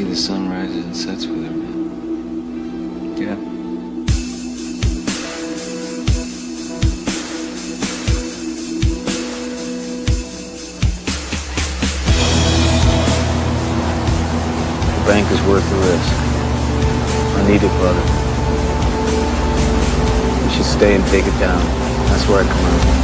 the sun rises and sets with her, man. Yeah. The bank is worth the risk. I need it, brother. We should stay and take it down. That's where I come out.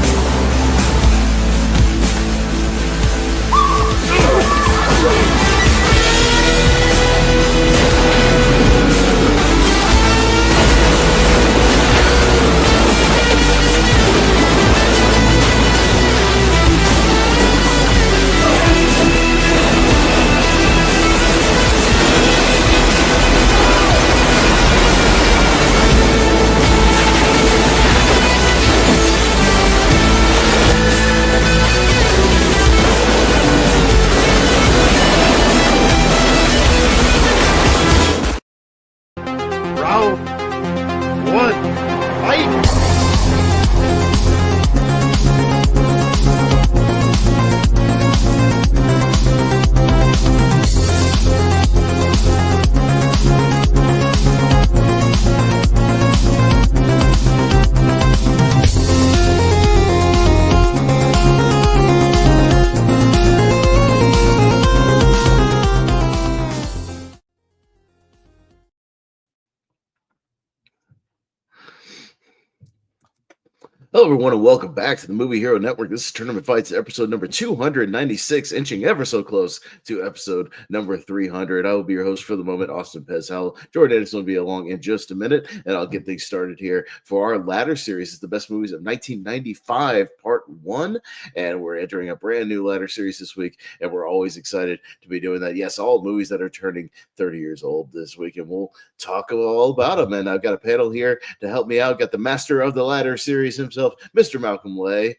Hello, everyone, and welcome back to the Movie Hero Network. This is Tournament Fights, episode number 296, inching ever so close to episode number 300. I will be your host for the moment, Austin Pez Howell. Jordan Anderson will be along in just a minute, and I'll get things started here for our ladder series. It's the best movies of 1995, part 1, and we're entering a brand new ladder series this week, and we're always excited to be doing that. Yes, all movies that are turning 30 years old this week, and we'll talk all about them. And I've got a panel here to help me out. Got the master of the ladder series himself, Mr. Malcolm Lay.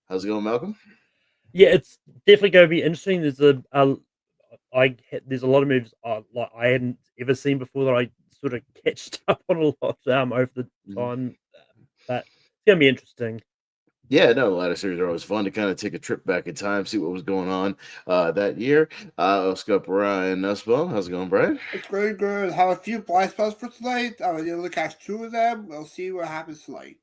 How's it going, Malcolm? Yeah, it's definitely going to be interesting. There's there's a lot of movies like I hadn't ever seen before that I sort of catched up on a lot over the time. But it's going to be interesting. Yeah, no, ladder series are always fun to kind of take a trip back in time, see what was going on that year. Let's go, Brian Nussbaum. How's it going, Brian? It's very good. Have a few blind spots for tonight. I'm going to catch 2 of them. We'll see what happens tonight.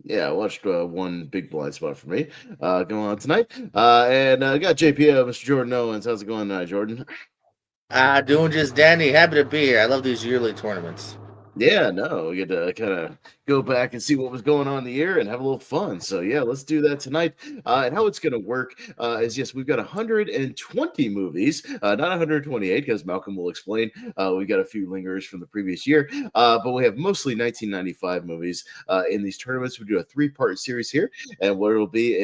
Yeah, I watched one big blind spot for me going on tonight. And I got JPO, Mr. Jordan Owens. How's it going tonight, Jordan? Doing just dandy. Happy to be here. I love these yearly tournaments. Yeah, no, we get to kind of go back and see what was going on in the year and have a little fun. So, yeah, let's do that tonight. And how it's going to work is, yes, we've got 120 movies, not 128, because Malcolm will explain. We've got a few lingers from the previous year, but we have mostly 1995 movies in these tournaments. We do a 3-part series here, and what it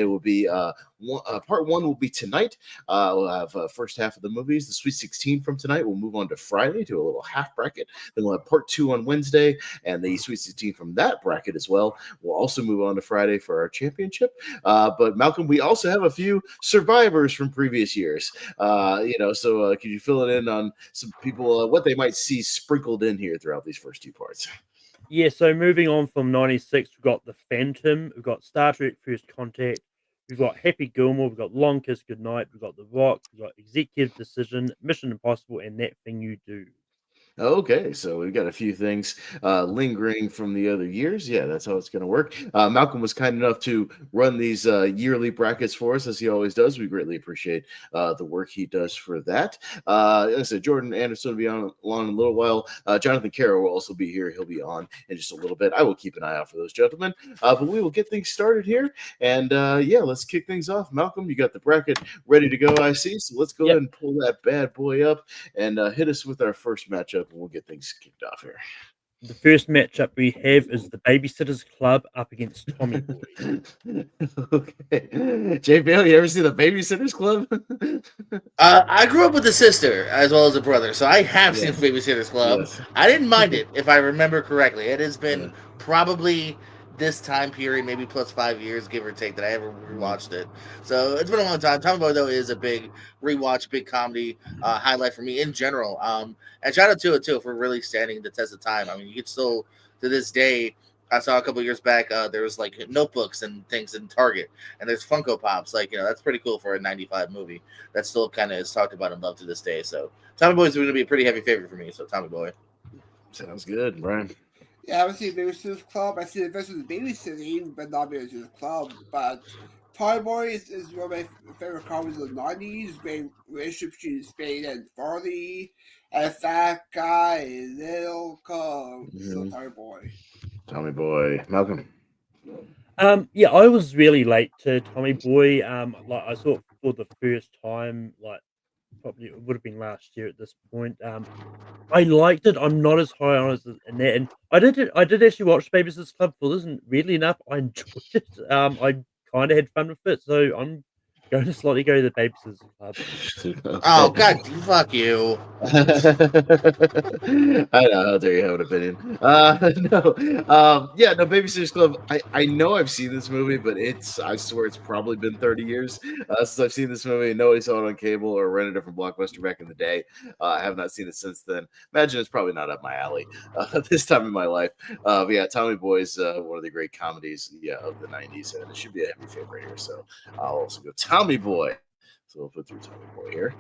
will be part 1 will be tonight. We'll have first half of the movies. The Sweet 16 from tonight will move on to Friday to a little half bracket. Then we'll have part 2 on Wednesday, and the Sweet 16 from that bracket as well. We'll also move on to Friday for our championship. But Malcolm, we also have a few survivors from previous years. So could you fill it in on some people, what they might see sprinkled in here throughout these first 2 parts? Yeah, so moving on from 96, we've got The Phantom, we've got Star Trek First Contact, we've got Happy Gilmore, we've got Long Kiss Goodnight, we've got The Rock, we've got Executive Decision, Mission Impossible, and That Thing You Do. Okay, so we've got a few things lingering from the other years. Yeah, that's how it's going to work. Malcolm was kind enough to run these yearly brackets for us, as he always does. We greatly appreciate the work he does for that. Like I said, Jordan Anderson will be on in a little while. Jonathan Caro will also be here. He'll be on in just a little bit. I will keep an eye out for those gentlemen. But we will get things started here. And yeah, let's kick things off. Malcolm, you got the bracket ready to go, I see. So let's go ahead and pull that bad boy up and hit us with our first matchup. We'll get things kicked off here. The first matchup we have is the Babysitters Club up against Tommy Boy. Okay. JPL, you ever see the Babysitters Club? I grew up with a sister as well as a brother, so I have seen the Babysitters Club. Yes. I didn't mind it, if I remember correctly. It has been probably this time period, maybe plus 5 years, give or take, that I ever rewatched it. So it's been a long time. Tommy Boy, though, is a big rewatch, big comedy highlight for me in general. And shout out to it, too, for really standing the test of time. I mean, you can still, to this day, I saw a couple years back. There was like notebooks and things in Target, and there's Funko Pops. Like that's pretty cool for a '95 movie. That still kind of is talked about and loved to this day. So Tommy Boy is going to be a pretty heavy favorite for me. So Tommy Boy. Sounds good, Brian. Yeah, I haven't seen Babysitter's Club. I've seen Adventures in Babysitting, but not Babysitter's Club. But Toy Boy is one of my favorite comedies of the 90s. Great relationship between Spade and Farley. And Fat Guy, Little Cub. So Toy Boy. Tommy Boy. Malcolm. Yeah, I was really late to Tommy Boy. Like I saw it for the first time, like probably it would have been last year at this point. I liked it. I'm not as high on it in that, and I did actually watch Babysitter's Club for this, and weirdly enough, I enjoyed it. I kind of had fun with it, so I'm going to slightly go to the Babysitter's Club. Oh God, fuck you! I know, how dare you have an opinion? No, no, Babysitter's Club. I know I've seen this movie, but I swear it's probably been 30 years since I've seen this movie. Nobody saw it on cable or rented it from Blockbuster back in the day. I have not seen it since then. Imagine it's probably not up my alley this time in my life. But yeah, Tommy Boy is one of the great comedies of the 90s, and it should be a heavy favorite here. So I'll also go Tommy Boy. So we'll put through Tommy Boy here.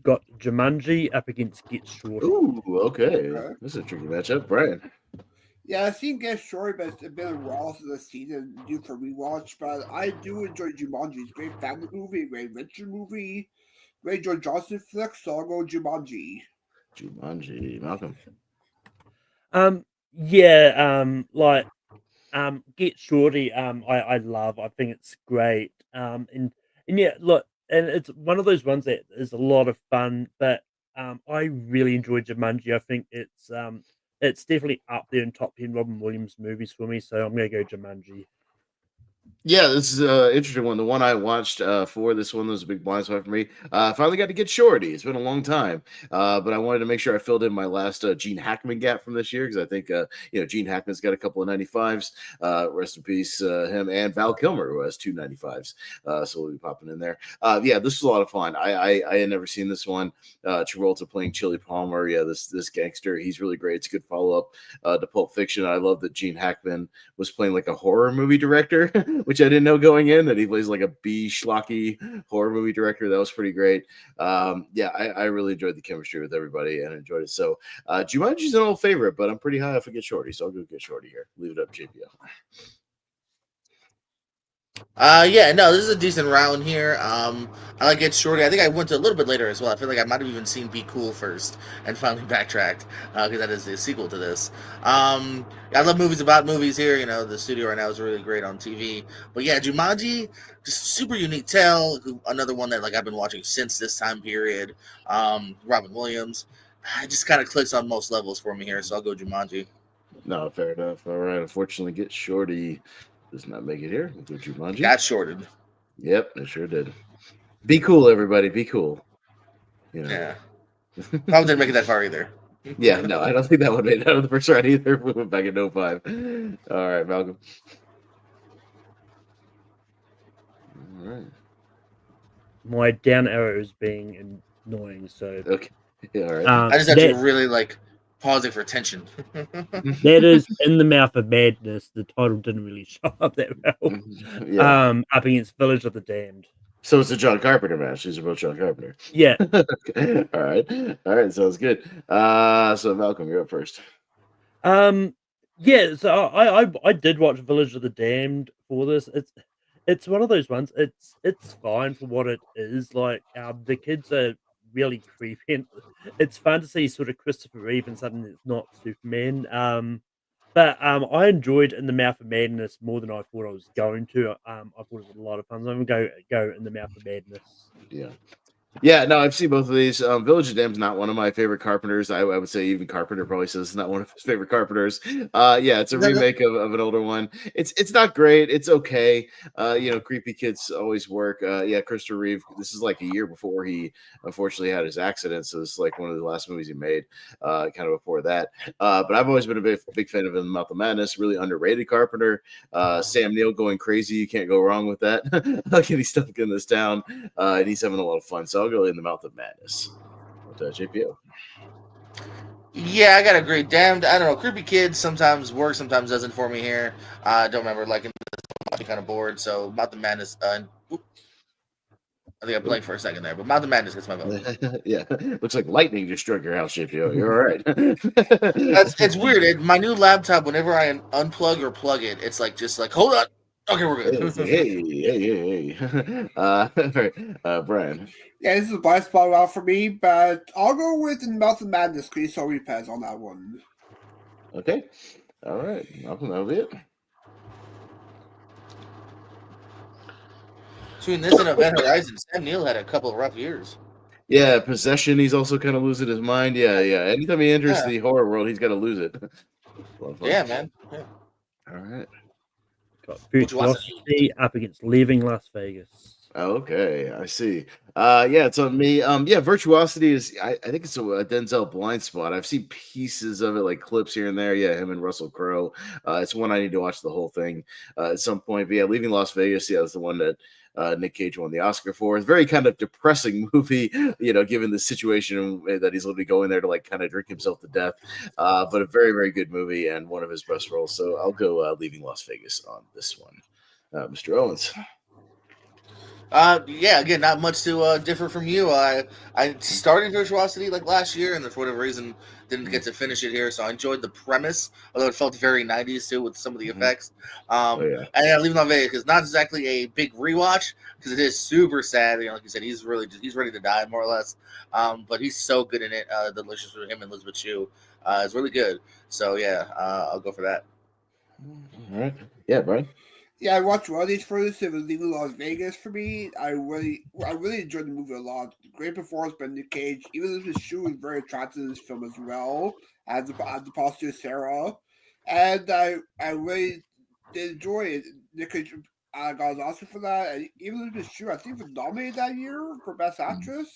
Got Jumanji up against Get Shorty. Ooh, okay. This is a tricky matchup, Brian. Yeah, I've seen Get Shorty, but it's been a while since I've seen it due for rewatch. But I do enjoy Jumanji. It's a great family movie, great adventure movie, great George Johnson flick. So I'll go Jumanji. Jumanji, Malcolm. Get Shorty. I love. I think it's great. And yeah, look, and it's one of those ones that is a lot of fun. But I really enjoyed Jumanji. I think it's definitely up there in top 10 Robin Williams movies for me. So I'm gonna go Jumanji. Yeah, this is an interesting one. The one I watched for this one was a big blind spot for me. I finally got to Get Shorty. It's been a long time, but I wanted to make sure I filled in my last Gene Hackman gap from this year because I think Gene Hackman's got a couple of 95s. Rest in peace, him and Val Kilmer, who has two 95s. So we'll be popping in there. This was a lot of fun. I had never seen this one. Travolta playing Chili Palmer. Yeah, this gangster. He's really great. It's a good follow up to Pulp Fiction. I love that Gene Hackman was playing like a horror movie director, which I didn't know going in, that he plays like a B schlocky horror movie director. That was pretty great. I really enjoyed the chemistry with everybody and enjoyed it. So Jumanji's an old favorite, but I'm pretty high off of Get Shorty, so I'll go Get Shorty here. Leave it up, JPO. This is a decent round here. I like Get Shorty. I think I went to a little bit later as well. I feel like I might have even seen Be Cool first and finally backtracked because that is the sequel to this. I love movies about movies here. The studio right now is really great on TV. But yeah, Jumanji, just super unique tale. Another one that I've been watching since this time period. Robin Williams. It just kind of clicks on most levels for me here, so I'll go Jumanji. No, fair enough. All right. Unfortunately, Get Shorty does not make it here. We'll go Jumanji. Got shorted. Yep, it sure did. Be cool, everybody. Be cool. Yeah. Probably didn't make it that far either. Yeah, no, I don't think that would make it out of the first round either. We went back in 05. All right, Malcolm. All right. My down arrow is being annoying, so okay. Yeah, all right. I just have to really pausing for attention. That is In the Mouth of Madness. The title didn't really show up that well. Yeah. Up against Village of the Damned. So it's a John Carpenter match. These are both John Carpenter. Yeah. Okay. All right. Sounds good. So Malcolm, you're up first. Yeah. So I did watch Village of the Damned for this. It's one of those ones. It's fine for what it is. The kids are really creepy. And it's fun to see sort of Christopher Reeve and something that's not Superman. But I enjoyed In the Mouth of Madness more than I thought I was going to. I thought it was a lot of fun. So I'm gonna go In the Mouth of Madness. Yeah. Yeah, no, I've seen both of these. Village of Damned's not one of my favorite Carpenters. I would say even Carpenter probably says it's not one of his favorite Carpenters. It's a remake of an older one. It's not great. It's okay. Creepy kids always work. Christopher Reeve, this is like a year before he unfortunately had his accident, so it's like one of the last movies he made, kind of before that. But I've always been a big fan of In the Mouth of Madness, really underrated Carpenter. Sam Neill going crazy, you can't go wrong with that. Getting stuff in this town, and he's having a lot of fun. So I'll go In the Mouth of Madness. JPO. Yeah, I gotta agree. Damned, I don't know. Creepy Kids sometimes works, sometimes doesn't for me here. I don't remember liking this. I'm kind of bored. So Mouth of Madness. I think I blinked for a second there, but Mouth of Madness gets my vote. Yeah, looks like lightning just struck your house, JPO. You're all right. It's weird. My new laptop, whenever I unplug or plug it, it's like just like hold on. Okay, we're good. It's like, hey. All right, Brian. Yeah, this is a blind spot out for me, but I'll go with the Mouth of Madness. Chris Repez on that one. Okay, all right, that'll be it. Between this and Event Horizon, Sam Neill had a couple of rough years. Yeah, Possession. He's also kind of losing his mind. Yeah. Anytime he enters the horror world, he's got to lose it. Yeah, man. Yeah. All right. Got Virtuosity up against Leaving Las Vegas. Okay, I see. Yeah, it's on me. Yeah, Virtuosity is. I think it's a Denzel blind spot. I've seen pieces of it, like clips here and there. Yeah, him and Russell Crowe. It's one I need to watch the whole thing at some point. But yeah, Leaving Las Vegas. Yeah, that's the one that Nick Cage won the Oscar for. It's a very kind of depressing movie, given the situation that he's literally going there to like kind of drink himself to death. But a very, very good movie and one of his best roles. So I'll go Leaving Las Vegas on this one. Mr. Owens. Yeah, again, not much to differ from you. I started Virtuosity like last year, and for whatever reason didn't get to finish it here. So I enjoyed the premise, although it felt very 90s too with some of the effects. And yeah, Leaving Las Vegas is not exactly a big rewatch because it is super sad. Like you said, he's ready to die more or less. But he's so good in it. The relationship with him and Elizabeth Shue is really good. So yeah, I'll go for that. All right. Yeah, Brian. Yeah, I watched one of these first. It was Leaving Las Vegas for me. I really enjoyed the movie a lot. Great performance by Nick Cage. Even though his shoe was very attractive in this film as well, as opposed to Sarah. And I really did enjoy it. Nick Cage got his Oscar for that. And even though his shoe, I think, was nominated that year for Best Actress.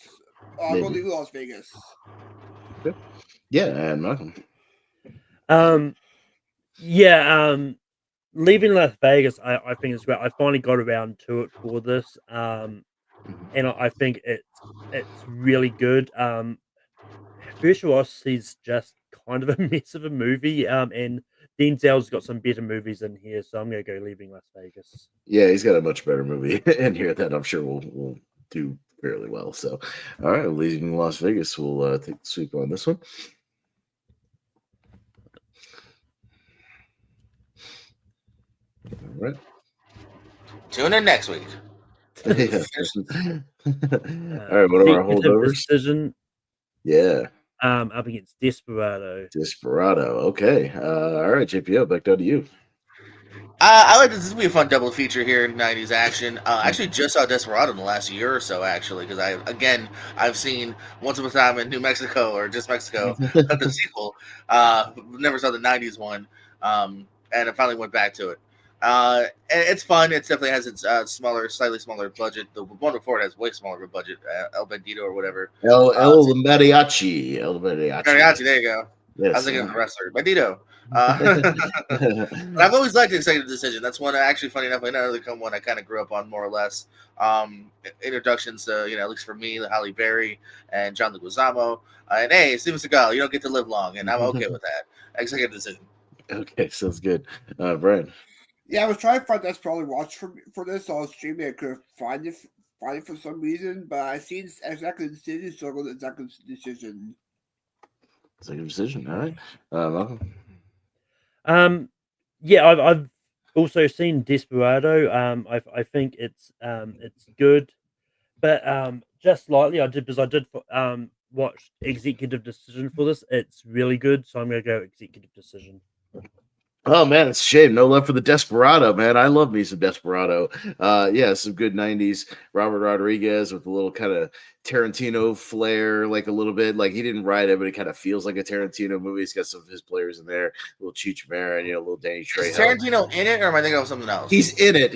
I'll go Leaving Las Vegas. Okay. Yeah, and Malcolm. Leaving Las Vegas, I think it's great. I finally got around to it for this, and I think it's really good. Virtuosity's just kind of a mess of a movie, and Denzel's got some better movies in here, so I'm gonna go Leaving Las Vegas. Yeah, he's got a much better movie in here that I'm sure will do fairly well. So, all right, Leaving Las Vegas. We'll take the sweep on this one. All right. Tune in next week. All right, what are our holdovers? Decision. Yeah. Up against Desperado. Okay. All right, JPO, back down to you. I like this. This will be a fun double feature here in 90s action. Actually, just saw Desperado in the last year or so, actually, because I've seen Once Upon a Time in New Mexico or just Mexico, the sequel. Never saw the 90s one, and I finally went back to it. And it's fun. It definitely has its slightly smaller budget. The one before it has way smaller of a budget. El Bandito or whatever. El Mariachi. Mariachi. There you go. Yes, I was thinking of the wrestler, Bandito. But I've always liked Executive Decision. That's one actually, funny enough, another one I kind of grew up on more or less. Introductions to, at least for me, the Halle Berry and John Leguizamo, and hey, Steven Seagal. You don't get to live long, and I'm okay with that. Executive Decision. Okay, sounds good, Brian. Yeah, I was trying to find that's probably watch for this on streaming. I couldn't find it for some reason, but I seen Executive Decision, so I go to Executive Decision. Executive Decision, all right. Yeah, I've also seen Desperado. I think it's good, but just slightly I did watch Executive Decision for this. It's really good, so I'm gonna go Executive Decision. Oh man, it's a shame. No love for the Desperado, man. I love me some Desperado. Yeah, some good 90s Robert Rodriguez with a little kind of Tarantino flair, like a little bit. Like he didn't write it, but it kind of feels like a Tarantino movie. He's got some of his players in there, a little Cheech Marin, a little Danny Trejo. Is Tarantino in it, or am I thinking of something else? He's in it.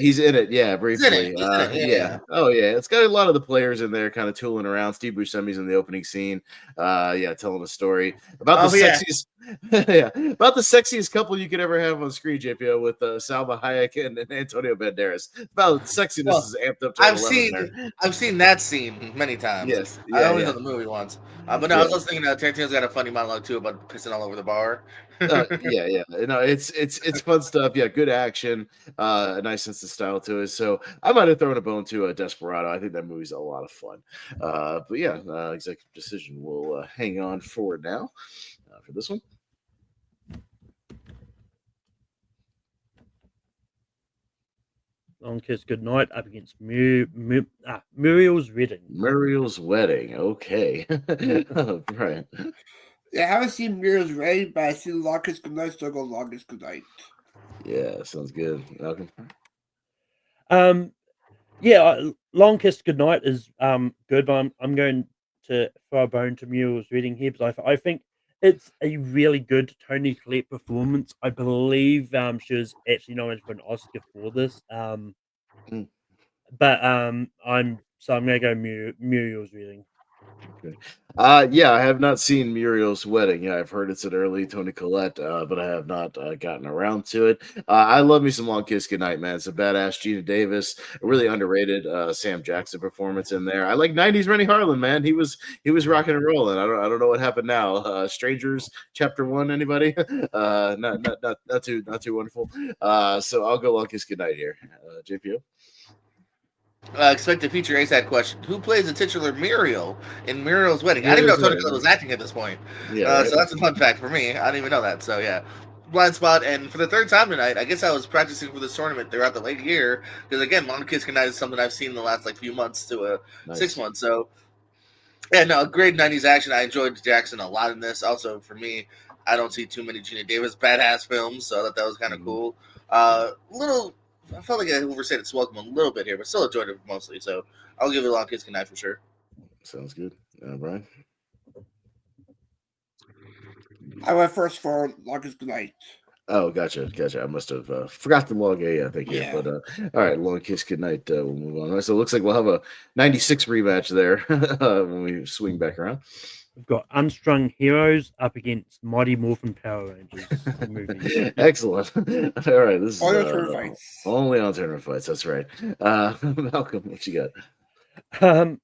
Yeah, briefly. He's in it. Yeah. Oh yeah, it's got a lot of the players in there, kind of tooling around. Steve Buscemi's in the opening scene. Yeah, telling a story about the sexiest. Yeah, about the sexiest couple you could ever have on screen, JPO, with Salma Hayek and Antonio Banderas. About sexiness Well, is amped up to I've 11 there. seen that scene many times. Yes, I yeah, always know yeah, the movie once. But no, I yeah. was also thinking Tarantino's got a funny monologue too about pissing all over the bar. Yeah, yeah. No, it's fun stuff. Yeah, good action, a nice sense of style to it. So I might have thrown a bone to Desperado. I think that movie's a lot of fun. But yeah, executive decision. We'll hang on for now for this one. Long Kiss Goodnight up against Muriel's Wedding. Muriel's Wedding. Okay, right. Yeah, I haven't seen Muriel's Wedding, but I've seen Longest Goodnight, so I'll go Longest Goodnight. Yeah, sounds good. Malcolm. Yeah, Long Kiss Goodnight is good, but I'm going to throw a bone to Muriel's Wedding here because I think it's a really good Toni Collette performance. I believe she was actually nominated for an Oscar for this. But I'm gonna go Muriel's Wedding. Okay. Yeah, I have not seen Muriel's Wedding. Yeah, I've heard it's an early Toni Collette, but I have not gotten around to it. I love me some Long Kiss Goodnight, man. It's a badass Gina Davis, a really underrated Sam Jackson performance in there. I like '90s Rennie Harlan, man. He was rocking and rolling. I don't know what happened now. Strangers Chapter 1, anybody? Not too wonderful. So I'll go Long Kiss Goodnight here. JPO. Expect to feature ASAP question. Who plays the titular Muriel in Muriel's Wedding? I didn't Muriel's even know Toni Wedding. Collette was acting at this point. Yeah, right? So that's a fun fact for me. I didn't even know that. So yeah, blind spot. And for the third time tonight, I guess I was practicing for this tournament throughout the late year because again, Long Kiss Goodnight is something I've seen in the last few months to Nice. 6 months. So yeah, no, great '90s action. I enjoyed Jackson a lot in this. Also, for me, I don't see too many Gina Davis badass films, so I thought that was kind of cool. Little, I felt like I overstayed its welcome a little bit here, but still enjoyed it mostly. So I'll give it a Long Kiss Goodnight for sure. Sounds good. Brian? I went first for Longest Goodnight. Oh, gotcha. I must have forgot to log A, I think. Here. Yeah. But all right, Long Kiss Goodnight. We'll move on. All right, so it looks like we'll have a 96 rematch there when we swing back around. We've got Unstrung Heroes up against Mighty Morphin Power Rangers movie. Excellent. All right, this is only on tournament fights. That's right. Malcolm, what you got?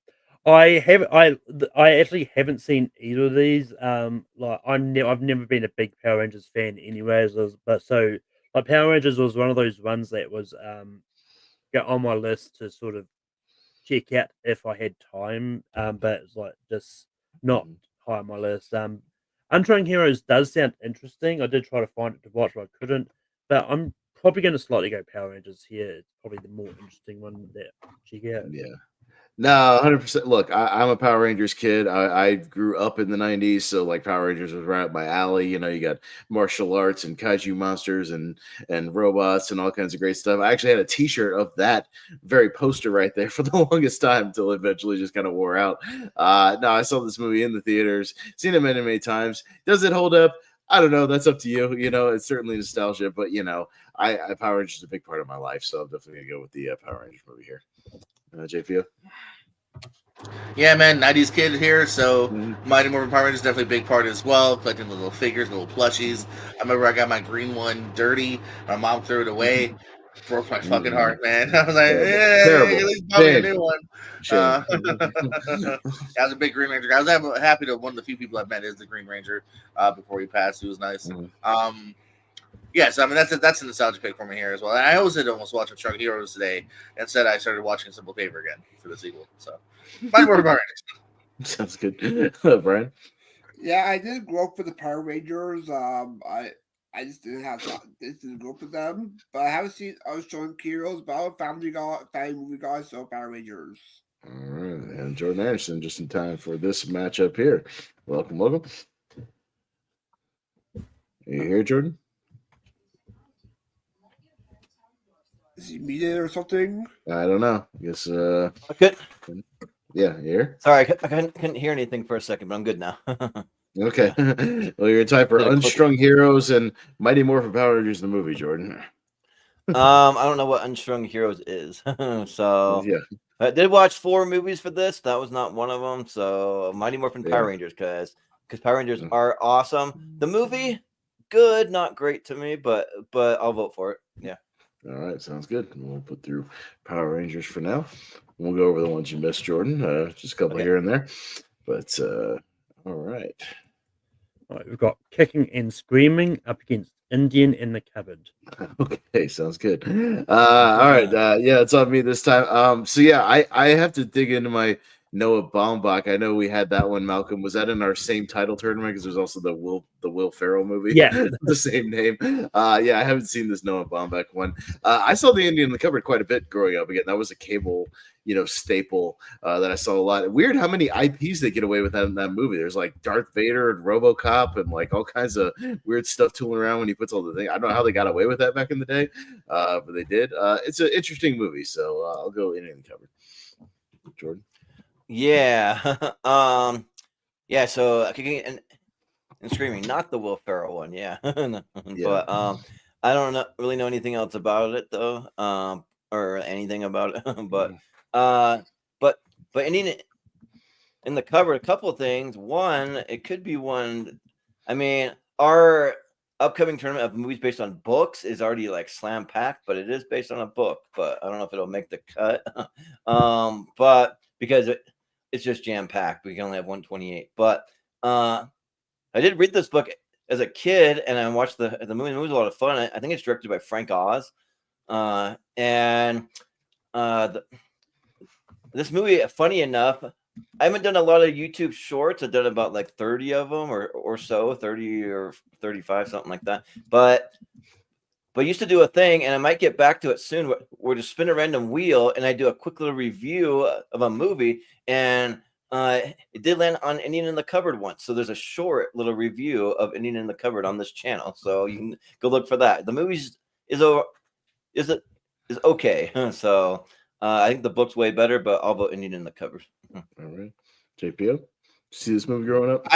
I actually haven't seen either of these. Like I've never been a big Power Rangers fan, anyways. But Power Rangers was one of those ones that was on my list to sort of check out if I had time. But it's like just not high on my list. Unstrung Heroes does sound interesting. I did try to find it to watch, but I couldn't. But I'm probably going to slightly go Power Rangers here. It's probably the more interesting one that check out. Yeah. No, 100%. Look, I'm a Power Rangers kid. I grew up in the 90s, so like Power Rangers was right up my alley. You know, you got martial arts and kaiju monsters and robots and all kinds of great stuff. I actually had a T-shirt of that very poster right there for the longest time until eventually just kind of wore out. No, I saw this movie in the theaters, seen it many, many times. Does it hold up? I don't know. That's up to you. You know, it's certainly nostalgia, but you know, I Power Rangers is a big part of my life, so I'm definitely gonna go with the Power Rangers movie here. JPO. Yeah, man, '90s kid here, so Mighty Morphin Power Rangers is definitely a big part as well. Collecting the little figures, little plushies. I remember I got my green one dirty. My mom threw it away. Broke my fucking heart, man. I was like, Terrible. at least buy me a new one. Shame. I was a big Green Ranger. I was happy to one of the few people I've met is the Green Ranger before he passed. He was nice. Yes, I mean that's a nostalgia pick for me here as well. I always did almost watch Unstrung Heroes today. Instead, I started watching Simple Favor again for the sequel. So, Mighty Morphin Power Rangers. Sounds good, Brian. Yeah, I did grow up with the Power Rangers. I just didn't have this didn't grow up with them. But I haven't seen Unstrung Heroes. But I'm a family movie guy, so Power Rangers. All right, and Jordan Anderson just in time for this matchup here. Welcome. Are you here, Jordan? Is he muted or something? I don't know. I guess. Okay. Yeah, you here? Sorry, I couldn't hear anything for a second, but I'm good now. Okay. Well, you're in time for Unstrung Heroes and Mighty Morphin Power Rangers, the movie, Jordan. I don't know what Unstrung Heroes is, so yeah. I did watch 4 movies for this. That was not one of them. So Mighty Morphin Power Rangers, because because Power Rangers are awesome. The movie, good, not great to me, but I'll vote for it. Yeah. All right, sounds good. We'll put through Power Rangers for now. We'll go over the ones you missed, Jordan. Just a couple here and there, but all right. All right, we've got Kicking and Screaming up against Indian in the Cupboard. Okay, sounds good. All right, yeah, it's on me this time. So yeah, I have to dig into my Noah Baumbach. I know we had that one. Malcolm, was that in our same title tournament? Because there's also the Will Ferrell movie. Yeah, the same name. Yeah, I haven't seen this Noah Baumbach one. I saw the Indian in the Cupboard quite a bit growing up. Again, that was a cable, staple that I saw a lot. Weird how many IPs they get away with in that movie. There's like Darth Vader and RoboCop and like all kinds of weird stuff tooling around when he puts all the things. I don't know how they got away with that back in the day, but they did. It's an interesting movie, so I'll go Indian in the Cupboard. Jordan. Yeah. Yeah, so Kicking and Screaming, not the Will Ferrell one, yeah. But I don't really know anything else about it though, or anything about it. but Indian in the Cupboard, a couple of things. One, it could be one. I mean, our upcoming tournament of movies based on books is already like slam packed, but it is based on a book. But I don't know if it'll make the cut. But because it's just jam packed, we can only have 128. But I did read this book as a kid, and I watched the movie. The movie was a lot of fun. I think it's directed by Frank Oz, and this movie, funny enough, I haven't done a lot of YouTube shorts. I've done about like 30 of them or so, 30 or 35, something like that. But I used to do a thing, and I might get back to it soon, where to spin a random wheel, and I do a quick little review of a movie, and it did land on Indian in the Cupboard once. So there's a short little review of Indian in the Cupboard on this channel. So you can go look for that. The movie is okay. So I think the book's way better, but I'll vote Indian in the Cupboard. All right. JPO, see this movie growing up?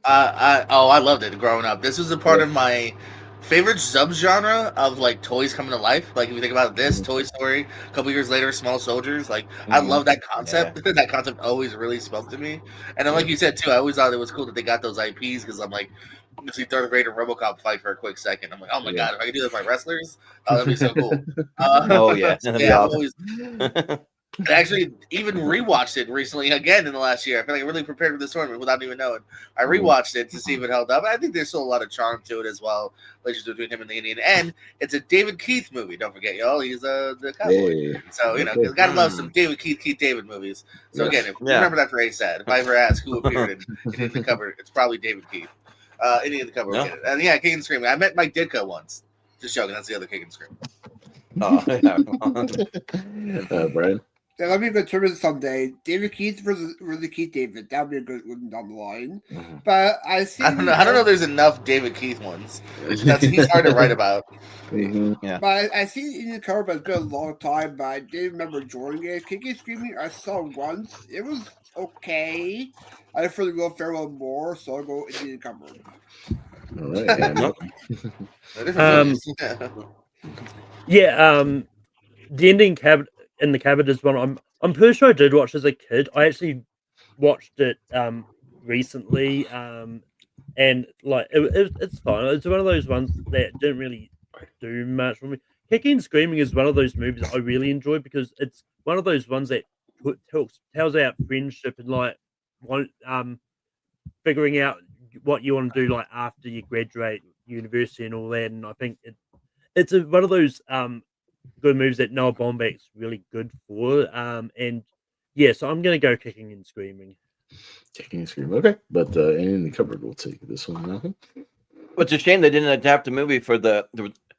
I loved it growing up. This was a part of my favorite subgenre of like toys coming to life. Like if you think about this, Toy Story, a couple years later, Small Soldiers. Like I love that concept. Yeah. That concept always really spoke to me. And then, like you said too, I always thought it was cool that they got those IPs because I'm like, you see Darth Vader and RoboCop fight for a quick second. I'm like, oh my god, if I could do that with my wrestlers, that'd be so cool. Oh yeah, yeah. Always, I actually even rewatched it recently again in the last year. I feel like I really prepared for this tournament without even knowing. I rewatched it to see if it held up. I think there's still a lot of charm to it as well, relationship between him and the Indian. And it's a David Keith movie. Don't forget, y'all. He's the cowboy. Hey. So gotta love some David Keith David movies. So again, if remember that phrase said, if I ever ask who appeared in Indian in the Cupboard, it's probably David Keith. Indian in the Cupboard. No. And yeah, King and Screaming. I met Mike Ditka once. Just joking. That's the other King and Screaming. Oh, yeah. Brian. Yeah, let me go tournament someday. David Keith versus Keith David. That would be a good one down the line. Mm-hmm. But I don't know. If there's enough David Keith ones. He's hard to write about. Mm-hmm. Yeah. But I see in the cover, but it's been a long time. But I didn't remember enjoying it. Kicking and Screaming, I saw once. It was okay. I prefer the Will Ferrell more, so I'll go into the Cupboard. All right. The ending in the Cupboard is one I'm pretty sure I did watch as a kid. I actually watched it recently, and like it's fine. It's one of those ones that didn't really do much for me. Kicking and Screaming is one of those movies I really enjoy because it's one of those ones that tells out friendship and like figuring out what you want to do like after you graduate university and all that. And I think it's one of those good moves that Noah Baumbach's really good for. And yeah, so I'm gonna go Kicking and Screaming. Kicking and Screaming, okay. But in the Cupboard, we'll take this one now. Well, it's a shame they didn't adapt a movie for the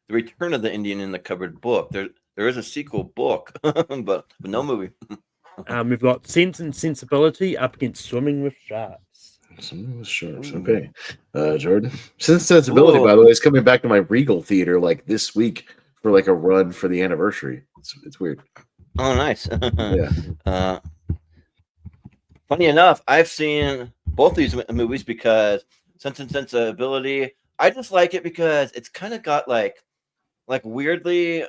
Return of the Indian in the Cupboard book. There is a sequel book, but no movie. We've got Sense and Sensibility up against Swimming with Sharks. Swimming with Sharks, okay. Jordan, Sense and Sensibility, by the way, is coming back to my Regal Theater like this week for like a run for the anniversary. It's weird. Oh, nice. Yeah. Funny enough, I've seen both these movies because Sense and Sensibility, I just like it because it's kind of got like weirdly,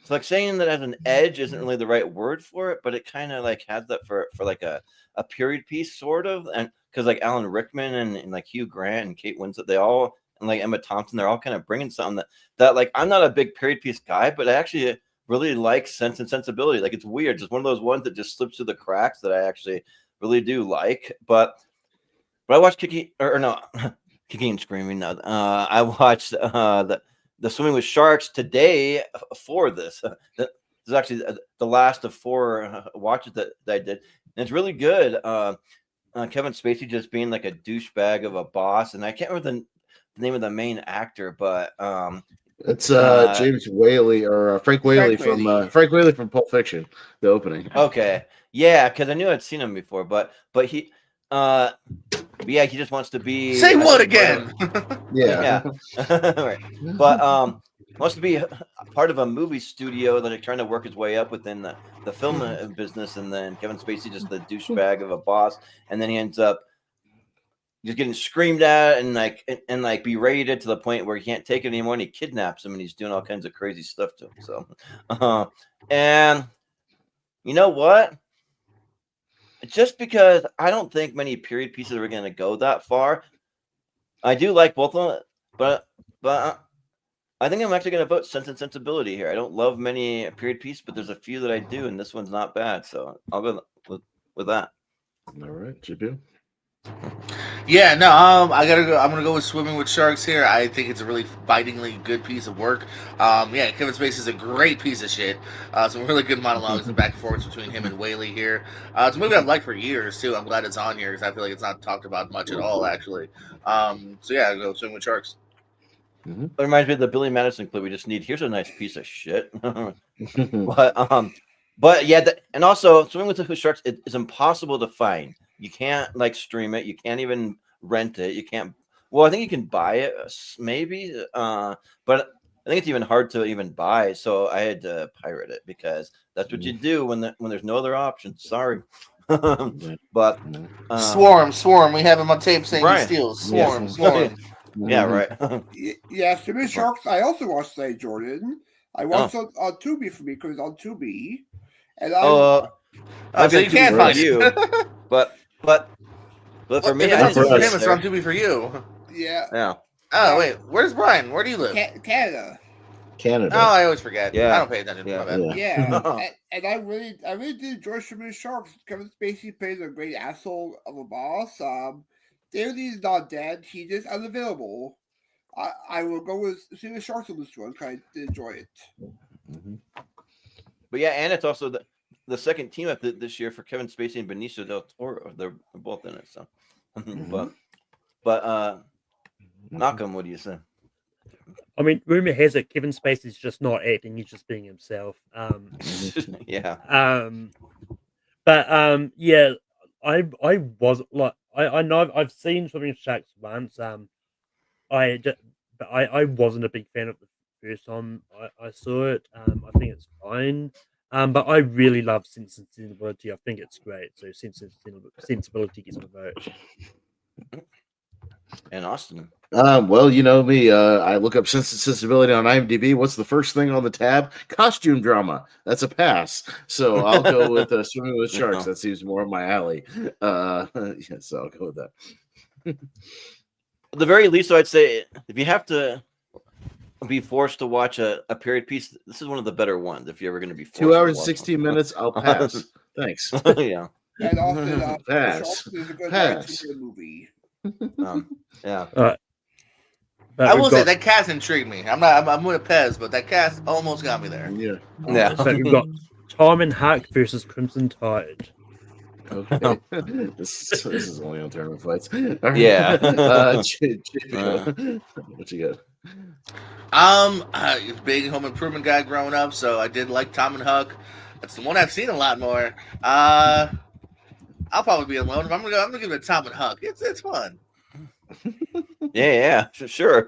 it's like saying that it has an edge isn't really the right word for it, but it kind of like has that for like a period piece sort of, and because like Alan Rickman and like Hugh Grant and Kate Winslet, they all, and like Emma Thompson, they're all kind of bringing something that like I'm not a big period piece guy, but I actually really like Sense and Sensibility. Like it's weird, just one of those ones that just slips through the cracks that I actually really do like. But I watched Kicking or no, Kicking and Screaming. No, I watched the Swimming with Sharks today for this. This is actually the last of 4 watches that I did, and it's really good. Kevin Spacey just being like a douchebag of a boss, and I can't remember the name of the main actor, but it's James Whaley or Frank Whaley from Frank Whaley from Pulp Fiction, the opening. Okay, yeah, because I knew I'd seen him before, but he yeah, he just wants to be. Say what again? Yeah. Right. But wants to be part of a movie studio that are trying to work his way up within the film business, and then Kevin Spacey just the douchebag of a boss, and then he ends up just getting screamed at and like berated to the point where he can't take it anymore, and he kidnaps him, and he's doing all kinds of crazy stuff to him. So, and you know what? Just because I don't think many period pieces are going to go that far, I do like both of them, but I think I'm actually going to vote Sense and Sensibility here. I don't love many period pieces, but there's a few that I do, and this one's not bad, so I'll go with that. All right, JP. Yeah, no, I gotta go. I'm gonna go with Swimming with Sharks here. I think it's a really bitingly good piece of work. Yeah, Kevin Spacey is a great piece of shit. Some really good monologues and back and forth between him and Whaley here. It's a movie I've liked for years too. I'm glad it's on here because I feel like it's not talked about much at all, actually. So yeah, I'll go Swimming with Sharks. It reminds me of the Billy Madison clip. We just need here's a nice piece of shit. But yeah, and also Swimming with Sharks is impossible to find. You can't like stream it. You can't even rent it. You can't. Well, I think you can buy it maybe, but I think it's even hard to even buy. So I had to pirate it because that's what you do when there's no other option. Sorry, but Swarm. We have him on tape saying he steals. Swarm. Yeah, right. Yeah, Swimming Sharks. I also watched that, Jordan. I watched on Tubi for me because it's on Tubi, and so you can't find you, but for me, it's on Tubi for you. Yeah. Oh wait, where's Brian? Where do you live? Canada. Oh, I always forget. Yeah. I don't pay attention. Yeah. And I really did enjoy Swimming Sharks. Kevin Spacey plays a great asshole of a boss. Daly's not dead. He just unavailable. I will go with Swimming Sharks on this one because I did enjoy it. But yeah, and it's also the second team up this year for Kevin Spacey and Benicio del Toro. They're both in it. So, but Malcolm, what do you say? I mean, rumor has it Kevin Spacey's just not acting; he's just being himself. Yeah. But yeah, I was like, I know I've seen Swimming Sharks once. But I wasn't a big fan of the first time I saw it. I think it's fine. But I really love Sense and Sensibility. I think it's great. So Sense and Sensibility gets my vote. And Austin. Well, you know me. I look up Sense and Sensibility on IMDb. What's the first thing on the tab? Costume drama. That's a pass. So I'll go with Swimming with Sharks. That seems more up my alley. Yeah, so I'll go with that. At the very least, I'd say if you have to be forced to watch a period piece, this is one of the better ones. If you're ever going to be forced 2 hours and 16 minutes, I'll pass. Thanks. Yeah. And also, pass. Is a good Pass. movie. Yeah. I will say that cast intrigued me. I'm with Pez, but that cast almost got me there. Yeah. So we've got Time and Hack versus Crimson Tide. Okay. This is only on tournament fights. Right. Yeah. What you got? Big home improvement guy growing up, so I did like Tom and Huck. That's the one I've seen a lot more. I'll probably be alone. I'm gonna give it Tom and Huck. It's fun. Yeah, sure.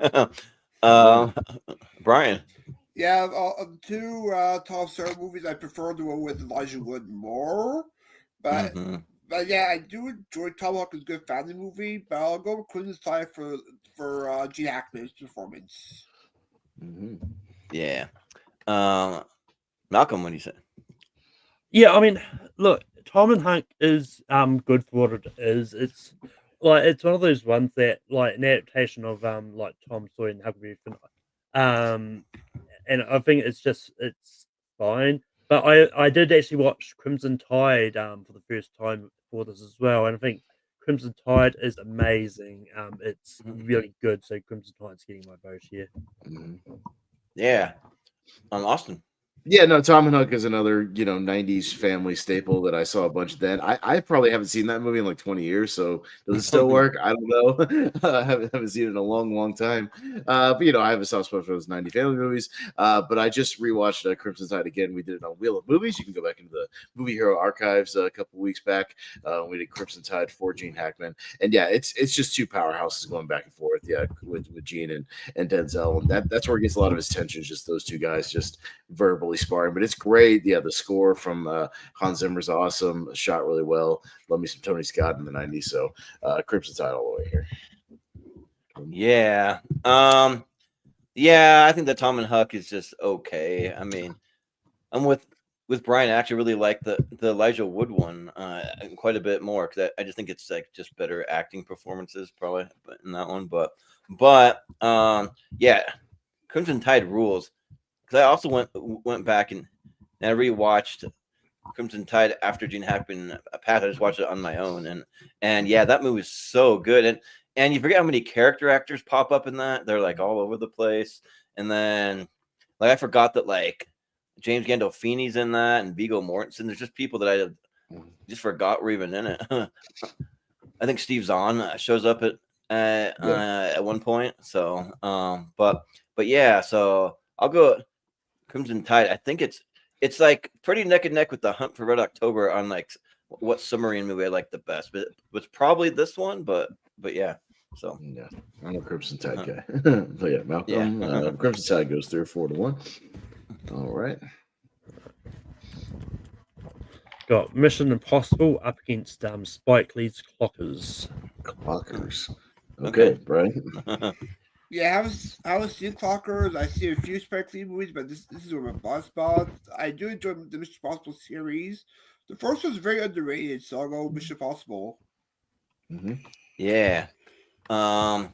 Brian. Yeah, of two Tom Sawyer movies, I prefer the one with Elijah Wood more. But yeah, I do enjoy Tom Hawk is a good family movie, but I'll go with Crimson Tide for Gene Hackman's performance. Yeah. Malcolm, what do you say? Yeah, I mean, look, Tom and Hank is good for what it is. It's like it's one of those ones that like an adaptation of like Tom Sawyer and Huckleberry Finn. And I think it's fine. But I did actually watch Crimson Tide for the first time for this as well, and I think Crimson Tide is amazing. It's really good. So Crimson Tide's getting my vote here. Yeah, Austin. Yeah, no, Tom and Huck is another, 90s family staple that I saw a bunch then. I probably haven't seen that movie in like 20 years, so does it still work? I don't know. I haven't seen it in a long, long time. But, I have a soft spot for those 90 family movies. But I just rewatched Crimson Tide again. We did it on Wheel of Movies. You can go back into the Movie Hero archives a couple weeks back. We did Crimson Tide for Gene Hackman. And yeah, it's just two powerhouses going back and forth, with Gene and Denzel. And that's where he gets a lot of his tension, just those two guys just verbally sparring, but it's great. Yeah, the score from Hans Zimmer's awesome, shot really well. Love me some Tony Scott in the 90s. So Crimson Tide all the way here. Yeah. Yeah, I think that Tom and Huck is just okay. I mean, I'm with Brian. I actually really like the Elijah Wood one quite a bit more, because I just think it's like just better acting performances probably in that one. But yeah, Crimson Tide rules. Because I also went back and I rewatched Crimson Tide after Gene Hackman passed. I just watched it on my own, and yeah, that movie is so good. And you forget how many character actors pop up in that. They're like all over the place. And then like I forgot that like James Gandolfini's in that, and Viggo Mortensen. There's just people that I just forgot were even in it. I think Steve Zahn shows up at one point. So but yeah, so I'll go Crimson Tide. I think it's like pretty neck and neck with The Hunt for Red October on like what submarine movie I like the best, but it's probably this one. But yeah, so yeah, I'm a Crimson Tide guy. But yeah, Malcolm, Crimson Tide goes through 4-1. All right. Got Mission Impossible up against Spike Lee's Clockers. Okay, Brian. Yeah, I was seen Clockers. I see a few Spike Lee movies, but this is where my boss spot. I do enjoy the Mission Impossible series. The first one's very underrated, so I'll go Mission Impossible. Yeah. Malcolm,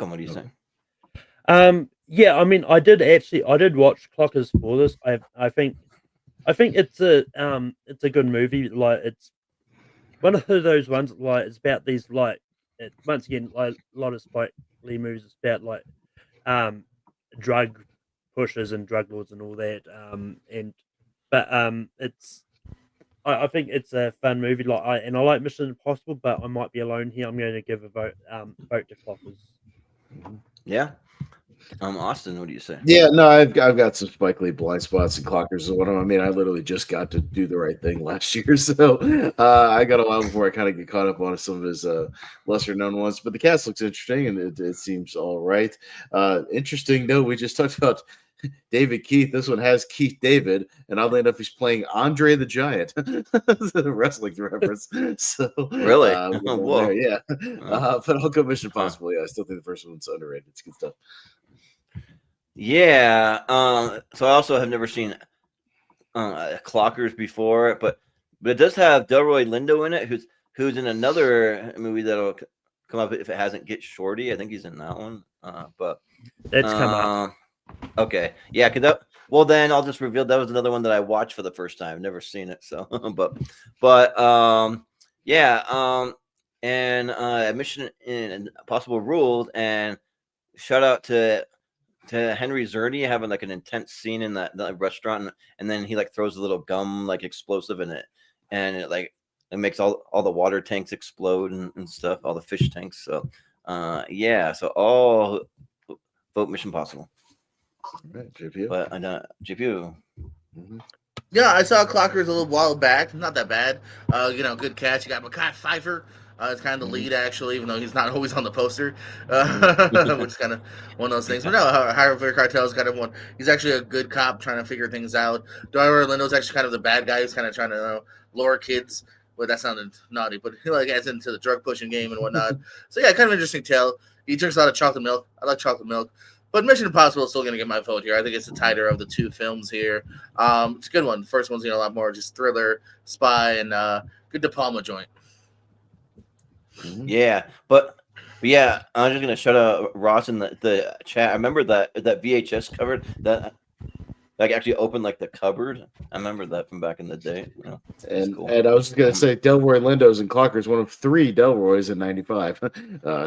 what do you say? Yeah, I mean, I did watch Clockers for this. I think it's a good movie. Like, it's one of those ones like it's about these like once again like a lot of Spike Lee movies. It's about like drug pushers and drug lords and all that. It's I think it's a fun movie. Like I like Mission Impossible, but I might be alone here. I'm going to give a vote to Clockers. Yeah. Austin, what do you say? Yeah, no, I've got some Spike Lee blind spots, and Clockers is one of them. I mean, I literally just got to Do the Right Thing last year, so I got a while before I kind of get caught up on some of his lesser known ones. But the cast looks interesting, and it seems all right. Interesting, though, we just talked about David Keith. This one has Keith David, and oddly enough, he's playing Andre the Giant. Wrestling reference. So really, whoa, yeah. But I'll go Mission Impossible. Yeah, I still think the first one's underrated. It's good stuff. Yeah. So I also have never seen Clockers before, but it does have Delroy Lindo in it, who's in another movie that'll come up if it hasn't Get Shorty. I think he's in that one. But that's come up. Okay, yeah. Well, then I'll just reveal that was another one that I watched for the first time. Never seen it, so yeah. And Mission Impossible ruled, and shout out to Henry Zerny having like an intense scene in that restaurant, and then he like throws a little gum like explosive in it, and it makes all the water tanks explode and stuff, all the fish tanks. So yeah, so all vote Mission Impossible. Right, JPU. But JPU. Yeah, I saw Clockers a little while back. Not that bad. Good catch. You got Mekhi Phifer. It's kind of the lead, actually, even though he's not always on the poster, which is kind of one of those things. But no, Javier Cartel's kind of one. He's actually a good cop trying to figure things out. Delroy Lindo's actually kind of the bad guy who's kind of trying to lure kids. Well, that sounded naughty, but he gets into the drug pushing game and whatnot. So yeah, kind of interesting tale. He drinks a lot of chocolate milk. I like chocolate milk. But Mission Impossible is still going to get my vote here. I think it's the tighter of the two films here. It's a good one. The first one's a lot more just thriller, spy, and good De Palma joint. Yeah, but yeah, I'm just gonna shout out Ross in the chat. I remember that VHS cover that like actually opened like the cupboard. I remember that from back in the day. And cool. and I was just gonna say Delroy Lindo's and Clocker is one of 3 Delroys in '95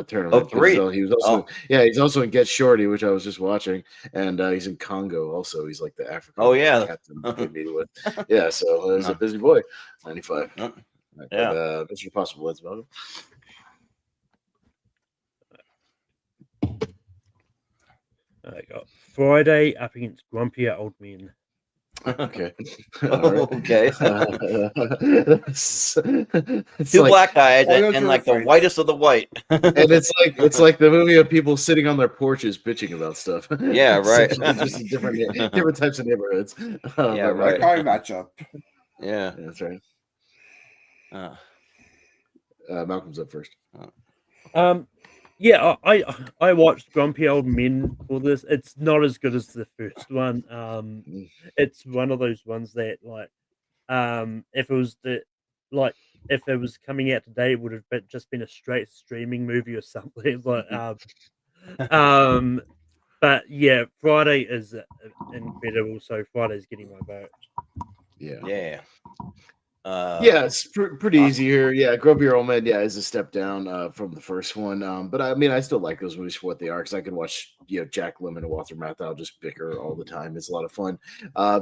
tournament. Oh, 3. He was also he's also in Get Shorty, which I was just watching, and he's in Congo also. He's like the African captain they meet with. Yeah, so he's a busy boy. '95. Yeah, but, Mission Impossible. That's about it. I got Friday up against Grumpier Old Men. Okay. Okay. It's 2 black guys and like the whitest of the white. And it's like the movie of people sitting on their porches bitching about stuff. Yeah, right. Just different types of neighborhoods. Yeah, right. Car matchup. Yeah, that's right. Malcolm's up first. Yeah, I watched Grumpy Old Men for this. It's not as good as the first one. It's one of those ones that if it was coming out today, it would have just been a straight streaming movie or something. But yeah, Friday is incredible. So Friday's getting my vote. Yeah. It's pretty easy here. Yeah, Grumpy Old Men, is a step down from the first one. But I mean, I still like those movies for what they are because I can watch, Jack Lemmon and Walter Matthau just bicker all the time. It's a lot of fun.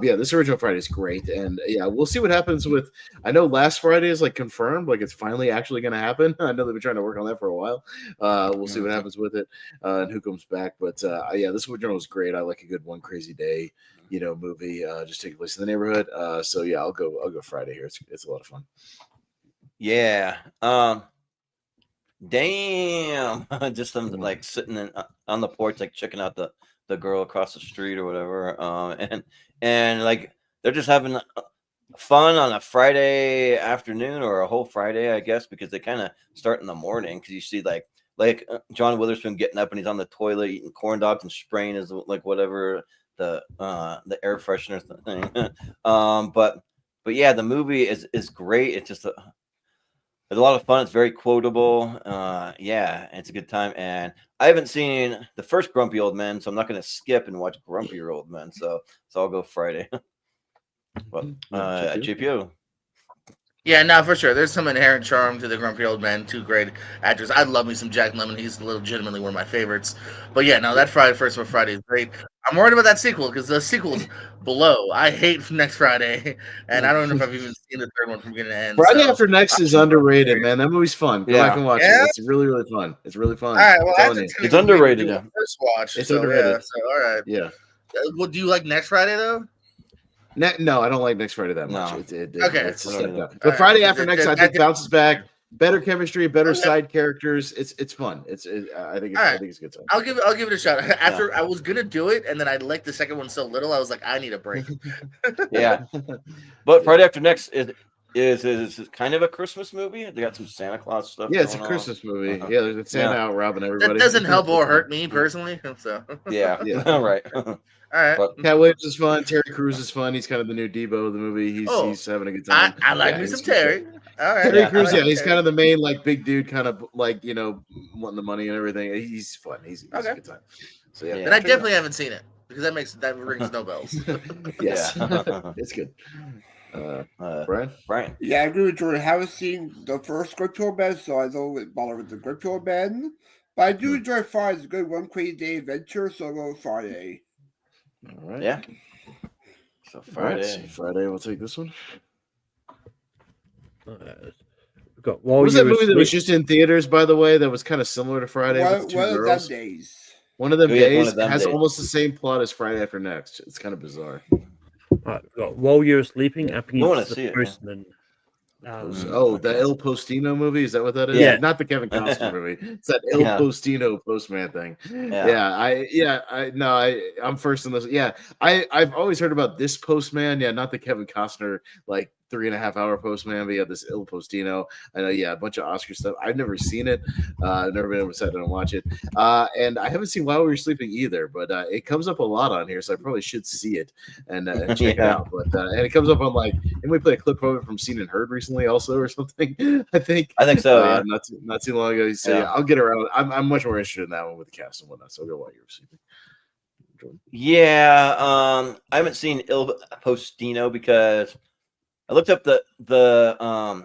This original Friday is great, and we'll see what happens with. I know last Friday is like confirmed, like it's finally actually going to happen. I know they've been trying to work on that for a while. We'll see what happens with it and who comes back. But this original is great. I like a good One Crazy Day. Movie just taking place in the neighborhood. I'll go Friday here. It's a lot of fun. Yeah. Damn. Just them like sitting on the porch, like checking out the girl across the street or whatever. And like they're just having fun on a Friday afternoon or a whole Friday, I guess, because they kind of start in the morning. Because you see like John Witherspoon getting up and he's on the toilet eating corn dogs and spraying his like whatever. The air freshener thing, but yeah, the movie is great. It's just it's a lot of fun. It's very quotable. It's a good time. And I haven't seen the first Grumpy Old Men, so I'm not going to skip and watch Grumpier Old Men. So I'll go Friday. But JPO. Yeah, no, for sure. There's some inherent charm to the Grumpy Old Men. 2 great actors. I love me some Jack Lemmon. He's legitimately one of my favorites. But yeah, no, that first one Friday is great. I'm worried about that sequel because the sequel's below. I hate Next Friday, and I don't know if I've even seen the third one from beginning to end. Friday After Next is underrated, man. That movie's fun. Go back and watch it. It's really, really fun. It's really fun. All right, well, it's underrated. First watch. It's underrated. All right. Yeah. Well, do you like Next Friday though? No, I don't like Next Friday that much. No. Okay. It's a step down. But Friday After Next, I think bounces back. Better chemistry, better side characters. It's fun. I think it's a good time. I'll give it a shot. After I was gonna do it, and then I liked the second one so little, I was like, I need a break. Yeah, but Friday After Next is kind of a Christmas movie. They got some Santa Claus stuff. Yeah, it's a Christmas movie. Yeah, there's a Santa out robbing everybody. That doesn't help or hurt me personally. So yeah, right. All right. Cat Williams is fun. Terry Crews is fun. He's kind of the new Debo of the movie. He's having a good time. I like me some Terry. All right. Terry Crews, he's kind of the main like big dude, kind of like wanting the money and everything. He's fun. He's a good time. So and I definitely haven't seen it because that rings no bells. Yes, it's good. Brian? Yeah, I agree with Jordan. I haven't seen the first Grumpy Old Men, so I don't bother with the Grumpy Old Men. But I do enjoy Friday. It's a good One Crazy Day adventure, so I'll go Friday. All right. Yeah. So Friday. Right, so Friday, we'll take this one. What was that movie that was just in theaters, by the way, that was kind of similar to Friday? One with 2 of girls? them days. One of them days has almost the same plot as Friday After Next. It's kind of bizarre. While You're Sleeping, up I want against to see the it. Postman. The El Postino movie, is that what that is? Yeah. Not the Kevin Costner movie. It's that El Postino Postman thing. I'm first in this. Yeah, I've always heard about this Postman. Yeah, not the Kevin Costner like 3.5 hour Postman. We had this Il Postino. I know, a bunch of Oscar stuff. I've never seen it. I've never been able to sit down and watch it. And I haven't seen While We Were Sleeping either, but it comes up a lot on here, so I probably should see it and check it out. But and it comes up on and we played a clip of it from Seen and Heard recently, also, or something. I think so. Yeah, not too long ago. So I'll get around. I'm much more interested in that one with the cast and whatnot. So I'll go While You Were Sleeping. Yeah, I haven't seen Il Postino because I looked up the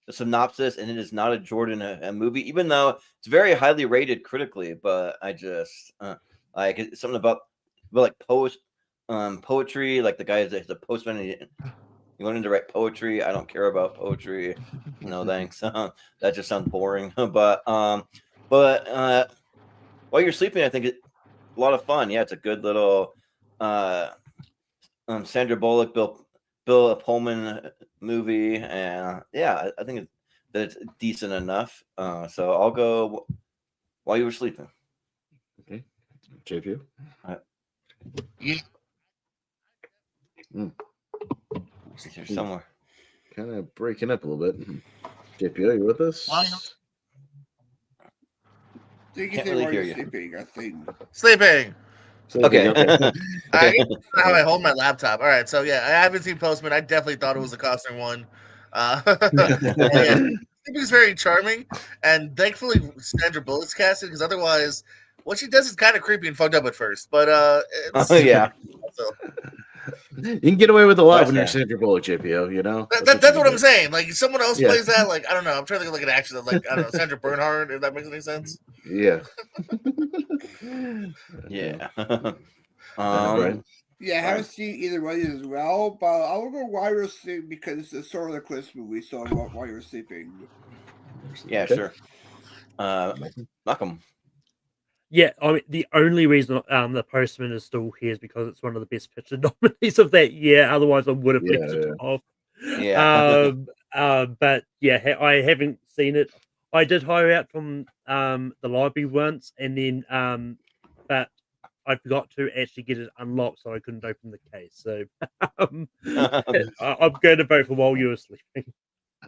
synopsis, and it is not a Jordan movie, even though it's very highly rated critically. But I just like it's something about like poetry. Like the guy is a postman. And he wanted to write poetry. I don't care about poetry. No thanks. That just sounds boring. But While You're Sleeping, I think it's a lot of fun. Yeah, it's a good little Sandra Bullock, Bill Pullman movie, and I think that it's decent enough. So I'll go While You Were Sleeping. Okay, JP. Yeah. It's here somewhere. Kind of breaking up a little bit. JP, are you with us? Can't really hear you. Sleeping. Okay. I don't know how I hold my laptop. All right, so I haven't seen Postman. I definitely thought it was a costume one. It was very charming, and thankfully Sandra Bullock's casted, because otherwise, what she does is kind of creepy and fucked up at first. But so. You can get away with a lot when you're Sandra Bullock, JPO. You know that's what I'm saying. Like if someone else plays that, like I don't know. I'm trying to think of like an actor that, like I don't know, Sandra Bernhard. If that makes any sense. Yeah. Yeah. Right. Yeah, I haven't seen either one of these as well, but I'll go While You Were Sleeping because it's sort of the Christmas movie, so While You Were Sleeping. Yeah, sure. Malcolm. Yeah, I mean the only reason the Postman is still here is because it's one of the best picture nominees of that year. Otherwise, I would have left it off. Yeah. But I haven't seen it. I did hire out from the library once, and then but I forgot to actually get it unlocked, so I couldn't open the case. So I'm going to vote for While You Were Sleeping.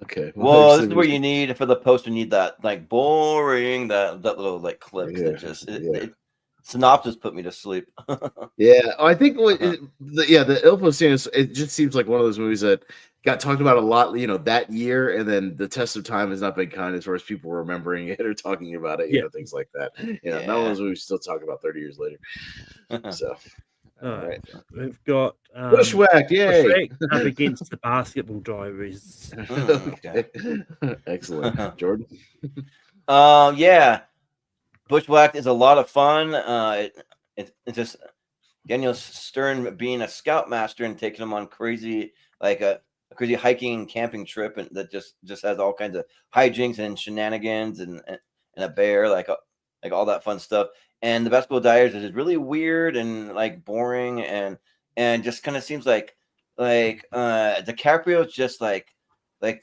Okay. Well, this is where you need for the poster. You need that like boring that little like clip that just synopsis put me to sleep. I think the Il Postino, it just seems like one of those movies that got talked about a lot, that year, and then the test of time has not been kind as far as people remembering it or talking about it, things like that. Not one of those movies still talk about 30 years later. So. All right. We've got Bushwhacked, yay! Up against the Basketball Diaries. Okay. Excellent. Jordan? Bushwhacked is a lot of fun. It's just Daniel Stern being a scoutmaster and taking them on crazy hiking and camping trip, and that just has all kinds of hijinks and shenanigans and a bear, like all that fun stuff. And the Basketball Diaries is really weird and like boring and just kind of seems like DiCaprio's just like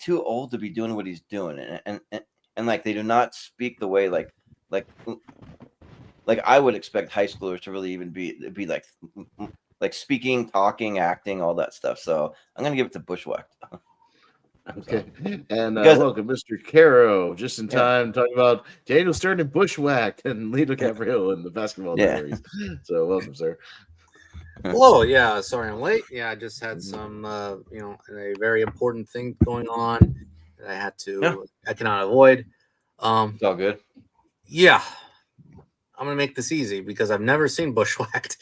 too old to be doing what he's doing, and like they do not speak the way like I would expect high schoolers to really even be like speaking, talking, acting, all that stuff. So I'm gonna give it to Bushwhacked. Okay, and welcome, Mr. Caro, just in time talking about Daniel Stern and Bushwhacked and Leo DiCaprio and the Basketball Diaries. So welcome, sir. Hello, sorry I'm late. I just had some a very important thing going on that I cannot avoid. It's all good. I'm gonna make this easy because I've never seen Bushwhacked.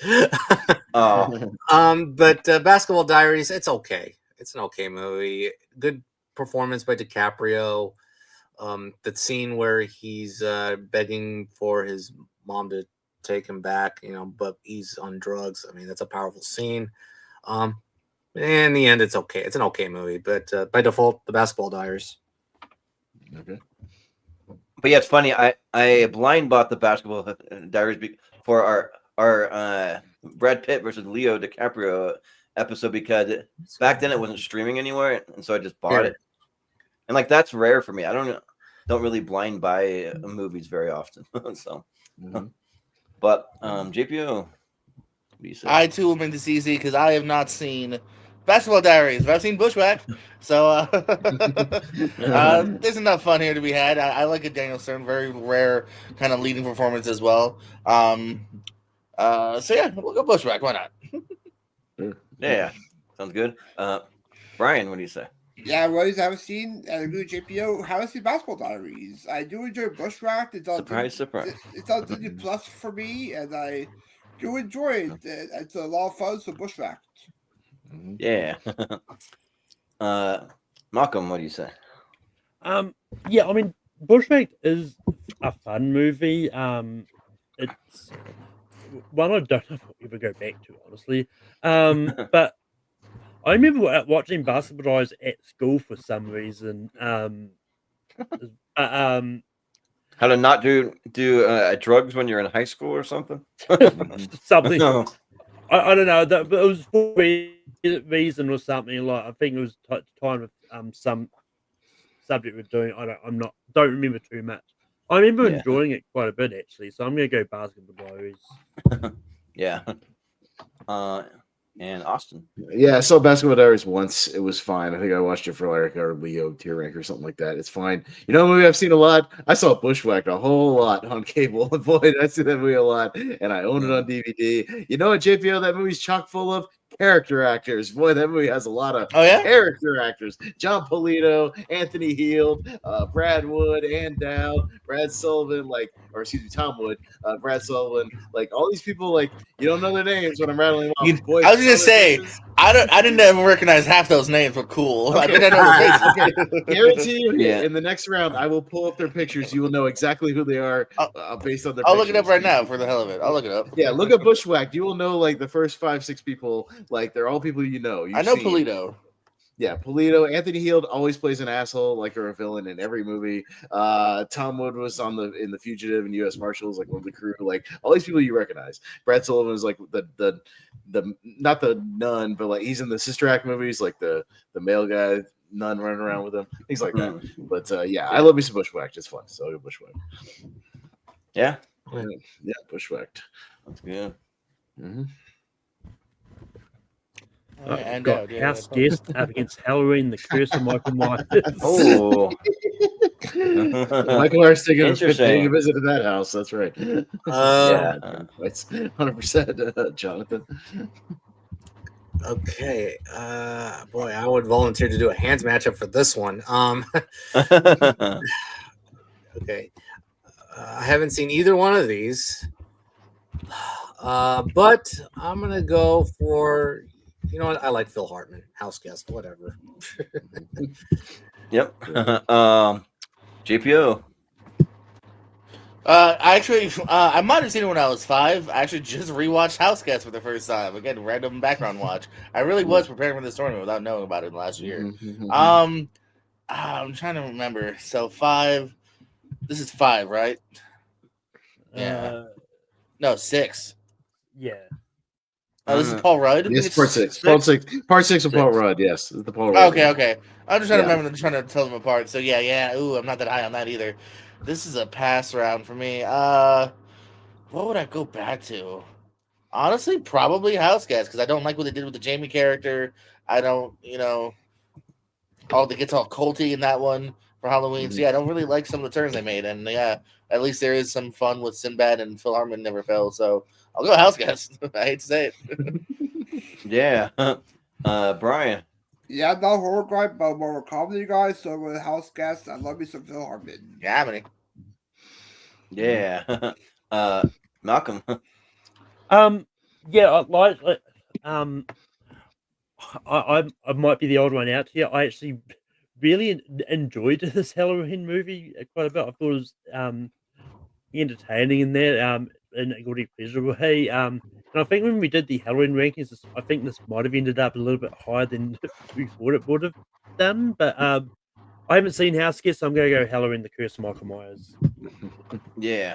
But Basketball Diaries, it's okay. It's an okay movie. Good performance by DiCaprio. That scene where he's begging for his mom to take him back, but he's on drugs. I mean, that's a powerful scene. In the end, it's okay. It's an okay movie, but by default, the Basketball Diaries. Okay. But it's funny. I blind bought the Basketball Diaries for our Brad Pitt versus Leo DiCaprio episode because back then it wasn't streaming anywhere, and so I just bought it. And like that's rare for me. I don't really blind buy movies very often. So, but JPO, what do you say? I too will make this easy because I have not seen Basketball Diaries, but I've seen Bushwhack, so there's enough fun here to be had. I like a Daniel Stern, very rare kind of leading performance as well. So yeah, we'll go Bushwhack. Why not? Yeah, sounds good. Brian, what do you say? Yeah, Rose, I haven't seen, and I agree with JPO, haven't seen Basketball Diaries. I do enjoy Bushwhack. It's on Surprise, surprise. It's on Disney Plus for me, and I do enjoy it. It's a lot of fun, so Bushwhack. Yeah. Malcolm, what do you say? Yeah, I mean, Bushwhack is a fun movie. It's one I don't know if I'll ever go back to, honestly. But I remember watching Basketball Diaries at school for some reason. How to not do drugs when you're in high school or something? Something. No. I don't know. But it was for a reason or something. Like I think it was time of some subject we're doing. Don't remember too much. I remember enjoying it quite a bit actually. So I'm gonna go Basketball Diaries. Yeah. And Austin. Yeah, I saw Basketball Diaries once. It was fine. I think I watched it for like our Leo tier rank or something like that. It's fine. You know, a movie I've seen a lot. I saw Bushwhacked a whole lot on cable. Boy, I see that movie a lot, and I own it on DVD. You know what, JPO? That movie's chock full of character actors. Boy, that movie has a lot of character actors. John Polito, Anthony Heald, Brad Wood, Ann Dowd, Brad Sullivan, Tom Wood, Brad Sullivan, like all these people, like you don't know their names when I'm rattling them off. Boy, I was gonna say I didn't ever recognize half those names, but cool. Okay. I think I know their faces. Okay. Guarantee you, in the next round, I will pull up their pictures. You will know exactly who they are based on their. I'll look it up right now for the hell of it. I'll look it up. Yeah, look at Bushwhacked. You will know like the first 5-6 people. Like they're all people you know. I know Polito. Yeah, Polito. Anthony Heald always plays an asshole, like or a villain in every movie. Tom Wood was in The Fugitive and U.S. Marshals, like one of the crew. Like all these people you recognize. Brad Sullivan is like the not the nun, but like he's in the Sister Act movies, like the male guy nun running around with him, things like that. But I love me some Bushwhacked. It's fun. So I'll go Bushwhacked. Yeah, Bushwhacked. That's good. Mm-hmm. I've got House Guest up against Halloween, The Curse of Michael Myers. Oh, Michael Myers taking a visit to that house. That's right. It's 100%, Jonathan. Okay, boy, I would volunteer to do a hands matchup for this one. Okay, I haven't seen either one of these, but I'm gonna go for. You know what? I like Phil Hartman, House Guest, whatever. Yep. JPO. I might have seen it when I was 5. I actually just rewatched House Guest for the first time. Again, random background watch. I really was preparing for this tournament without knowing about it last year. I'm trying to remember. So 5. This is 5, right? Yeah. No, 6. Yeah. Oh, this is Paul Rudd. Yes, part 6. Part 6 of Paul Rudd. Yes, the Paul Rudd. Okay. I'm just trying to remember. Trying to tell them apart. So yeah. Ooh, I'm not that high on that either. This is a pass round for me. What would I go back to? Honestly, probably House Guest because I don't like what they did with the Jamie character. I don't, it gets all culty in that one for Halloween. So yeah, I don't really like some of the turns they made. And yeah, at least there is some fun with Sinbad and Phil Hartman never fell. So I'll go House Guest. I hate to say it. Yeah. Brian. Yeah, I'm not a horror guy, but more of a comedy guy. So with House Guest, I love me some Phil Hartman. Yeah, many. Yeah. Malcolm. Yeah, I might be the odd one out here. I actually really enjoyed this Halloween movie quite a bit. I thought it was entertaining in there, in a good pleasurable way. And I think when we did the Halloween rankings, I think this might have ended up a little bit higher than we thought it would have done. But I haven't seen House Guest, so I'm going to go Halloween, The Curse of Michael Myers. Yeah.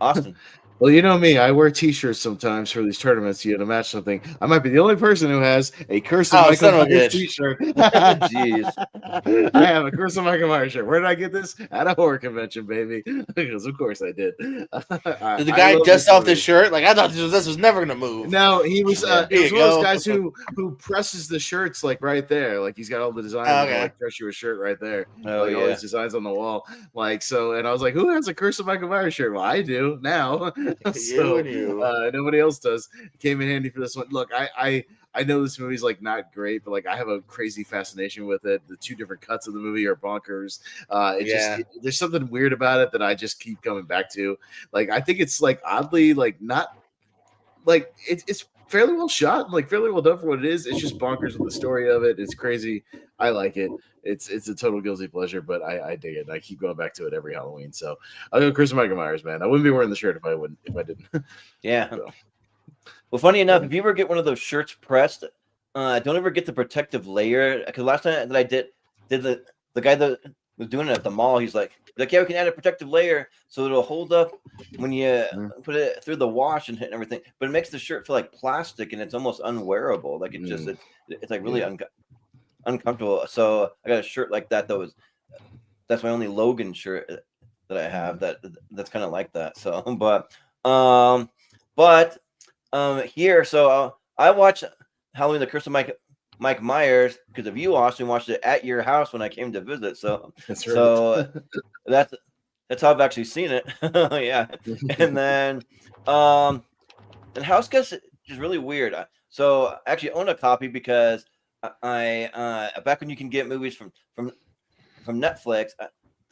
Austin. Well, you know me. I wear T-shirts sometimes for these tournaments. You to match something. I might be the only person who has a Curse of Michael son of a Myers bitch. T-shirt. Jeez. I have a Curse of Michael Myers shirt. Where did I get this? At a horror convention, baby. Because of course I did. Did the guy dust off the shirt? Like I thought this was never gonna move. No, he was. Yeah. It was one of those guys who presses the shirts like right there. Like he's got all the designs. Okay. Like press you a shirt right there. Oh, like all yeah. these designs on the wall. Like so, and I was like, who has a Curse of Michael Myers shirt? Well, I do now. So nobody else does. Came in handy for this one. Look, I know this movie's like not great, but like I have a crazy fascination with it. The two different cuts of the movie are bonkers. There's something weird about it that I just keep coming back to. Like I think it's like oddly like not like it's fairly well shot, like fairly well done for what it is. It's just bonkers with the story of it. It's crazy. I like it. It's a total guilty pleasure, but I dig it. I keep going back to it every Halloween. So I'll go Chris Michael Myers, man. I wouldn't be wearing the shirt if I didn't. Yeah. So. Well, funny enough, if you ever get one of those shirts pressed, don't ever get the protective layer. Because last time that I did the guy that was doing it at the mall, he's like, yeah, we can add a protective layer so it'll hold up when you put it through the wash and hit and everything. But it makes the shirt feel like plastic and it's almost unwearable. Like it just it's like really uncomfortable. So I got a shirt like that. That's my only Logan shirt that I have. That's kind of like that. So, but here, so I watched Halloween: The Curse of Mike Myers because of you, Austin. Watched it at your house when I came to visit. So that's right. So that's how I've actually seen it. Yeah, and then and House Guest is really weird. So I actually own a copy because I back when you can get movies from Netflix.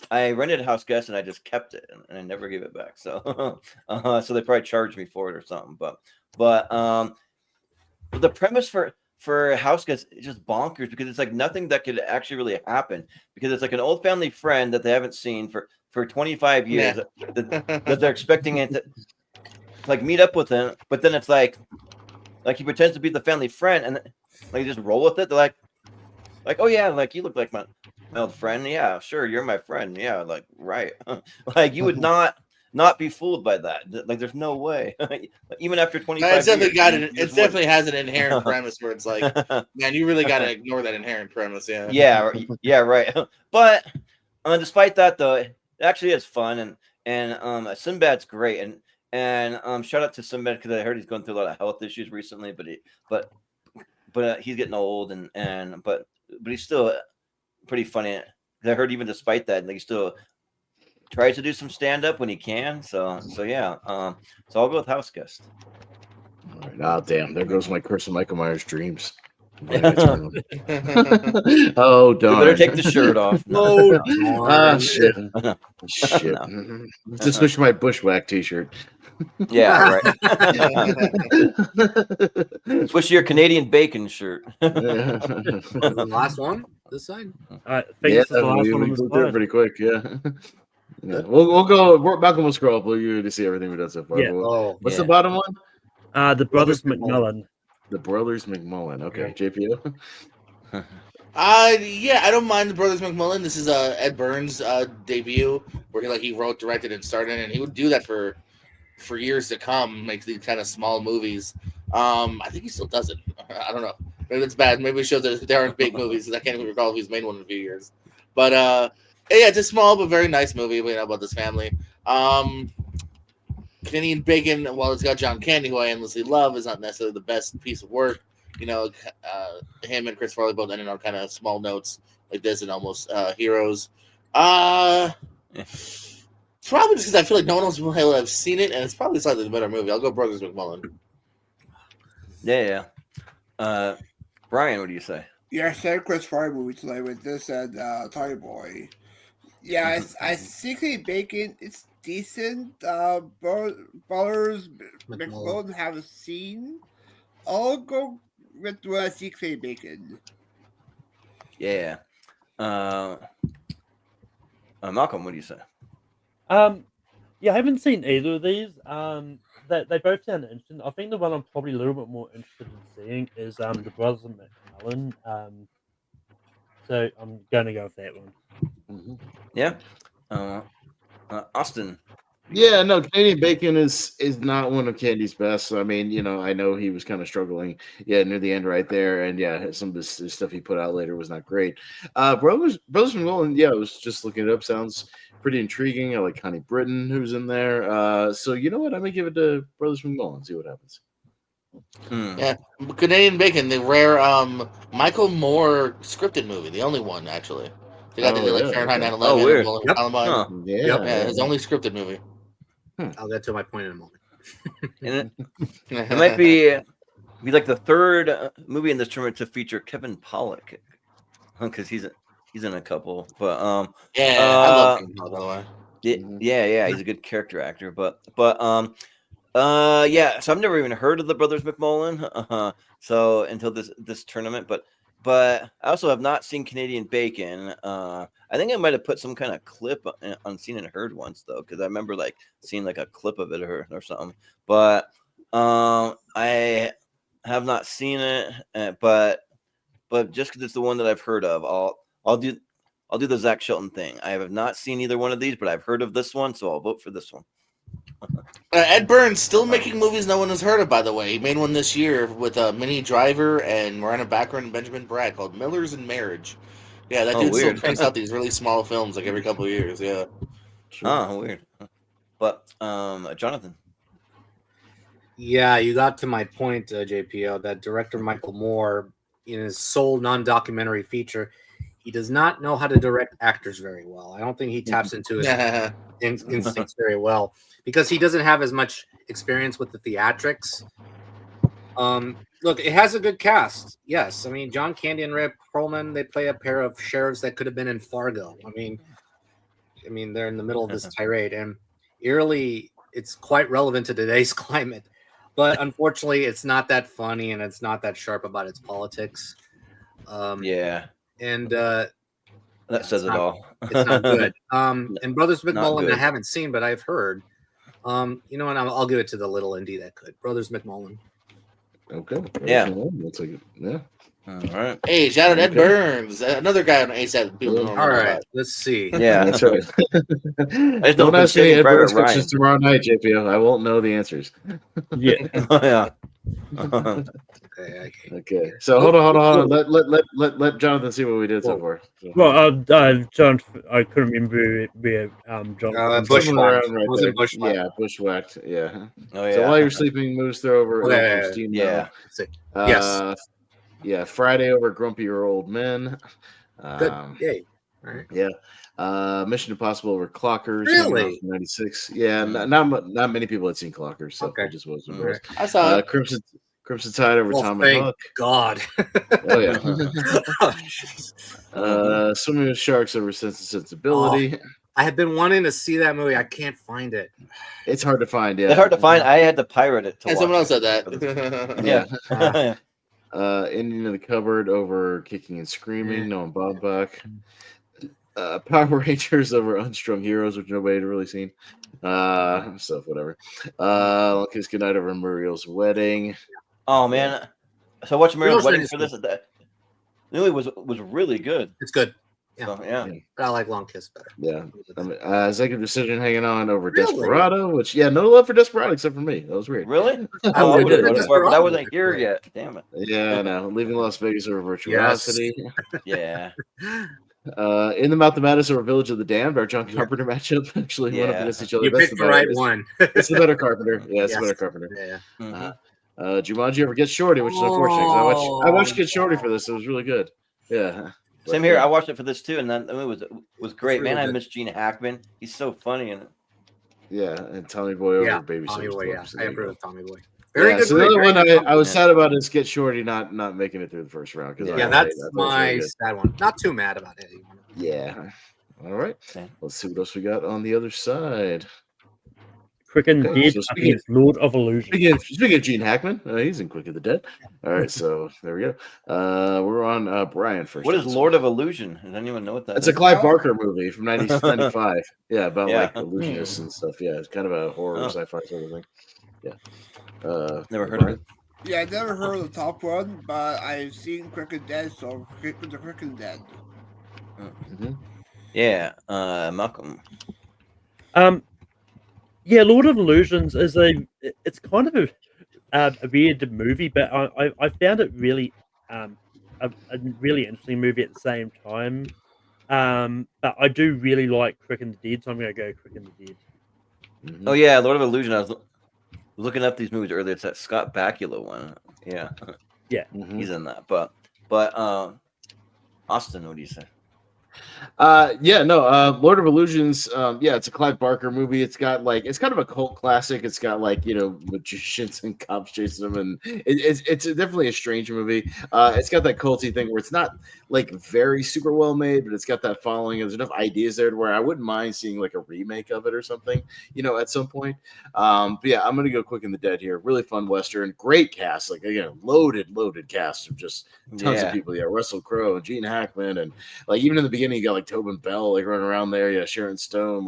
I rented House Guest and I just kept it and I never gave it back. So so they probably charged me for it or something. But the premise for House Guest is just bonkers because it's like nothing that could actually really happen because it's like an old family friend that they haven't seen for 25 years that they're expecting it to like meet up with him, but then it's like he pretends to be the family friend and like just roll with it. They're like oh yeah, like you look like my old friend. Yeah, sure, you're my friend. Yeah, like right. Like you would not be fooled by that. Like there's no way. Even after 25 it's definitely years, it definitely has an inherent premise where it's like, man, you really got to ignore that inherent premise. Yeah, right. But despite that though, it actually is fun and Sinbad's great and shout out to Sinbad because I heard he's going through a lot of health issues recently, but he's getting old but he's still pretty funny. I heard even despite that, he still tries to do some stand up when he can. So yeah. So I'll go with House Guest. All right. Oh damn! There goes my Curse of Michael Myers dreams. Oh darn! You better take the shirt off. Shit! Shit! No. Just switch my Bushwhack T-shirt. Yeah, right. Switch your Canadian bacon shirt. The last one this side. I think it's the last one on we the moved there side. pretty quick. Yeah. Yeah. We'll go. Malcolm will scroll up. You to see everything we've done so far. Yeah. What's the bottom one? The Brothers McMullen. The Brothers McMullen. Okay, JPO. Yeah, I don't mind the Brothers McMullen. This is Ed Burns' debut, where he wrote, directed, and starred in it. And he would do that for years to come, make these kind of small movies. I think he still does it. I don't know. Maybe it's bad. Maybe it shows that there aren't big movies. I can't even recall if he's made one in a few years. But yeah, it's a small but very nice movie. About this family. Canadian Bacon, while it's got John Candy, who I endlessly love, is not necessarily the best piece of work. Him and Chris Farley both ended on kind of small notes like this and almost heroes. Probably just because I feel like no one else will have seen it, and it's probably slightly the better movie. I'll go Brothers McMullen. Yeah. Brian, what do you say? Yeah, I said Chris Farley movie tonight with this and Toy Boy. Yeah, I think Bacon, it's decent. Brothers McMullen haven't seen. I'll go with Secret Bacon. Yeah. Malcolm, what do you say? Yeah, I haven't seen either of these. They both sound interesting. I think the one I'm probably a little bit more interested in seeing is the Brothers McMullen. So I'm going to go with that one. Yeah. Austin, Yeah, no, Canadian Bacon is not one of Candy's best. I mean, I know he was kind of struggling, near the end right there, and some of his stuff he put out later was not great. Brothers from Nolan, I was just looking it up. Sounds pretty intriguing. I like Connie Britton, who's in there. So you know what? I'm gonna give it to Brothers from Nolan. See what happens. Yeah, Canadian Bacon, the rare Michael Moore scripted movie, the only one actually. The guy that did like Fahrenheit 9/11. Oh, weird. And Columbine. Huh. Yeah, his only scripted movie. I'll get to my point in a moment. And it might be like the third movie in this tournament to feature Kevin Pollak, because he's in a couple. But I love Kevin Pollak, by the way. Yeah, he's a good character actor. But so I've never even heard of the Brothers McMullen. So until this tournament, but I also have not seen Canadian Bacon. I think I might have put some kind of clip on Seen and Heard once though, because I remember like seeing like a clip of it or something. But I have not seen it. But just because it's the one that I've heard of, I'll do the Zach Shelton thing. I have not seen either one of these, but I've heard of this one, so I'll vote for this one. Ed Burns still making movies no one has heard of, by the way. He made one this year with Minnie Driver and Miranda Baccarin and Benjamin Bratt called Millers in Marriage. Yeah, that dude still cranks out these really small films like every couple of years. Yeah. Oh, weird. But Jonathan. Yeah, you got to my point, JPO. That director Michael Moore, in his sole non-documentary feature, he does not know how to direct actors very well. I don't think he taps into his instincts very well because he doesn't have as much experience with the theatrics. Look, it has a good cast. Yes, I mean John Candy and Rhea Perlman, they play a pair of sheriffs that could have been in Fargo. I mean they're in the middle of this tirade, and eerily, it's quite relevant to today's climate. But unfortunately, it's not that funny and it's not that sharp about its politics. And that says it all. It's not good. And Brothers McMullen, I haven't seen, but I've heard. You know what? I'll give it to the little indie that could. Brothers McMullen. Okay. That's all right. Hey, shout out Ed Burns, another guy on ASAP. All right, let's see. Yeah, that's right. Don't ask me Ed Burns questions tomorrow night, JPO. I won't know the answers. Yeah. Okay. So hold on. Let Jonathan see what we did so far. So. Well, John, I couldn't remember where John. Bushwhacked. Yeah, bushwhacked. Yeah. Oh yeah. So while you're sleeping, moves throw over. Yes. Yeah. Friday over Grumpy or Old Men. Good. Yay. All right. Yeah. Mission Impossible over Clockers. Really? 96. Yeah. Not many people had seen Clockers, so it just wasn't. Right. I saw it. Crimson Tide over Tom and Huck. God. Oh yeah. Swimming with Sharks over Sense and Sensibility. I have been wanting to see that movie. I can't find it. It's hard to find. Yeah. It's hard to find. I had to pirate it. And someone else said that. Yeah. Indian in the Cupboard over Kicking and Screaming. Noah Baumbach. Power Rangers over Unstrung Heroes, which nobody had really seen. Stuff, whatever. Long Kiss Goodnight over Muriel's Wedding. Oh man! So I watched Muriel's Wedding for this. That movie was really good. It's good. Yeah. So, But I like Long Kiss better. Yeah. Executive Decision hanging on over Desperado, which no love for Desperado except for me. That was weird. Really? But I wasn't here yet. Damn it. Yeah, I know. Leaving Las Vegas over Virtuosity. Yes. Yeah. In the Mouth of Madness over Village of the Damned, our John Carpenter matchup actually went up against each other. You picked the right one. It's the better Carpenter. Yeah, it's the better Carpenter. Yeah. Mm-hmm. Jumanji over Get Shorty, which is unfortunate. I watched Get Shorty for this. It was really good. Yeah. Same here. I watched it for this too, and then it was great. Man, I miss Gene Hackman. He's so funny in it. Yeah, and Tommy Boy over Baby Tommy Boy. Yeah, I approve of Tommy Boy. Very good. So the other one I was sad about is Get Shorty not making it through the first round. That's my sad one. Not too mad about it. Yeah. All right. Let's see what else we got on the other side. Quick and Dead against Lord of Illusion. Speaking of Gene Hackman, he's in Quick of the Dead. All right, so there we go. We're on Brian first. What is Lord of Illusion? Does anyone know what that is? It's a Clive Barker movie from 1995. Yeah, about like illusionists and stuff. Yeah, it's kind of a horror sci-fi sort of thing. Yeah. Never heard of it. Yeah, I never heard of the top one, but I've seen Quick and Dead, so Quick and Dead. Mm-hmm. Yeah, Malcolm. Yeah, Lord of Illusions is it's kind of a weird movie, but I found it really a really interesting movie at the same time. But I do really like Quick and the Dead, so I'm gonna go Quick and the Dead. Oh yeah, Lord of Illusion. I was looking up these movies earlier. It's that Scott Bakula one. Yeah, yeah, he's in that. But Austin, what do you say? Lord of Illusions. It's a Clive Barker movie. It's got it's kind of a cult classic. It's got magicians and cops chasing them, and it's definitely a strange movie. It's got that culty thing where it's not very super well made, but it's got that following. And there's enough ideas there to where I wouldn't mind seeing a remake of it or something, at some point. But yeah, I'm gonna go Quick and the Dead here. Really fun western, great cast. Loaded cast of just tons of people. Yeah, Russell Crowe and Gene Hackman, and even in the beginning you got Tobin Bell running around there. Yeah, Sharon Stone,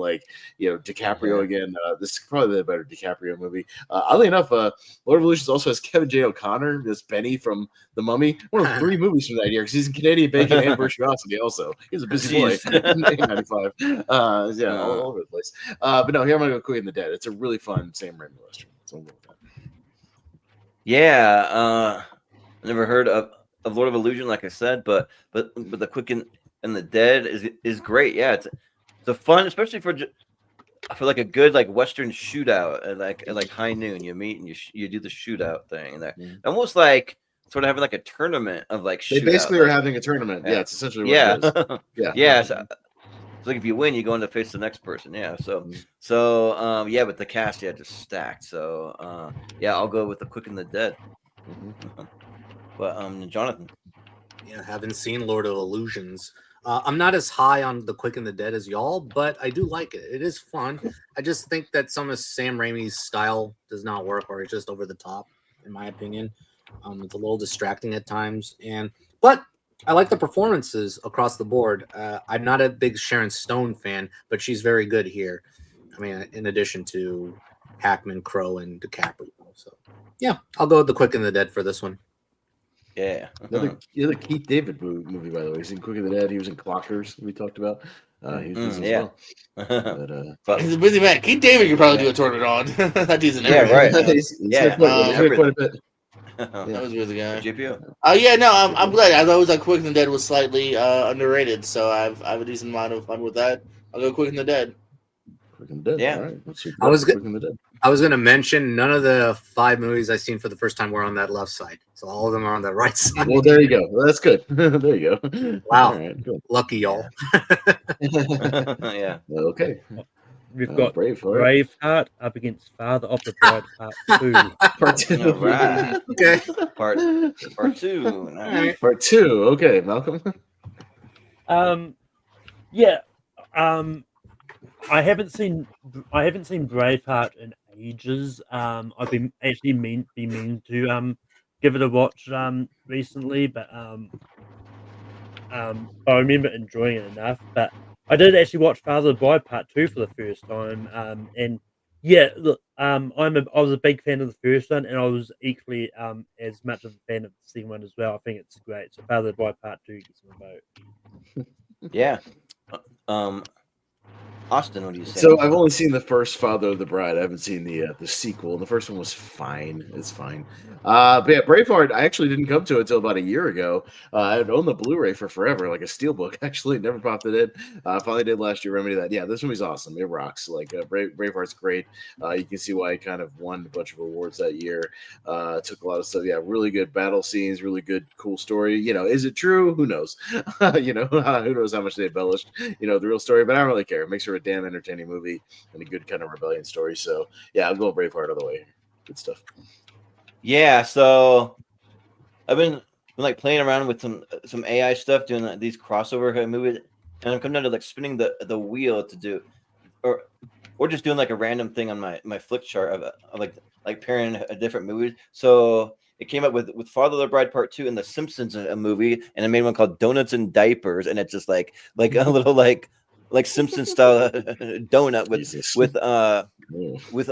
DiCaprio again. This is probably the better DiCaprio movie. Oddly enough, Lord of Illusions also has Kevin J. O'Connor, this Benny from The Mummy. One of 3 movies from that year because he's in Canadian Bacon and Virtuosity. Also, he was a busy boy in 1995. All over the place. But no, here I'm gonna go Quick and the Dead. It's a really fun Sam Raimi western. So I'm going with that. Yeah, I never heard of Lord of Illusion, like I said, but the Quick and the Dead is great. Yeah, it's a fun, especially for a good Western shootout at high noon. You meet and you do the shootout thing, and almost sort of having a tournament of They shootout. basically are having a tournament. Yeah, it's essentially what it is. Yeah. So, if you win, you go in to face the next person. Yeah. So but the cast just stacked. So I'll go with the Quick and the Dead. But Jonathan. Yeah, haven't seen Lord of Illusions. I'm not as high on the Quick and the Dead as y'all, but I do like it. It is fun. I just think that some of Sam Raimi's style does not work, or it's just over the top, in my opinion. It's a little distracting at times, but I like the performances across the board. I'm not a big Sharon Stone fan, but she's very good here. I mean, in addition to Hackman, Crowe, and DiCaprio. So, yeah, I'll go with the Quick and the Dead for this one. Yeah. The other Keith David movie, by the way. He's in Quick and the Dead. He was in Clockers, we talked about. He was busy as well. But he's a busy man. Keith David could probably do a tournament on. That dude's in everything. Right. He's quite a bit. That was a busy guy. GPO. I'm glad. I thought Quick and the Dead was slightly underrated, so I have a decent amount of fun with that. I'll go Quick and the Dead. Quick and the Dead. Yeah. All right. I was gonna mention none of the 5 movies I've seen for the first time were on that left side, so all of them are on the right side. Well, there you go. Well, that's good. There you go. Wow, all right, good. Lucky y'all. Yeah. Okay. We've got Braveheart up against Father of the Bride Part 2. Part 2. All right. Okay. Part 2. Nice. Part 2. Okay, Malcolm. I haven't seen Braveheart in ages. I've been actually mean to give it a watch recently, but I remember enjoying it enough. But I did actually watch Father of the Bride Part 2 for the first time, and yeah, look, I was a big fan of the first one, and I was equally as much of a fan of the second one as well. I think it's great. So Father of the Bride Part 2 gets my vote. Yeah. Austin, what do you say? So I've only seen the first Father of the Bride. I haven't seen the sequel. The first one was fine. It's fine. But yeah, Braveheart, I actually didn't come to it until about a year ago. I'd owned the Blu-ray for forever, like a steelbook. Actually, never popped it in. Finally did last year. Remedy that. Yeah, this movie's awesome. It rocks. Braveheart's great. You can see why it kind of won a bunch of awards that year. Took a lot of stuff. Yeah, really good battle scenes. Really good, cool story. Is it true? Who knows? Who knows how much they embellished? The real story. But I don't really care. It makes for a damn entertaining movie and a good kind of rebellion story. So yeah, I'll go Braveheart all the way. Good stuff. Yeah, so I've been playing around with some AI stuff, doing these crossover movies, and I'm coming down to spinning the wheel to do, or just doing a random thing on my flick chart of pairing a different movies. So it came up with Father of the Bride Part 2 and The Simpsons a movie, and I made one called Donuts and Diapers, and it's just a little Simpson style donut with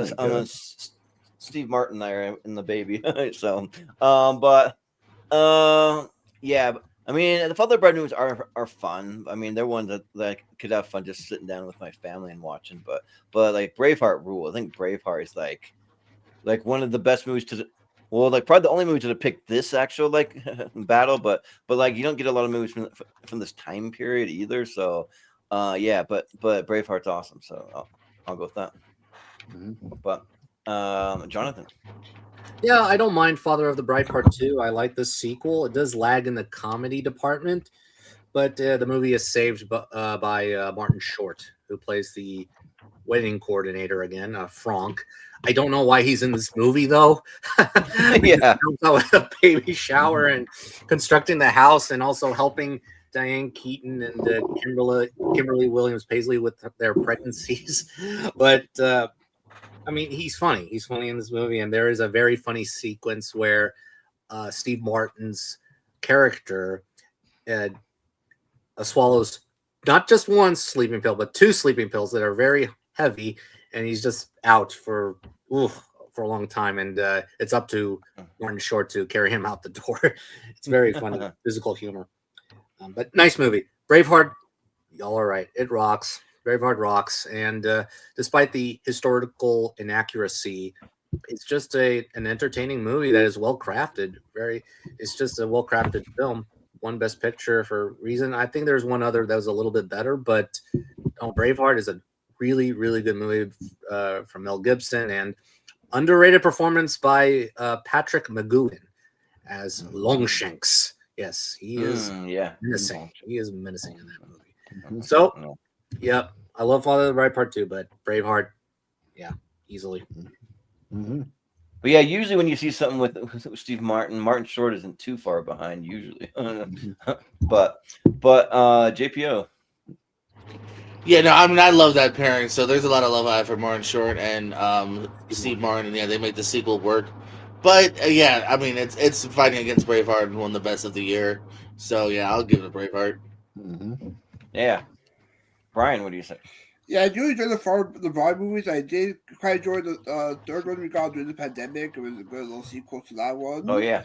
Steve Martin there in the baby. So, yeah, I mean, the Father Bride movies are fun. I mean, they're ones that I could have fun just sitting down with my family and watching. But like Braveheart rule. I think Braveheart is like one of the best movies to. Well, like probably the only movie to pick this actual like battle, but like you don't get a lot of movies from this time period either. So, yeah, but Braveheart's awesome. So I'll go with that. But Jonathan. Yeah, I don't mind Father of the Bride Part 2. I like the sequel. It does lag in the comedy department, but the movie is saved by Martin Short, who plays the wedding coordinator again, Franck. I don't know why he's in this movie, though. Yeah. With a baby shower and constructing the house and also helping Diane Keaton and Kimberly Williams Paisley with their pregnancies. But I mean, he's funny. He's funny in this movie, and there is a very funny sequence where Steve Martin's character swallows not just one sleeping pill, but 2 sleeping pills that are very heavy, and he's just out for a long time, and it's up to Martin Short to carry him out the door. It's very funny, physical humor, but nice movie. Braveheart, y'all are right. It rocks. Braveheart rocks, and despite the historical inaccuracy, it's just an entertaining movie that is well crafted. It's just a well crafted film. Won Best Picture for a reason. I think there's one other that was a little bit better, but Braveheart is a really, really good movie from Mel Gibson, and underrated performance by Patrick McGoohan as Longshanks. Yes, he is menacing. He is menacing in that movie. So, yeah, I love Father of the Bride Part 2, but Braveheart, yeah, easily. But yeah, usually when you see something with Steve Martin Short isn't too far behind usually. but JPO. Yeah, no, I mean I love that pairing. So there's a lot of love I have for Martin Short and Steve Martin. Yeah, they make the sequel work. But yeah, I mean it's fighting against Braveheart and one of the best of the year. So yeah, I'll give it Braveheart. Yeah, Brian, what do you say? Yeah, I do enjoy the Bride movies. I did quite enjoy the third one we got during the pandemic. It was a good little sequel to that one. Oh yeah,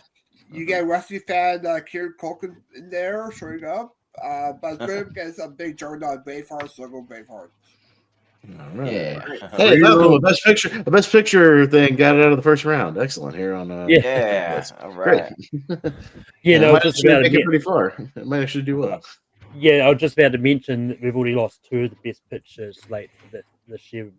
you get Wesley fan Kieran Culkin in there showing up. But Graham gets a big juggernaut Braveheart, so I'll go Braveheart. All right. Yeah. Hey, Malcolm, the best picture thing got it out of the first round. Excellent here on. Yeah. All right. Great. Yeah, no, might just actually about make it pretty far. It might actually do well. Yeah, I was just about to mention that we've already lost 2 of the best pictures late for this year.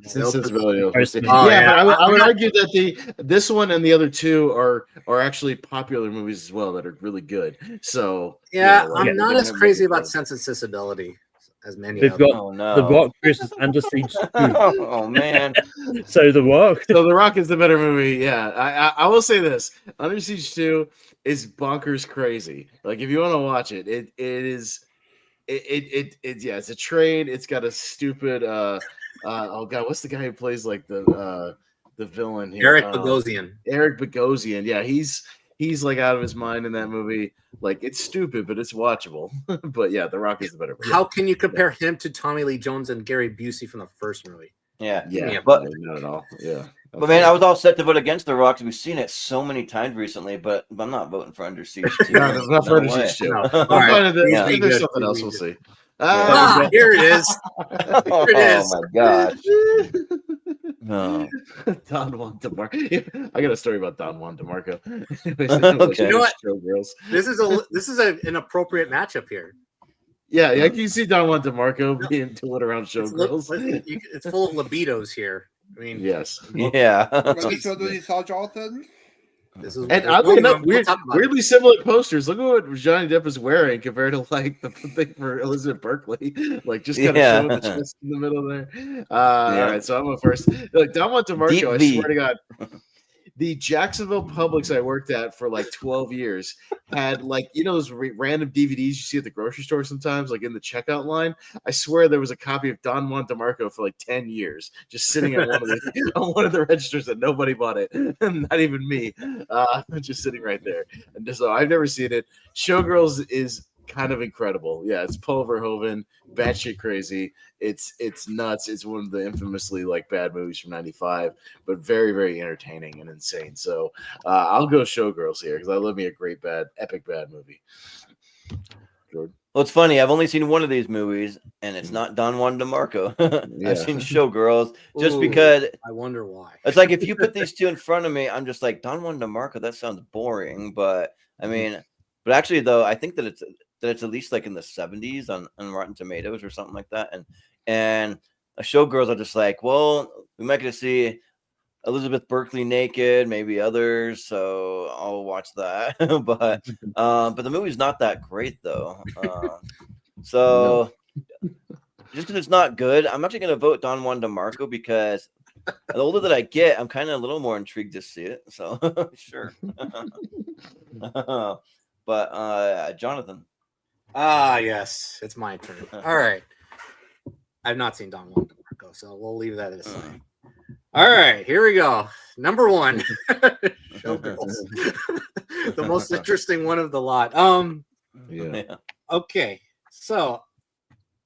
Sensibility. But I would argue that this one and the other 2 are actually popular movies as well that are really good. So yeah, I'm not as crazy about Sense and Sensibility as many. They've got The Rock versus Under Siege 2. Oh man! So The Rock. So The Rock is the better movie. Yeah, I will say this: Under Siege 2 is bonkers crazy. Like if you want to watch it, it is. It's a train. It's got a stupid oh god, what's the guy who plays like the villain here? Eric Bogosian. Eric Bogosian. Yeah, he's like out of his mind in that movie. Like it's stupid, but it's watchable. But yeah, The Rock is the better movie. How can you compare him to Tommy Lee Jones and Gary Busey from the first movie? Yeah, but not at all. Yeah. But man, I was all set to vote against The Rock. We've seen it so many times recently, but I'm not voting for Under Siege 2. No, not for Under Siege 2. There's something else. We'll see. Here it is. Here it is. Oh my gosh. No. Don Juan DeMarco. I got a story about Don Juan DeMarco. Okay. You know what? This is an appropriate matchup here. Yeah, I can see Don Juan DeMarco being tooling around showgirls. It's full of libidos here. I mean, yes. Yeah. You saw Jonathan? This is and oddly enough, weirdly similar posters. Look at what Johnny Depp is wearing compared to like the thing for Elizabeth Berkley. Like just kind of showing the chest in the middle there. All right, so I'm going first. Like Don Juan DeMarco, I swear to God. The Jacksonville Publix I worked at for like 12 years had like, you know, those random DVDs you see at the grocery store sometimes, like in the checkout line. I swear there was a copy of Don Juan DeMarco for like 10 years, just sitting on one of the registers that nobody bought it. Not even me. Just sitting right there. And so I've never seen it. Showgirls is kind of incredible. Yeah, it's Paul Verhoeven, batshit crazy. It's nuts. It's one of the infamously like bad movies from '95, but very, very entertaining and insane. So I'll go Showgirls here because I love me a great epic bad movie. Jordan? Well, it's funny. I've only seen one of these movies, and it's not Don Juan DeMarco. I've seen Showgirls just because. I wonder why. It's like if you put these two in front of me, I'm just like Don Juan DeMarco. That sounds boring, but I mean, but actually though, I think that it's at least like in the 70s on Rotten Tomatoes or something like that, and Showgirls are just like, well, we might get to see Elizabeth Berkley naked, maybe others, so I'll watch that. but the movie's not that great though. So just because it's not good, I'm actually going to vote Don Juan DeMarco because the older that I get, I'm kind of a little more intrigued to see it. So sure. But Jonathan. Yes, it's my turn. All right. I've not seen Don Juan DeMarco, so we'll leave that aside. All right, here we go. Number one, Showgirls. The most interesting one of the lot. Yeah. Okay, so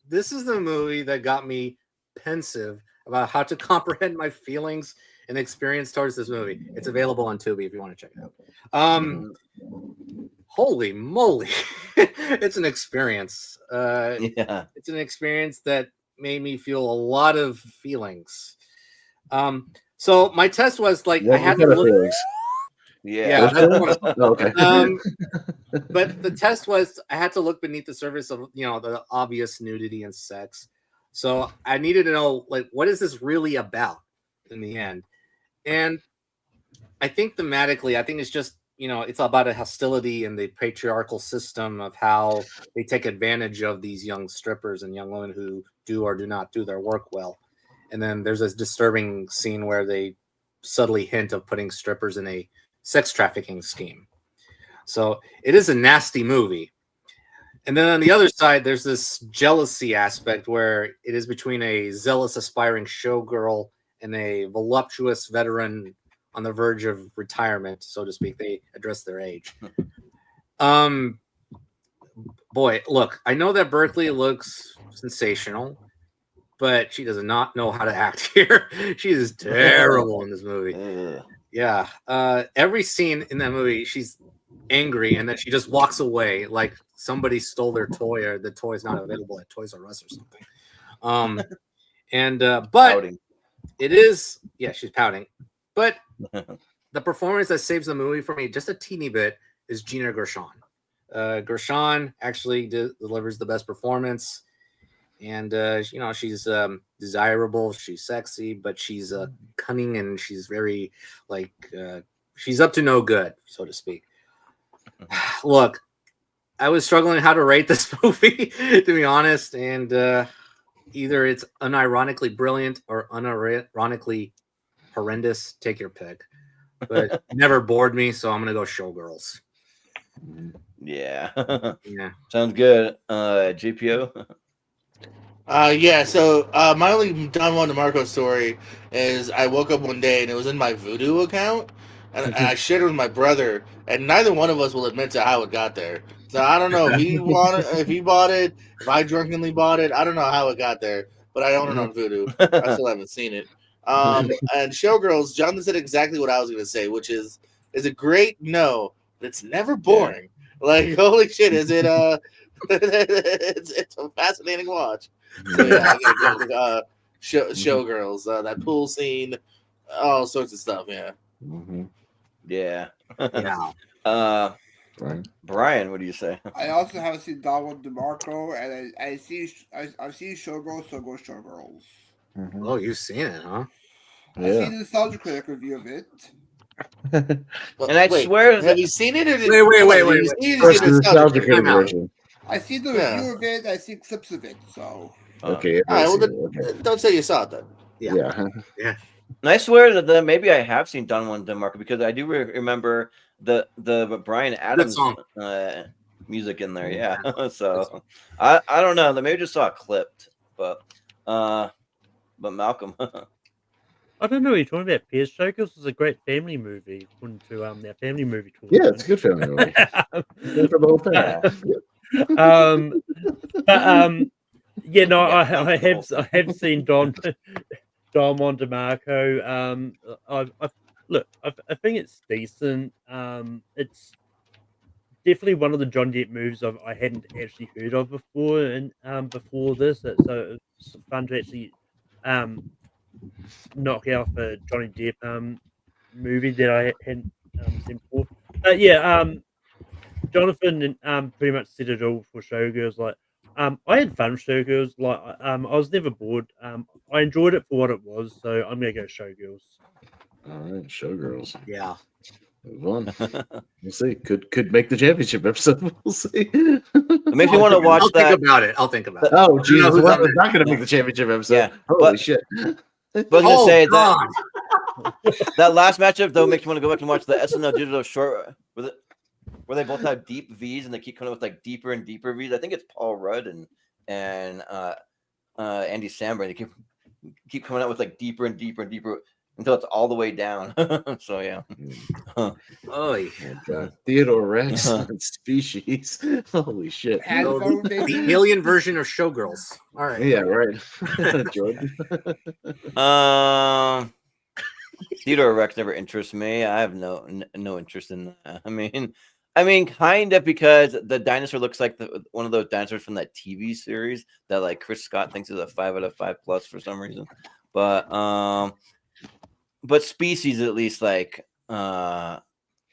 this is the movie that got me pensive about how to comprehend my feelings and experience towards this movie. It's available on Tubi if you want to check it out. Holy moly, it's an experience. It's an experience that made me feel a lot of feelings. So my test was like I had to look. Yeah. Okay. But the test was I had to look beneath the surface of the obvious nudity and sex. So I needed to know like what is this really about in the end? And I think thematically, I think it's just it's about a hostility in the patriarchal system of how they take advantage of these young strippers and young women who do or do not do their work well. And then there's this disturbing scene where they subtly hint of putting strippers in a sex trafficking scheme. So it is a nasty movie. And then on the other side, there's this jealousy aspect where it is between a zealous, aspiring showgirl and a voluptuous veteran on the verge of retirement, so to speak. They address their age. Boy, look, I know that Berkley looks sensational, but she does not know how to act here. She is terrible in this movie. Yeah. Every scene in that movie, she's angry and then she just walks away like somebody stole their toy or the toy's not available at Toys R Us or something. But pouting. It is, yeah, she's pouting. But the performance that saves the movie for me just a teeny bit is Gina Gershon. Gershon actually delivers the best performance. And, she's desirable, she's sexy, but she's cunning and she's very, she's up to no good, so to speak. Look, I was struggling how to rate this movie, to be honest, and either it's unironically brilliant or unironically horrendous. Take your pick. But never bored me, so I'm going to go Showgirls. Yeah. Yeah. Sounds good. GPO? So my only Don Juan DeMarco story is I woke up one day and it was in my Voodoo account, and I shared it with my brother, and neither one of us will admit to how it got there. So I don't know if he bought it, if I drunkenly bought it. I don't know how it got there, but I own it on Voodoo. I still haven't seen it. And Showgirls, Jonathan said exactly what I was going to say, which is a great but it's never boring. Yeah. Like, holy shit, is it? It's a fascinating watch. So yeah, I gotta go Showgirls, that pool scene, all sorts of stuff. Yeah. Mm-hmm. Yeah. Yeah. Brian, what do you say? I also haven't seen Don Juan DeMarco, and I've seen Showgirls, so go Showgirls. Mm-hmm. Oh, you've seen it, huh? I've seen the Nostalgia Critic review of it. And I swear, have you seen it? Or wait. I see the review of it. I see clips of it. So okay. All right. Don't say you saw it then. Yeah. And I swear that maybe I have seen Don Juan DeMarco because I do remember the Bryan Adams music in there. Yeah. So I don't know. Maybe I just saw it clipped, but Malcolm. I don't know what you're talking about, Piers. Showgirls was a great family movie. According to their family movie tour. Yeah, it's a good family movie. For the whole thing. Yeah, no, Yeah, I have seen Don DeMarco. I think it's decent. It's definitely one of the John Depp movies I hadn't actually heard of before, and before this, so it's fun to actually knock out a Johnny Depp movie that I hadn't seen before. But yeah, Jonathan pretty much said it all for Showgirls. Like, I had fun with Showgirls. Like, I was never bored. I enjoyed it for what it was. So I'm gonna go Showgirls. All right, Showgirls. Yeah. Move on. We'll see. Could make the championship episode. We'll see. It makes me want to watch I'll that. think about it. I'll think about it. Oh, Jesus. who's What on is not going to make the championship episode? Yeah, Holy but- shit. But I was gonna say God. that last matchup though makes me want to go back and watch the SNL digital short where they both have deep V's and they keep coming up with like deeper and deeper V's. I think it's Paul Rudd and Andy Samberg. They keep coming out with like deeper and deeper and deeper until it's all the way down. So yeah. Oh, Theodore Rex on Species. Holy shit. the alien version of Showgirls. All right. Yeah, right. Jordan. Theodore Rex never interests me. I have no interest in that. I mean, kind of, because the dinosaur looks like one of those dinosaurs from that TV series that like Chris Scott thinks is a 5 out of 5+ for some reason. But Species, at least, like I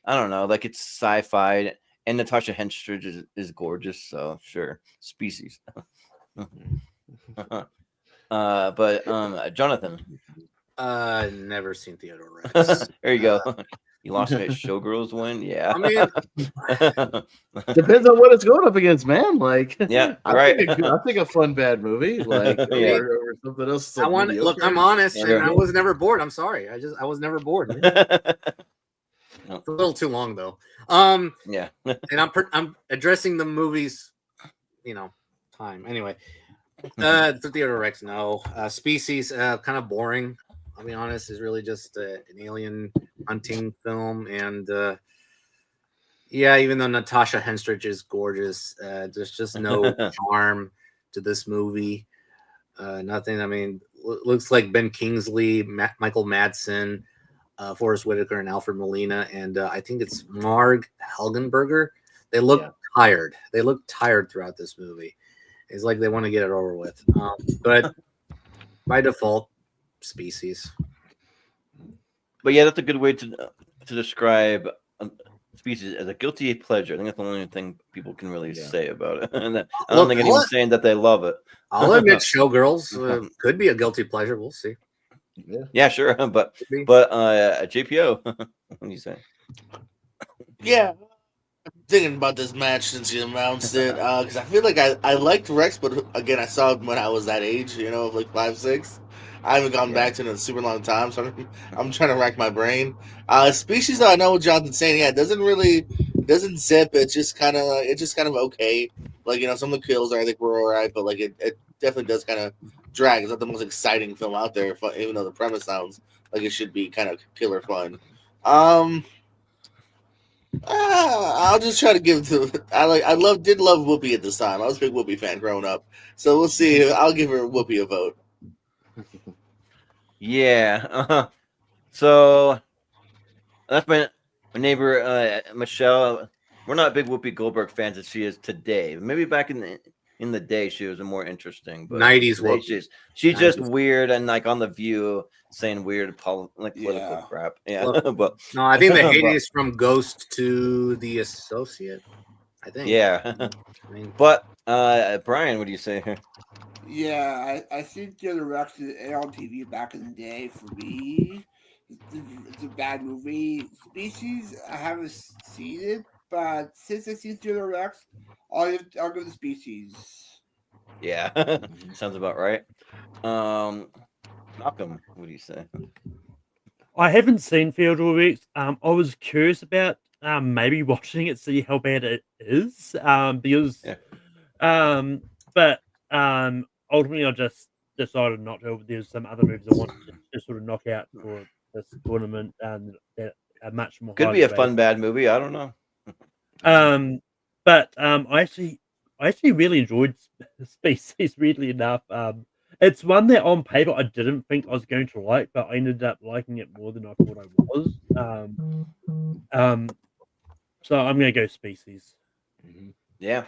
don't know, like it's sci-fi, and Natasha Henstridge is gorgeous, so sure, Species. But Jonathan. Never seen Theodore Rex. There you go. You lost me at Showgirls win? Yeah. I mean, depends on what it's going up against, man. Like, yeah, I think a fun bad movie, like, Yeah. or something else. I want look. I'm honest, and I was never bored. I'm sorry. I was never bored. It's a little too long though. Yeah. And I'm addressing the movies, time. Anyway, the Theodore Rex, no. Species, kind of boring. I'll be honest, is really just an alien hunting film, and even though Natasha Henstridge is gorgeous, there's just no charm to this movie. Nothing. I mean, looks like Ben Kingsley, Michael Madsen, Forrest Whitaker, and Alfred Molina, and I think it's Marg Helgenberger. They look tired. They look tired throughout this movie. It's like they want to get it over with. But by default, Species. But yeah, that's a good way to describe Species as a guilty pleasure. I think that's the only thing people can really say about it. And I don't think anyone's saying that they love it. I'll admit, Showgirls could be a guilty pleasure. We'll see. Yeah, sure. But JPO, what do you say? Yeah, I'm thinking about this match since you announced it, because I feel like I liked Rex, but again, I saw him when I was that age, like 5, 6. I haven't gone back to it in a super long time, so I'm trying to rack my brain. Species, though, I know what Jonathan's saying. Yeah, it doesn't zip. It's just kind of okay. Like, some of the kills I think were all right, but like it definitely does kind of drag. It's not the most exciting film out there, even though the premise sounds like it should be kind of killer fun. I'll just try to give it to. Did love Whoopi at this time. I was a big Whoopi fan growing up, so we'll see. I'll give her Whoopi a vote. Yeah. So that's my neighbor Michelle. We're not big Whoopi Goldberg fans as she is today. Maybe back in the day she was more interesting. But 90s Whoopi. She's just weird and like on The View saying weird political crap. Yeah. Look, but no, I think the hate is from Ghost to The Associate. I think. Yeah. But Brian, what do you say here? Yeah, I think Theodore Rex is on TV back in the day. For me, it's a bad movie. Species, I haven't seen it, but since I've seen Theodore Rex, I'll go to Species. Yeah, sounds about right. Malcolm, what do you say? I haven't seen Theodore Rex. I was curious about maybe watching it, see how bad it is. But ultimately, I just decided not to. There's some other movies I want to sort of knock out for this tournament, that are much more. Could be a fun bad movie. I don't know. But I actually I actually really enjoyed Species. Weirdly enough, it's one that on paper I didn't think I was going to like, but I ended up liking it more than I thought I was. So I'm gonna go Species. Yeah.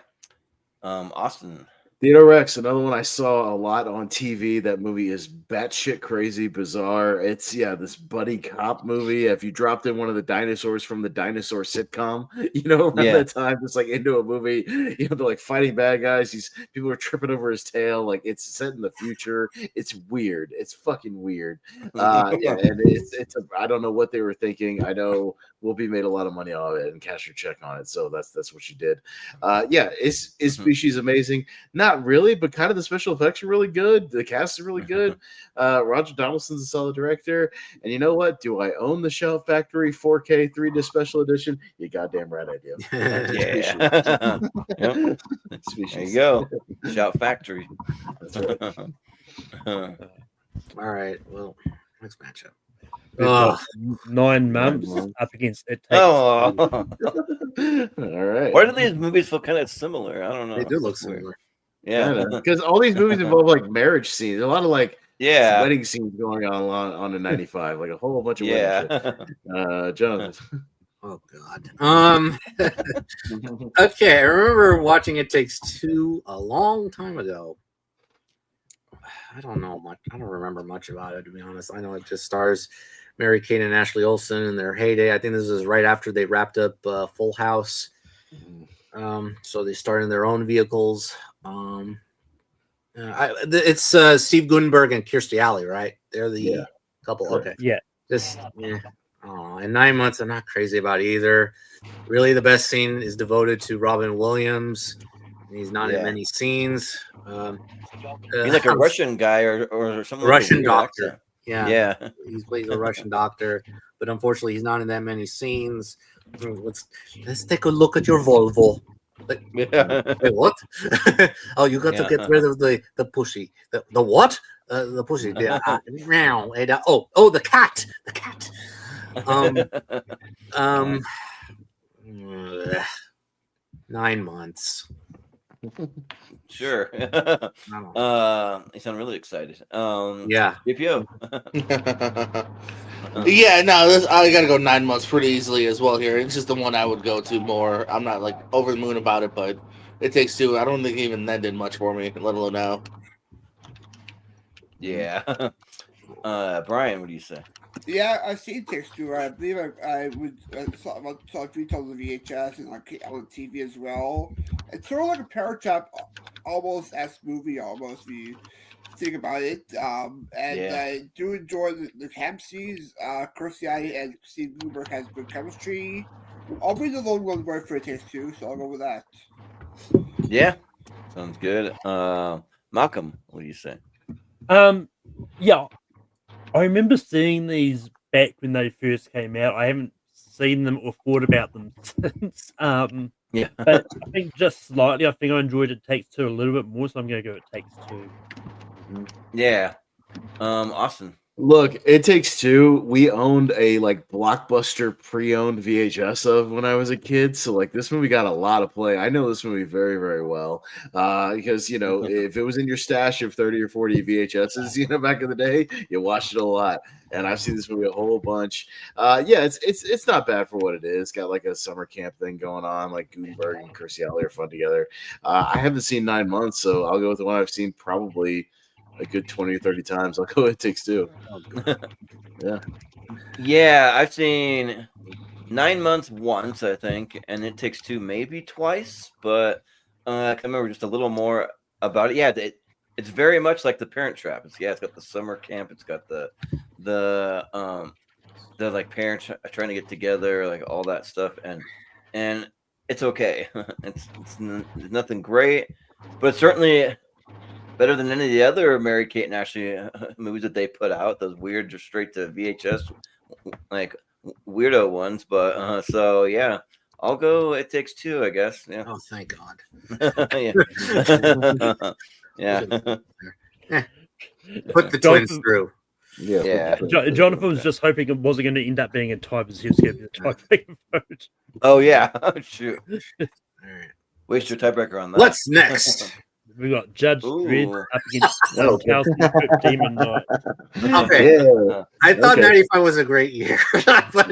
Austin. Theodore Rex, another one I saw a lot on TV. That movie is batshit crazy, bizarre. It's this buddy cop movie. If you dropped in one of the dinosaurs from the dinosaur sitcom, around that time, just like into a movie, they're like fighting bad guys. People are tripping over his tail. Like it's set in the future. It's weird. It's fucking weird. And it's I don't know what they were thinking. I know Whoopi made a lot of money off it and cashed her check on it, so that's what she did. Is Species amazing? Not really, but kind of the special effects are really good. The cast is really good. Roger Donaldson's a solid director. And you know what? Do I own the Shout Factory 4K 3D special edition? You goddamn right I do. Yeah. Yep. There you go. Shout Factory. That's right. All right. Well, next matchup. 9 months up against It Takes Oh. All right. Why do these movies feel kind of similar? I don't know. They do look similar. Yeah, because all these movies involve like marriage scenes. A lot of like wedding scenes going on in '95, like a whole bunch of wedding shit. Jonathan. Oh God. Okay, I remember watching It Takes Two a long time ago. I don't know much. I don't remember much about it, to be honest. I know it just stars Mary-Kate and Ashley Olsen in their heyday. I think this is right after they wrapped up Full House. So they started in their own vehicles. It's Steve Guttenberg and Kirstie Alley, right? They're the couple. Okay. Yeah. And 9 months, I'm not crazy about either. Really, the best scene is devoted to Robin Williams. He's not in many scenes. He's like a Russian guy or something. Russian doctor. Yeah. He plays a Russian doctor, but unfortunately, he's not in that many scenes. Let's take a look at your Volvo. Like, wait, what? Oh, you got to get rid of the pushy. The what? The pushy. The cat. The cat. 9 months. Sure. You sound really excited. BPO. I gotta go 9 months pretty easily as well here. It's just the one I would go to more. I'm not like over the moon about it, but It Takes Two. I don't think even that did much for me, let alone now. Yeah. Brian, what do you say? Yeah, I've seen It Takes Two. I believe I saw 3 times on VHS and on TV as well. It's sort of like a Parent Trap, almost S movie, almost if you think about it. I do enjoy the camp scenes. Kirstie Alley and Steve Guttenberg has good chemistry. I'll be the lone one word for It Takes Two, so I'll go with that. Yeah, sounds good. Malcolm, what do you say? I remember seeing these back when they first came out. I haven't seen them or thought about them since. But I think just slightly. I think I enjoyed It Takes Two a little bit more, so I'm going to go It Takes Two. Yeah. Austin. Look, It Takes Two. We owned a like Blockbuster pre-owned VHS of when I was a kid, so like this movie got a lot of play. I know this movie very, very well because if it was in your stash of 30 or 40 VHSs, back in the day, you watched it a lot. And I've seen this movie a whole bunch. It's not bad for what it is. It's got like a summer camp thing going on. Like Guttenberg and Kirstie Alley are fun together. I haven't seen 9 months, so I'll go with the one I've seen probably a good 20 or 30 times. I'll go with It Takes Two. Yeah, I've seen 9 months once, I think, and It Takes Two maybe twice, but I can remember just a little more about it. Yeah, it's very much like The Parent Trap. It's got the summer camp. It's got the like parents trying to get together, like all that stuff, and it's okay. It's nothing great, but it's certainly better than any of the other Mary-Kate and Ashley movies that they put out. Those weird, just straight to VHS, like weirdo ones. But so yeah, I'll go It Takes Two, I guess. Yeah. Oh, thank God. Yeah. Put the twins through. Yeah. Jonathan was just hoping it wasn't going to end up being a tie, because he was going to be a tie vote. Oh yeah. Oh shoot. All right. Waste your tiebreaker on that. What's next? We got Judge Dredd Ooh. up against Kelsey Demon Knight. Okay. Yeah. I thought Okay. 95 was a great year, but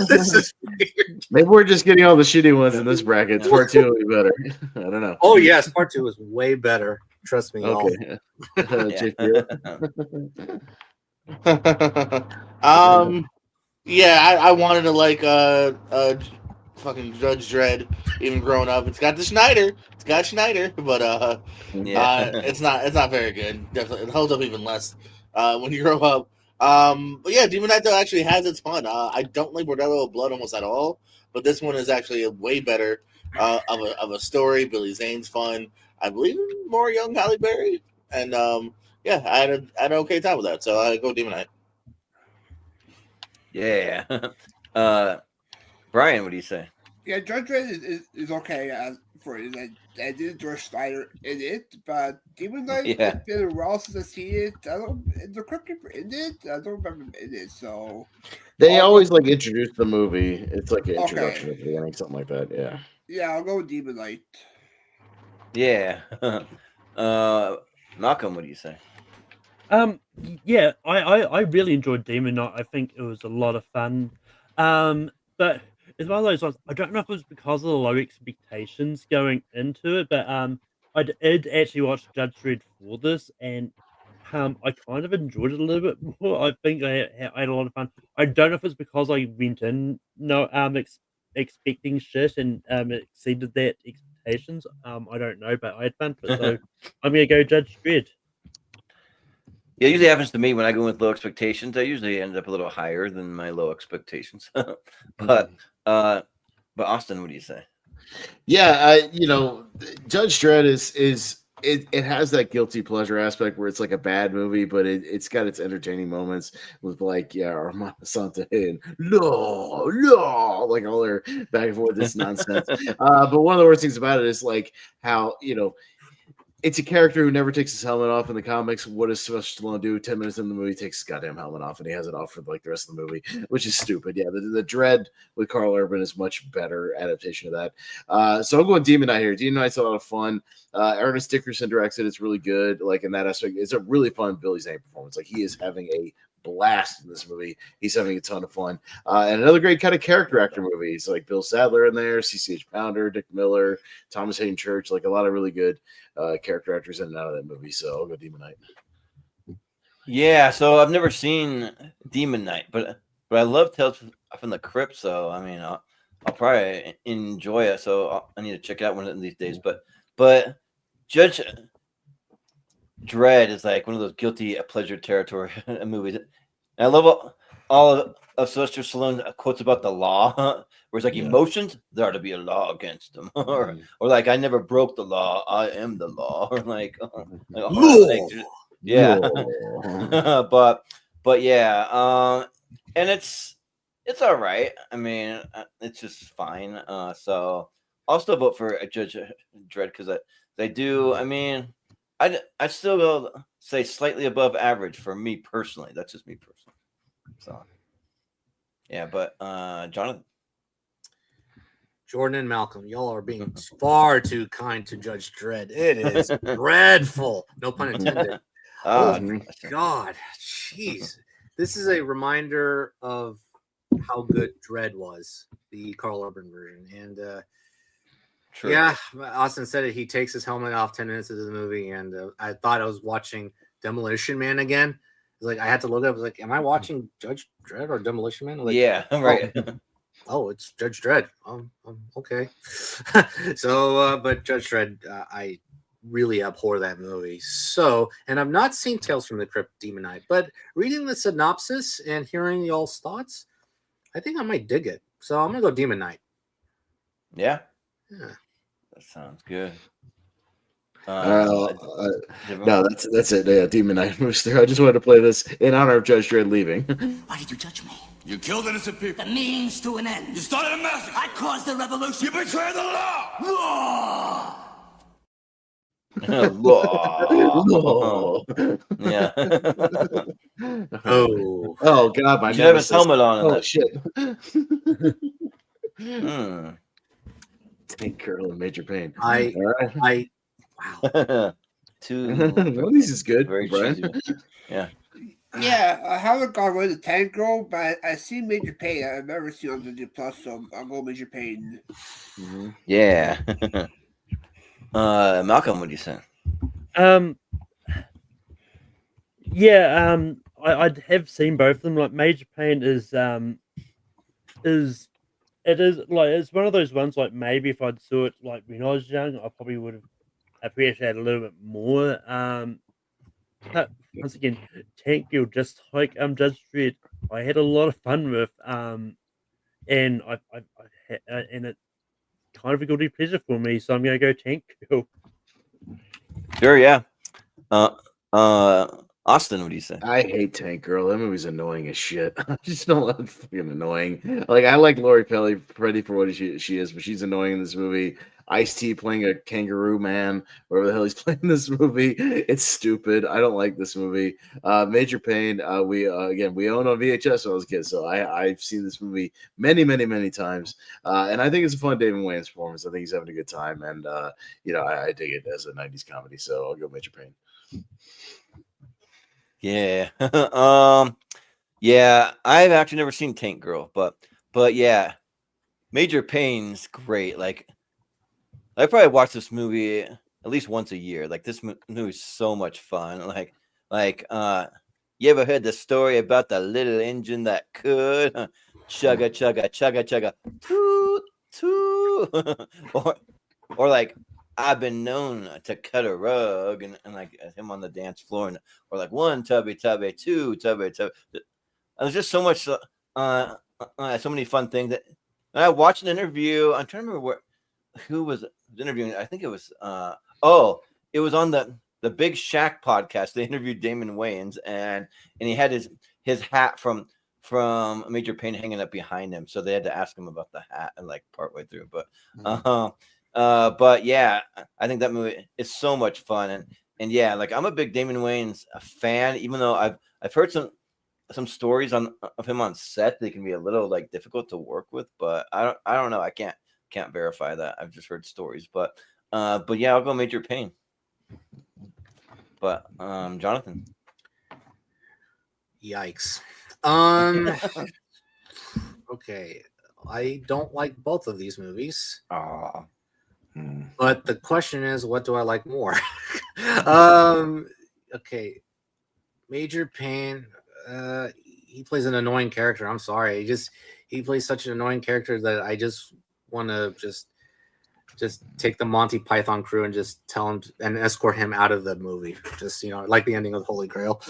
this is weird. Maybe we're just getting all the shitty ones in this bracket. Part 2 will be better. I don't know. Oh yes, part 2 was way better. Trust me. Okay. Yeah, I wanted to like fucking Judge Dredd even growing up. It's got Schneider, but it's not very good. Definitely, it holds up even less when you grow up. But yeah, Demon Knight though actually has its fun. I don't like Bordello of Blood almost at all, but this one is actually a way better of a story. Billy Zane's fun. I believe more young Halle Berry, and yeah, I had an okay time with that. So I go Demon Knight. Yeah. Brian, what do you say? Yeah, Judge Dredd is okay for it. I did enjoy Schneider in it, but Demon Knight, it's been a while since I see it. The Crypt Keeper in it, I don't remember in it, so. They always like introduce the movie. It's like an introduction Okay. at the beginning, something like that. Yeah. Yeah, I'll go with Demon Knight. Yeah. Malcolm, what do you say? Yeah, I really enjoyed Demon Knight. I think it was a lot of fun. But it's one of those ones. I don't know if it was because of the low expectations going into it, but I did actually watch Judge Dredd for this, and I kind of enjoyed it a little bit more. I think I had a lot of fun. I don't know if it's because I went in expecting shit and exceeded that expectations. I don't know, but I had fun for it. So I'm gonna go Judge Dredd. Yeah, it usually happens to me when I go with low expectations. I usually end up a little higher than my low expectations. But Austin, what do you say? Yeah, Judge Dredd is it has that guilty pleasure aspect where it's like a bad movie, but it's got its entertaining moments with like Armando Sante and no, like all their back and forth this nonsense. But one of the worst things about it is like how it's a character who never takes his helmet off in the comics. What does Sylvester Stallone do? 10 minutes in the movie, takes his goddamn helmet off, and he has it off for like the rest of the movie, which is stupid. Yeah, the Dredd with Carl Urban is much better adaptation of that. So I'm going Demon Knight here. Demon Knight's a lot of fun. Ernest Dickerson directs it. It's really good. Like in that aspect, it's a really fun Billy Zane performance. Like he is having a blast in this movie. He's having a ton of fun. And another great kind of character actor movie. He's like Bill Sadler in there, CCH Pounder, Dick Miller, Thomas Hayden Church, like a lot of really good character actors in and out of that movie. So I'll go Demon Knight. Yeah, so I've never seen Demon Knight, but I love Tales from the Crypt. So I mean, I'll probably enjoy it. So I need to check it out one of these days. But Judge Dredd is like one of those guilty pleasure territory movies. And I love all of Sylvester Stallone quotes about the law, where it's like emotions, there ought to be a law against them, or like I never broke the law, I am the law, or but yeah, and it's all right. I mean, it's just fine. So I'll still vote for Judge Dredd because they do. I mean, I still will say slightly above average for me personally. That's just me personally. So yeah, but Jonathan, Jordan and Malcolm, y'all are being far too kind to Judge Dredd. It is dreadful. No pun intended. Oh my God, jeez! This is a reminder of how good Dredd was, the Carl Urban version, and true. Yeah, Austin said it. He takes his helmet off 10 minutes into the movie, and I thought I was watching Demolition Man again. It was like I had to look up. I was like, "Am I watching Judge Dredd or Demolition Man?" Like, yeah, right. Oh, it's Judge Dredd. Okay. So, but Judge Dredd, I really abhor that movie. So, and I've not seen Tales from the Crypt Demon Knight, but reading the synopsis and hearing y'all's thoughts, I think I might dig it. So I'm gonna go Demon Knight. Yeah. That sounds good. No, that's it. Yeah, Demon Knight moves through. I just wanted to play this in honor of Judge Dredd leaving. Why did you judge me? You killed innocent people. The means to an end. You started a massacre. I caused the revolution. You betrayed the law. Law. Yeah. Oh God! My you have his helmet on. Oh shit. Tank Girl and Major Pain. Wow. One of these is good, Very Brian. cheesy. Yeah. Yeah, I haven't gone with the Tank Girl, but I've seen Major Pain. I've never seen on Disney Plus, so I'll go Major Pain. Yeah. Malcolm, what do you say? Yeah, I have seen both of them. Like Major Pain is like it's one of those ones like maybe if I'd saw it like when I was young, I probably would have appreciated a little bit more. But once again, Tank Girl, just like Judge Dredd, I had a lot of fun with, and and it's kind of a guilty pleasure for me, so I'm gonna go Tank Girl. Sure, yeah. Austin, what do you say? I hate Tank Girl. That movie's annoying as shit. I just don't like it. Fucking annoying. Like I like Lori Petty for what she is, but she's annoying in this movie. Ice-T playing a kangaroo man, wherever the hell he's playing this movie. It's stupid. I don't like this movie. Major Pain. We own on VHS when I was a kid, so I've seen this movie many times, and I think it's a fun David Wayans performance. I think he's having a good time, and I dig it as a '90s comedy. So I'll go Major Pain. Yeah. Yeah, I've actually never seen Tank Girl, but yeah, Major Pain's great. Like I probably watch this movie at least once a year. Like this movie's so much fun. You ever heard the story about the little engine that could chugga chugga chugga chugga toot toot or like I've been known to cut a rug and like him on the dance floor or like one tubby, two tubby. There's just so much, so many fun things that I watched an interview. I'm trying to remember who was interviewing. I think it was, it was on the Big Shaq podcast. They interviewed Damon Wayans and he had his hat from Major Pain hanging up behind him. So they had to ask him about the hat and like partway through, but yeah, I think that movie is so much fun and yeah, like I'm a big Damon Wayans fan, even though I've heard some stories of him on set. They can be a little like difficult to work with, but I don't know. I can't verify that. I've just heard stories, but yeah, I'll go Major Pain. But Jonathan. Yikes. Okay. I don't like both of these movies. But the question is, what do I like more? Okay. Major Pain, he plays an annoying character. I'm sorry. He plays such an annoying character that I just want to just take the Monty Python crew and just tell him and escort him out of the movie. Just, like the ending of Holy Grail.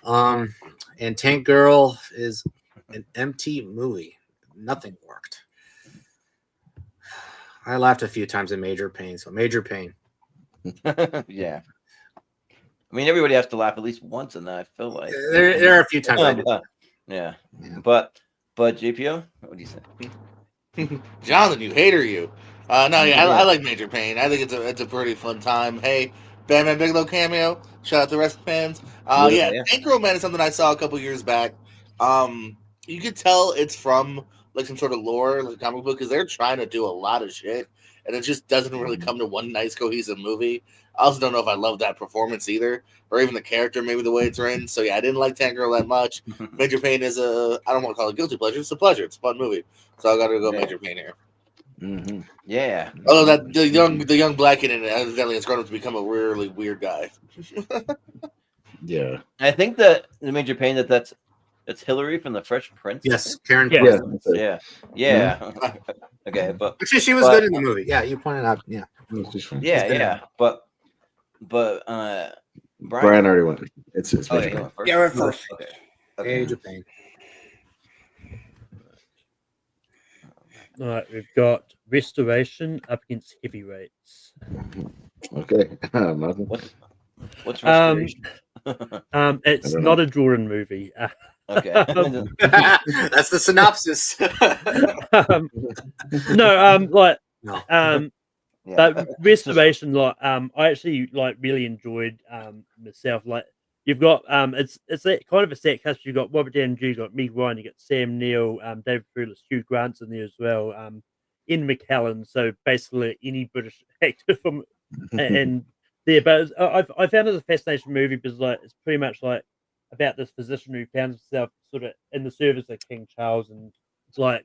And Tank Girl is an empty movie. Nothing worked. I laughed a few times in Major Pain, so Major Pain. Yeah. I mean, everybody has to laugh at least once in that. I feel like there are a few times. Yeah. But JPO, what do you say? Jonathan, you hater, you. I like Major Pain. I think it's a pretty fun time. Hey, Bam Bam Bigelow cameo. Shout out to wrestling fans. Tank Girl Man is something I saw a couple years back. You could tell it's from like some sort of lore, like a comic book, because they're trying to do a lot of shit, and it just doesn't really come to one nice cohesive movie. I also don't know if I love that performance either, or even the character, maybe the way it's written. So yeah, I didn't like Tank Girl that much. Major Pain is I don't want to call it guilty pleasure. It's a pleasure. It's a fun movie. So I got to go Major Pain here. Mm-hmm. Yeah. Although that the young black kid in it evidently has grown up to become a really weird guy. Yeah. I think that the Major Pain that's Hillary from the Fresh Prince. Yes, Karen. Yeah. Okay, but actually, she was good in the movie. Yeah, you pointed out. Yeah. Yeah. But Brian already went. It's Major Pain. Yeah, we're first. Okay. Major Pain. All right, we've got Restoration up against Heavyweights. Okay. What's Restoration? It's not a Jordan movie. Okay. That's the synopsis. But Restoration, I actually really enjoyed myself. Like you've got it's that kind of a set cast. You've got Robert Downey Jr., you got Meg Ryan, you got Sam Neill, David Thewlis, Hugh Grant's in there as well. Ian McKellen, so basically any British actor from and there. But I found it a fascinating movie because like it's pretty much like about this physician who found himself sort of in the service of King Charles and like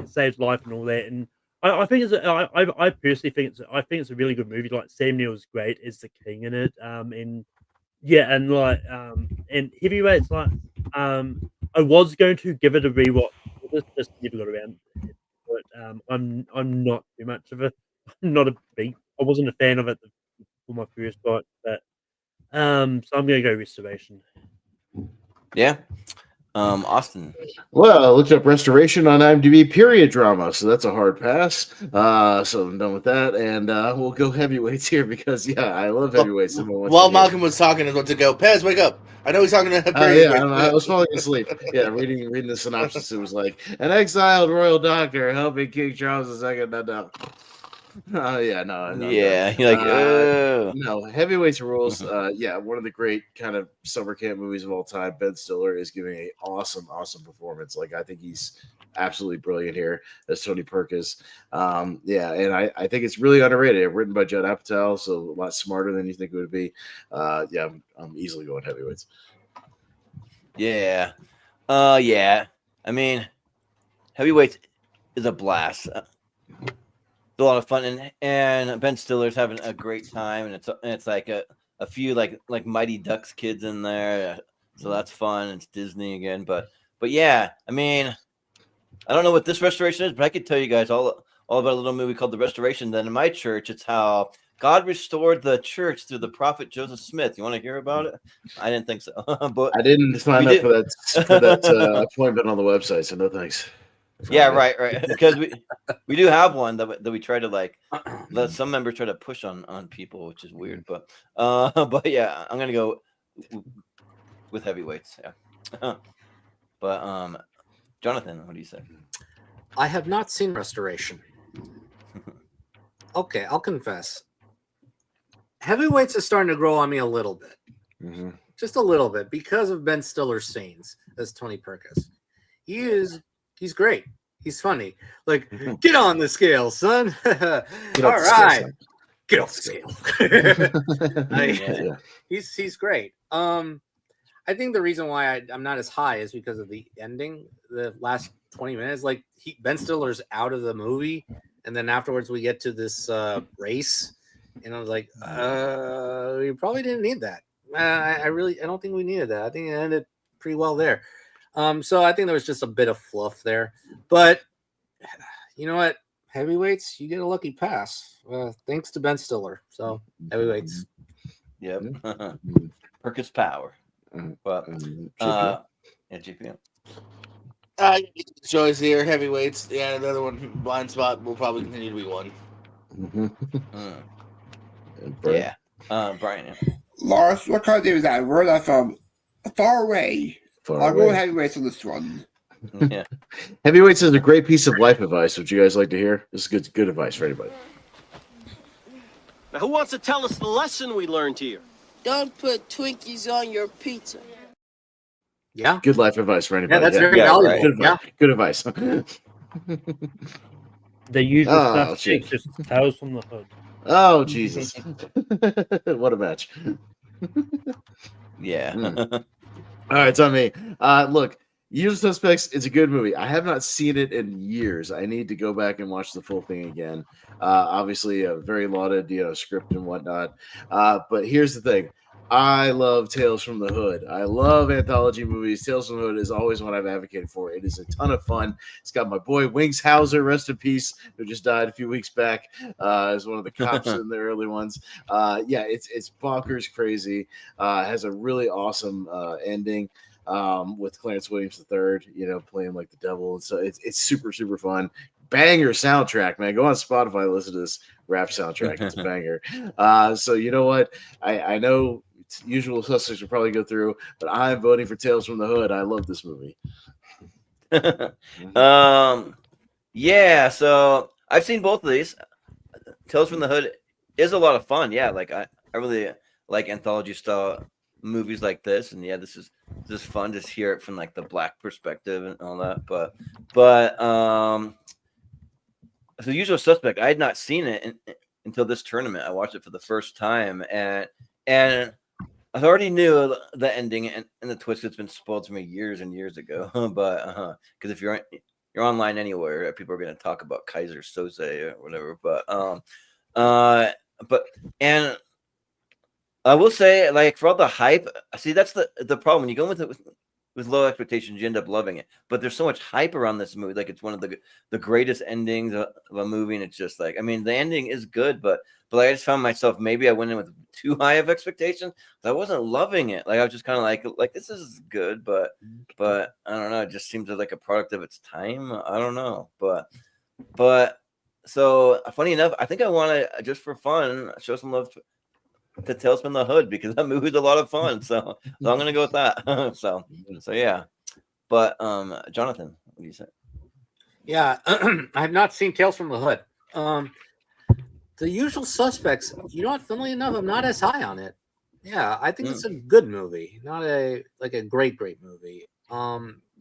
saves life and all that. And I think I personally think it's a really good movie. Like Sam Neill's great as the king in it. And yeah, and like and Heavyweights like I was going to give it a rewatch. This just never got around. But I'm not too much of a I'm not a big I wasn't a fan of it for my first watch, but so I'm gonna go Restoration. Yeah. Austin. Well, I looked up Restoration on IMDb period drama, so that's a hard pass. So I'm done with that, and we'll go Heavyweights here because I love Heavyweights. While Malcolm was talking, I was about to go. Pez, wake up! I know he's talking to period. I was falling asleep. Yeah, reading the synopsis, it was like an exiled royal doctor helping King Charles II. No. No. You're like, no, Heavyweights rules. One of the great kind of summer camp movies of all time. Ben Stiller is giving an awesome performance. Like I think he's absolutely brilliant here as Tony Perkins. And I think it's really underrated. Written by Judd Apatow, so a lot smarter than you think it would be. I'm easily going Heavyweights. Yeah. I mean, Heavyweights is a blast. It's a lot of fun, and Ben Stiller's having a great time, and it's like a few like Mighty Ducks kids in there, so that's fun. It's Disney again, but yeah, I mean, I don't know what this Restoration is, but I could tell you guys all about a little movie called The Restoration. Then in my church, it's how God restored the church through the prophet Joseph Smith. You want to hear about it? I didn't think so, but I didn't sign up for that appointment on the website, so no thanks. Yeah, right. Because we do have one that we try to like let some members try to push on people, which is weird. But yeah, I'm gonna go with Heavyweights. Yeah. But Jonathan, what do you say? I have not seen Restoration. Okay, I'll confess. Heavyweights is starting to grow on me a little bit, just a little bit, because of Ben Stiller's scenes as Tony Perkins. He's great. He's funny. Like, get on the scale, son. All right. Get off the scale. He's great. I think the reason why I'm not as high is because of the ending, the last 20 minutes. Like Ben Stiller's out of the movie, and then afterwards we get to this race, and I was like, we probably didn't need that. I don't think we needed that. I think it ended pretty well there. So I think there was just a bit of fluff there, but you know what? Heavyweights, you get a lucky pass. Thanks to Ben Stiller. So Heavyweights. Yep. Perkins power. But GPM. Choice here, Heavyweights. Yeah, another one. Blind Spot will probably continue to be one. Yeah. Brian. Lars, what kind of name is that? Where that from? Far away. I'll go with Heavyweights on this one. Yeah. Heavyweights is a great piece of life advice. Would you guys like to hear? This is good advice for anybody. Now, who wants to tell us the lesson we learned here? Don't put Twinkies on your pizza. Yeah. Good life advice for anybody. Yeah, that's very valuable. Good advice. The usual suspects, just Tales from the Hood. Oh, Jesus. What a match. Yeah. All right, it's on me. Look, Usual Suspects, it's a good movie. I have not seen it in years. I need to go back and watch the full thing again. Obviously, a very lauded, script and whatnot. But here's the thing. I love Tales from the Hood. I love anthology movies. Tales from the Hood is always what I've advocated for. It is a ton of fun. It's got my boy Wings Hauser, rest in peace, who just died a few weeks back as one of the cops in the early ones. It's bonkers crazy. Has a really awesome ending with Clarence Williams III, playing like the devil. And so it's super, super fun. Banger soundtrack, man. Go on Spotify, listen to this rap soundtrack. It's a banger. So you know what? I know Usual Suspects will probably go through, but I'm voting for Tales from the Hood. I love this movie. Yeah, so I've seen both of these. Tales from the Hood is a lot of fun. Yeah, like I really like anthology style movies like this, and yeah, this is fun to hear it from like the black perspective and all that. But The Usual Suspect, I had not seen it until this tournament. I watched it for the first time, and I already knew the ending and the twist that's been spoiled to me years and years ago. But because if you're online anywhere, people are going to talk about Kaiser Soze or whatever. And I will say, like, for all the hype, see, that's the problem. When you go with low expectations, you end up loving it. But there's so much hype around this movie, like it's one of the greatest endings of a movie, and it's just like, I mean, the ending is good, but I just found myself, maybe I went in with too high of expectations. I wasn't loving it. Like I was just kind of like this is good, but I don't know. It just seems like a product of its time. I don't know, but so funny enough, I think I want to just for fun show some love to Tales from the Hood because that movie's a lot of fun. So I'm gonna go with that. so yeah. But Jonathan, what do you say? Yeah, I have not seen Tales from the Hood. The Usual Suspects, you know what, funnily enough, I'm not as high on it. Yeah, I think it's a good movie, not a great movie.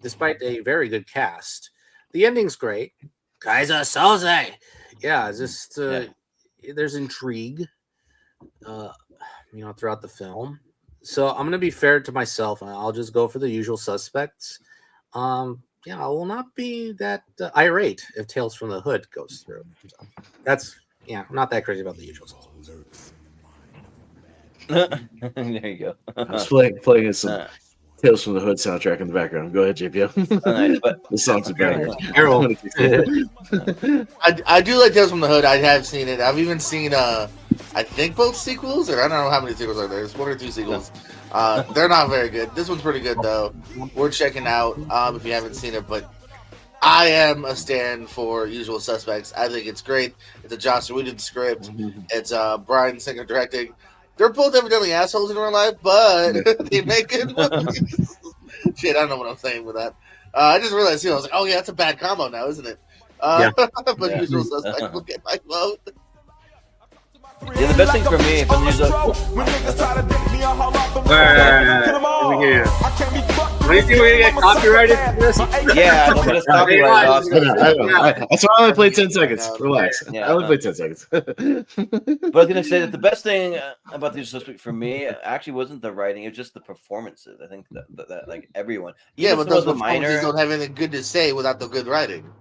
Despite a very good cast. The ending's great. Kaiser Soze. Yeah, just there's intrigue throughout the film. So I'm gonna be fair to myself and I'll just go for The Usual Suspects. I will not be that irate if Tales from the Hood goes through. So that's I'm not that crazy about The Usual Suspects. There you go. I was playing some Tales from the Hood soundtrack in the background. Go ahead, JPO. Nice, but the song's about I do like Tales from the Hood. I have seen it. I've even seen I think both sequels, or I don't know how many sequels are there. There's 1 or 2 sequels. They're not very good. This one's pretty good though. Worth checking out if you haven't seen it. But I am a stan for Usual Suspects. I think it's great. It's a Joss Whedon script. It's Bryan Singer directing. They're both evidently assholes in real life, but they make good movies. Shit, I don't know what I'm saying with that. I just realized, I was like, oh yeah, that's a bad combo now, isn't it? But Usual Suspects will get my vote. Yeah, the best thing for me, if I'm using What do you think we're gonna get copyrighted for this? Yeah, I'm gonna copyright. That's why I only played 10 seconds. Relax. I only played 10 seconds. But I was gonna say that the best thing about the Suspect for me actually wasn't the writing; it was just the performances. I think that like everyone, but those performances don't have anything good to say without the good writing.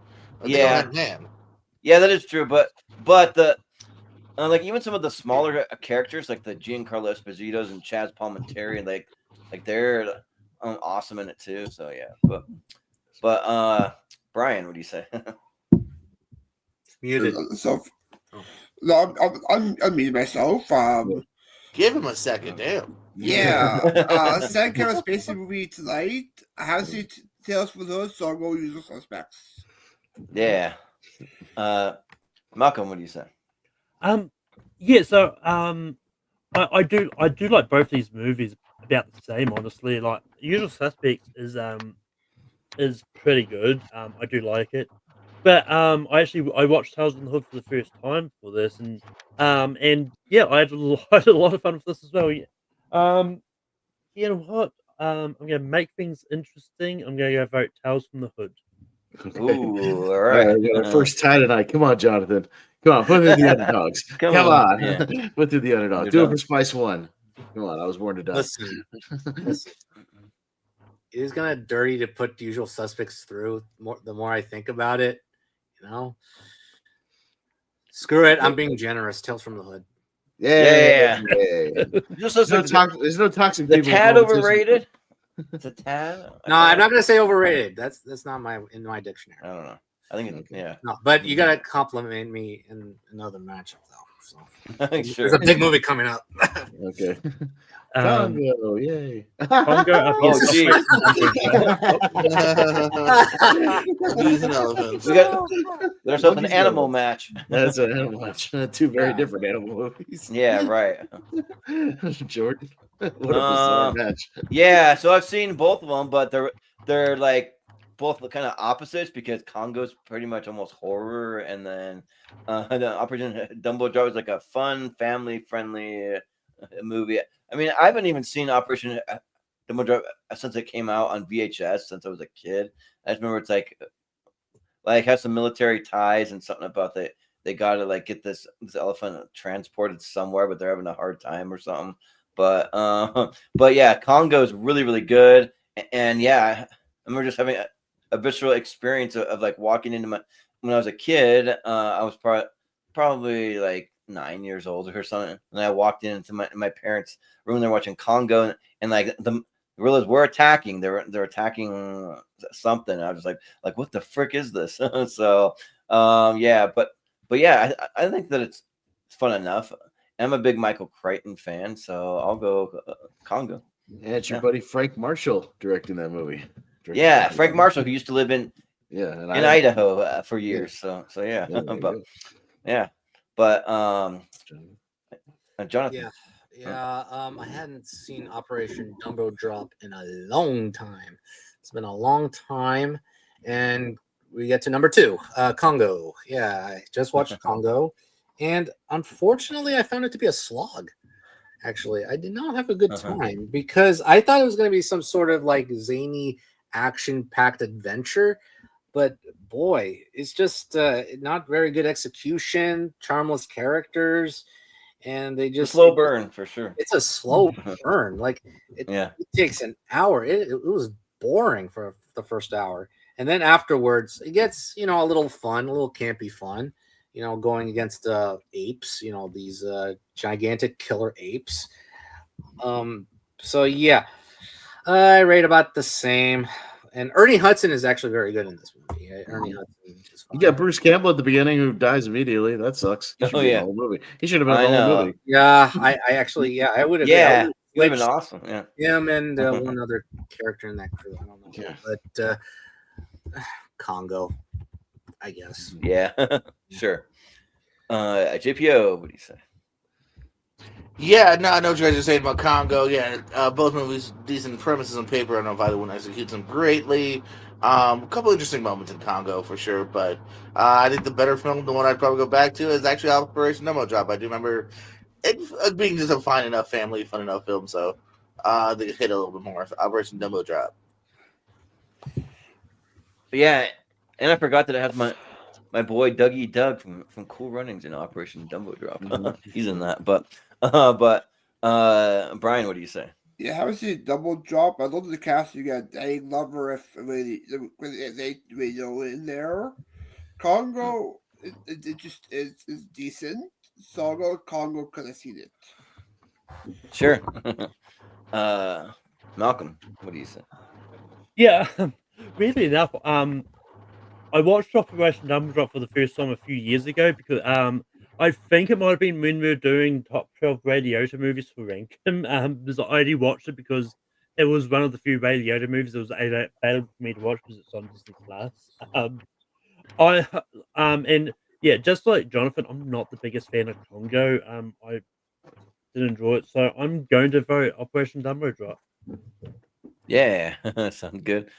Yeah, that is true. But the like even some of the smaller characters, like the Giancarlo Esposito's and Chaz Palminteri, like they're awesome in it too. So yeah, but Brian, what do you say? Muted. So, no, I'm muted myself. Give him a second, damn. Yeah. Second kind of spacey movie tonight. I haven't seen Tales from the Hood, so I'll go Usual Suspects. Yeah. Malcolm, what do you say? So I do like both these movies about the same, honestly. Like Usual Suspects is pretty good. I do like it. But I watched Tales from the Hood for the first time for this and yeah, I had a lot of fun with this as well. You know what? I'm gonna make things interesting. I'm gonna go vote Tales from the Hood. Ooh, all right. We got our first tie tonight. Come on, Jonathan. Come on, put through the underdogs. Come on. Yeah. Put through the underdogs. Do it for Spice One. Come on, I was born to die. Listen. It is kind of dirty to put the Usual Suspects through. The more I think about it, screw it. I'm being generous. Tales from the Hood. Yeah. There's no toxic the people. Tad overrated. It's a tad. No, I'm not gonna say overrated. That's not in my dictionary. I don't know. I think yeah. No, but you gotta compliment me in another matchup though. So sure. There's a big movie coming up. Okay. Congo, yay. Congo up There's an animal match. That's an animal match. 2 very different animal movies. Yeah, right. Jordan. What a bizarre match. Yeah, so I've seen both of them, but they're like both kind of opposites because Congo's pretty much almost horror, and then the Operation Dumbo Drop is like a fun, family-friendly movie. I mean, I haven't even seen Operation Dumbo Drop since it came out on VHS since I was a kid. I just remember it's like like has some military ties and something about they got to like get this elephant transported somewhere, but they're having a hard time or something. But yeah, Congo is really really good, and yeah, I remember just having a visceral experience of like walking into when I was a kid. I was probably like 9 years old or something, and I walked into my parents' room. They're watching Congo, and like the gorillas were attacking. They're attacking something. I was like what the frick is this? So yeah, but yeah, I think that it's fun enough. I'm a big Michael Crichton fan, so I'll go Congo. Yeah, it's your buddy Frank Marshall directing that movie. Yeah, Frank Marshall, who used to live in Idaho for years. So yeah, yeah, but Jonathan. Yeah. I hadn't seen Operation Dumbo Drop in a long time. It's been a long time, and we get to number 2, Congo. Yeah, I just watched Congo, and unfortunately, I found it to be a slog. Actually, I did not have a good time because I thought it was going to be some sort of like zany, action-packed adventure, but boy, it's just not very good execution, charmless characters, and they just slow burn for sure. It's a slow burn. Like it takes an hour. It was boring for the first hour, and then afterwards it gets a little fun, a little campy fun. Going against apes. These gigantic killer apes. So yeah, I rate about the same. And Ernie Hudson is actually very good in this movie. Ernie Hudson is fine. You got Bruce Campbell at the beginning who dies immediately. That sucks. He should be in the whole movie. He should have been in the whole movie. Yeah, I actually, I would have. Yeah, it would have been awesome. Yeah, him and one other character in that crew. I don't know. Yeah. But Congo, I guess. Yeah, sure. JPO, what do you say? Yeah, no, I know what you guys are saying about Congo. Yeah, both movies, decent premises on paper. I don't know if either one executes them greatly. A couple interesting moments in Congo for sure, but I think the better film, the one I'd probably go back to, is actually Operation Dumbo Drop. I do remember it being just a fine enough family, fun enough film, so I think it hit a little bit more. Operation Dumbo Drop. Yeah, and I forgot that it has my boy Dougie Doug from Cool Runnings in Operation Dumbo Drop. He's in that, but Brian, what do you say? Yeah, I haven't seen Double Drop. I love the cast. You got Danny Glover if they in there. Congo, it just is decent. So I'll go Congo because I've seen it. Sure. Malcolm, what do you say? Yeah, weirdly enough, I watched Operation Dumbo Drop for the first time a few years ago because I think it might have been when we were doing top 12 Ray Liotta movies for Rankin. Because I only watched it because it was one of the few Ray Liotta movies that was available for me to watch because it's on Disney Plus. And yeah, just like Jonathan, I'm not the biggest fan of Congo. I didn't enjoy it, so I'm going to vote Operation Dumbo Drop. Yeah, sounds good.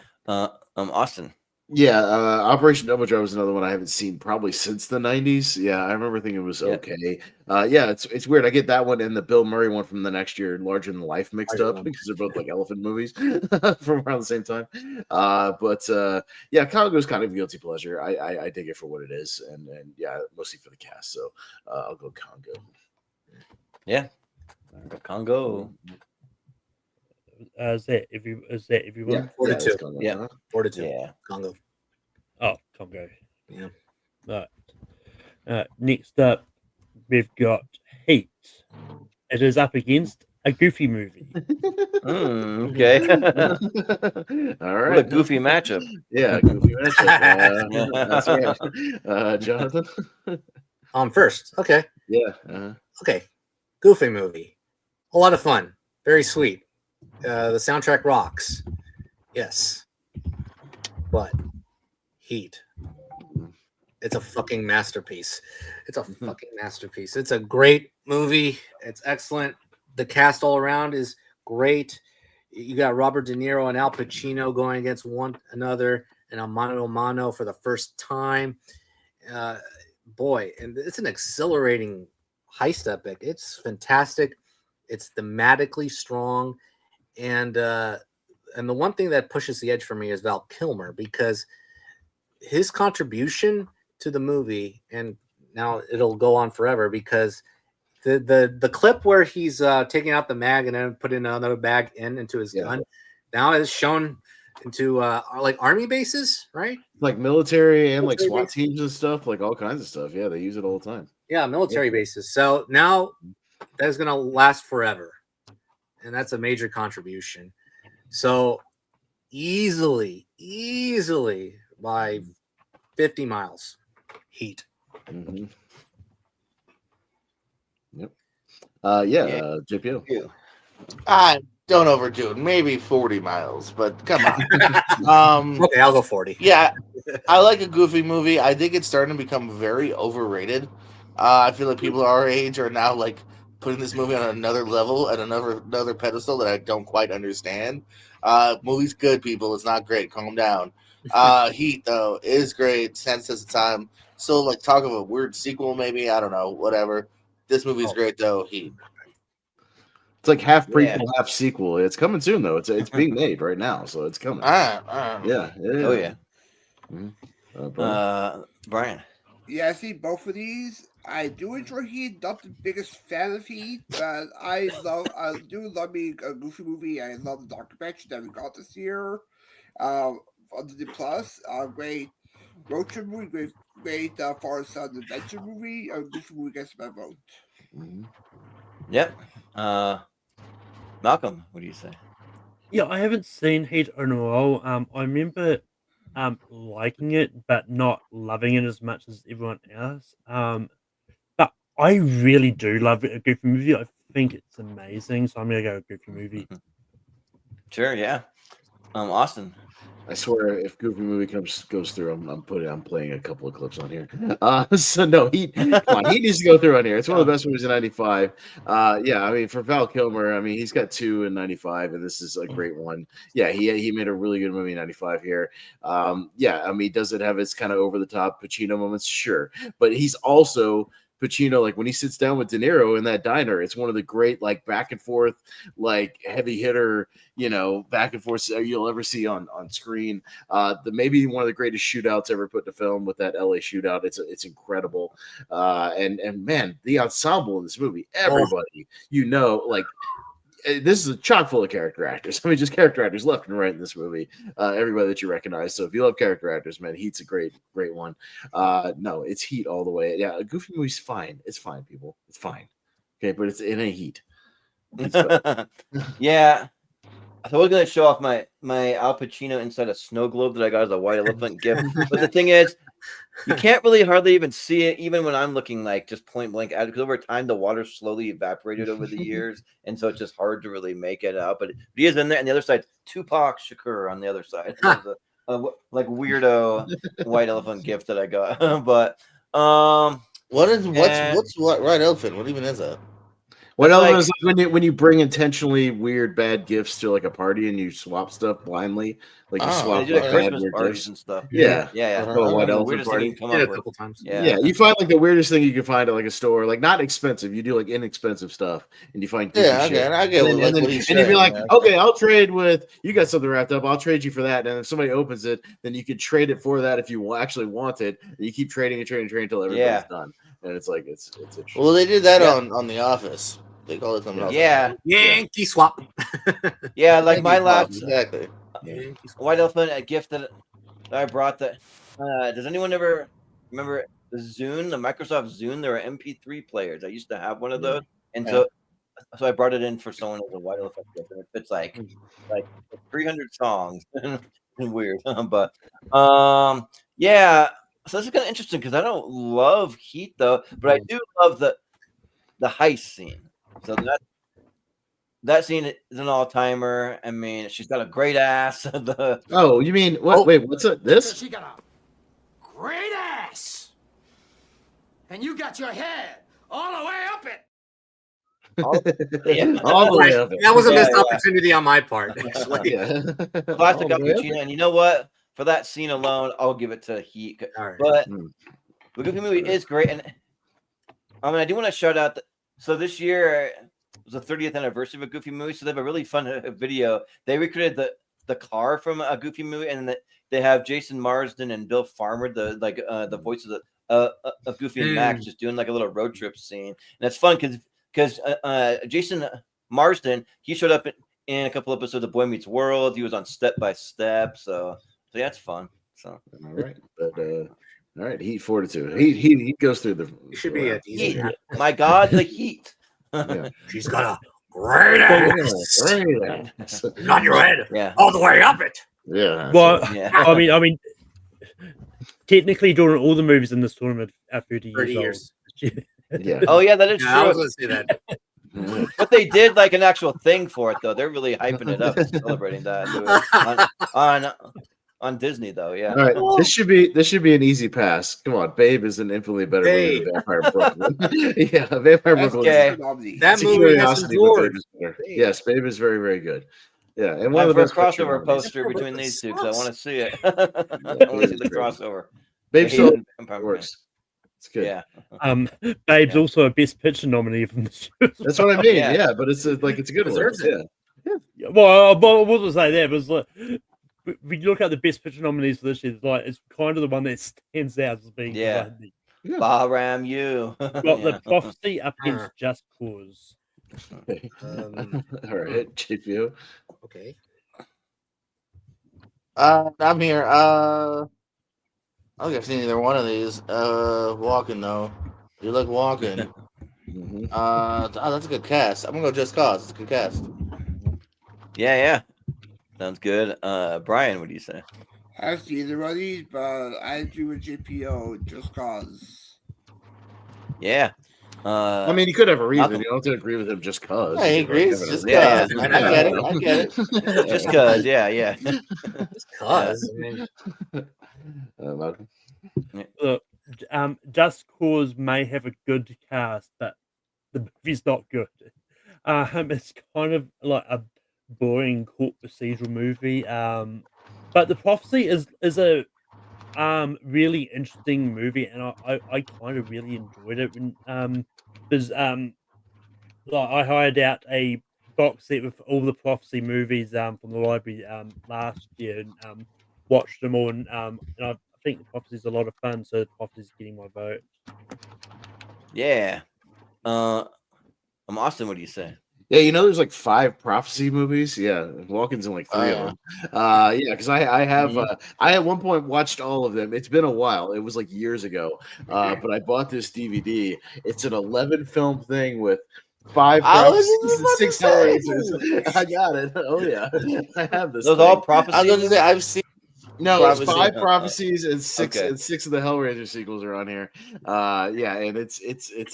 Austin. Yeah, Operation Dumbo Drop was another one I haven't seen probably since the 90s. Yeah, I remember thinking it was okay. Yeah, it's weird. I get that one and the Bill Murray one from the next year, Larger Than Life, mixed up because they're both like elephant movies from around the same time. But yeah, Congo's kind of a guilty pleasure. I dig it for what it is, and yeah, mostly for the cast. So I'll go Congo. Yeah, Congo. Is that everyone? Yeah, 42. Yeah, 42. Yeah, Congo. Oh, Congo. Yeah. Right. Next up, we've got Heat. It is up against a Goofy movie. Okay. All right. What a goofy matchup. Yeah, goofy matchup. That's right. Jonathan? First. Okay. Yeah. Okay. Goofy movie. A lot of fun. Very sweet. The soundtrack rocks. Yes. But Heat. It's a fucking masterpiece. It's a fucking masterpiece. It's a great movie. It's excellent. The cast all around is great. You got Robert De Niro and Al Pacino going against one another in a mano a mano for the first time. Boy, and it's an exhilarating heist epic. It's fantastic. It's thematically strong. And the one thing that pushes the edge for me is Val Kilmer, because his contribution to the movie, and now it'll go on forever because the clip where he's taking out the mag and then putting another bag into his gun now is shown into like army bases, right? Like military and like SWAT teams and stuff, like all kinds of stuff. Yeah, they use it all the time. Yeah, military bases. So now that's gonna last forever, and that's a major contribution. So easily by 50 miles, Heat. Mm-hmm. Yep. JPO. Don't overdo it. Maybe 40 miles, but come on. Okay, I'll go 40. Yeah, I like a goofy movie. I think it's starting to become very overrated. I feel like people our age are now like putting this movie on another level at another pedestal that I don't quite understand. Movie's good, people. It's not great. Calm down. Heat though is great. Stands the test of time. So like talk of a weird sequel, maybe. I don't know. Whatever. This movie's great though. Heat. It's like half prequel, half sequel. It's coming soon though. It's being made right now, so it's coming. Yeah. Oh yeah. Brian. Yeah, I see both of these. I do enjoy Heat. Not the biggest fan of Heat, but I do love me a goofy movie. I love the documentary that we got this year. On the Plus, great road trip movie, great Forest Sun adventure movie. A goofy movie gets my vote. Yep. Malcolm, what do you say? Yeah, I haven't seen Heat in a while. I remember liking it, but not loving it as much as everyone else. But I really do love a goofy movie. I think it's amazing, so I'm gonna go goofy movie. Sure, yeah. Austin. I swear, if Goofy movie goes through, I'm playing a couple of clips on here. So no, Heat needs to go through on here. It's one of the best movies in '95. Yeah, I mean for Val Kilmer, I mean he's got 2 in '95, and this is a great one. Yeah, he made a really good movie in '95 here. Yeah, I mean does it have its kind of over the top Pacino moments? Sure, but he's also Pacino, like when he sits down with De Niro in that diner, it's one of the great like back and forth, like heavy hitter, back and forth you'll ever see on screen. Maybe one of the greatest shootouts ever put to film with that LA shootout. It's incredible. And man, the ensemble in this movie, everybody, like this is a chock full of character actors. I mean, just character actors left and right in this movie. Everybody that you recognize. So if you love character actors, man, Heat's a great one. No, it's Heat all the way. Yeah, a goofy movie's fine. It's fine, people. It's fine. Okay, but it ain't Heat. Yeah. So I was gonna show off my Al Pacino inside a snow globe that I got as a white elephant gift. But the thing is, you can't really hardly even see it, even when I'm looking like just point blank at it, because over time the water slowly evaporated over the years, and so it's just hard to really make it out. But he is in there, and the other side, Tupac Shakur on the other side. A like weirdo white elephant gift that I got. But what's white elephant? What even is that? What else is like when you bring intentionally weird bad gifts to like a party and you swap stuff blindly, like you swap like Christmas parties and stuff. Yeah. White elephant party. A couple times. Yeah, you find like the weirdest thing you can find at like a store, like not expensive. You do like inexpensive stuff, and you find shit. I get and you'd be like, okay, I'll trade with you. Got something wrapped up. I'll trade you for that. And if somebody opens it, then you could trade it for that if you actually want it. And you keep trading until everybody's done. And it's like it's interesting. Well, they did that on The Office. They call it something else. Yankee swap. Yeah, like my laptop. Exactly. White elephant, a gift that I brought. That does anyone ever remember the Zune, the Microsoft Zune? There were MP3 players. I used to have one of those, and so I brought it in for someone as a white elephant gift, and it fits like 300 songs. Weird, but yeah. So this is kind of interesting because I don't love Heat though, but I do love the heist scene. So that scene is an all-timer. I mean, she's got a great ass. Oh, you mean what? Wait, what's it? This? She got a great ass, and you got your head all the way up it. All the way up it. That was a missed opportunity on my part. Actually. Classic Al Pacino, and you know what? For that scene alone, I'll give it to Heat. Right. But the Goofy movie is great, and I mean, I do want to shout out. So this year was the 30th anniversary of a Goofy movie, so they have a really fun video. They recreated the car from a Goofy movie, and they have Jason Marsden and Bill Farmer, the voices of Goofy and Max, just doing like a little road trip scene, and it's fun because Jason Marsden, he showed up in a couple episodes of Boy Meets World. He was on Step by Step, so yeah, it's fun. So all right, but all right, Heat Fortitude. He goes through the. It should be a Heat. My God, the Heat. Yeah. She's got a great ass. On your head, all the way up it. Yeah. Well, I mean, technically, during all the movies in this tournament are 30 years. Yeah. Oh yeah, that is true. I was going to say that. But they did like an actual thing for it, though. They're really hyping it up, and celebrating that on Disney, though. Yeah. All right, this should be an easy pass. Come on, Babe is an infinitely better movie than Vampire Brooklyn. Yeah, Vampire Brooklyn. That movie has some George. Yes, Babe is very, very good. Yeah, and one of the best crossover poster between these two, because I want to see it. I want to see the crossover. Babe still works. It's good. Yeah. Babe's also a Best Picture nominee from the show. That's what I mean. Yeah, but it's a good one. Yeah. Well, I wasn't say that, but it's like when you look at the Best Picture nominees for this year, it's kind of the one that stands out as being Bahram you. Got the Prophecy up against Just Cause. All right, JPO. Okay. I'm here. I don't think I've seen either one of these. Walking though. You look walking. That's a good cast. I'm gonna go Just Cause. It's a good cast. Yeah. Sounds good. Brian, what do you say? I've seen either one of these, but I agree with JPO. Just Cause. Yeah. I mean, you could have a reason. You don't have to agree with him just cause. Yeah, he agrees. Just cause. I get it. Just cause. Yeah. Just cause. Look, Just Cause may have a good cast, but the movie's not good. It's kind of like a boring court procedural movie. But The Prophecy is a really interesting movie, and I kind of really enjoyed it. Because like I hired out a box set with all the Prophecy movies from the library last year, and watched them all, and I think The Prophecy is a lot of fun, so The Prophecy is getting my vote. Yeah. Austin, what do you say? Yeah, there's like 5 Prophecy movies. Yeah, Walken's in like 3 of them. Yeah, because I have I at one point watched all of them. It's been a while. It was like years ago. But I bought this DVD. It's an 11 film thing with 5 prophecies and 6 Hellraisers. I got it. Oh yeah, I have this. Those all prophecies. I was going to say I've seen. No, it's 5 prophecies and 6 and 6 of the Hellraiser sequels are on here. Yeah, and it's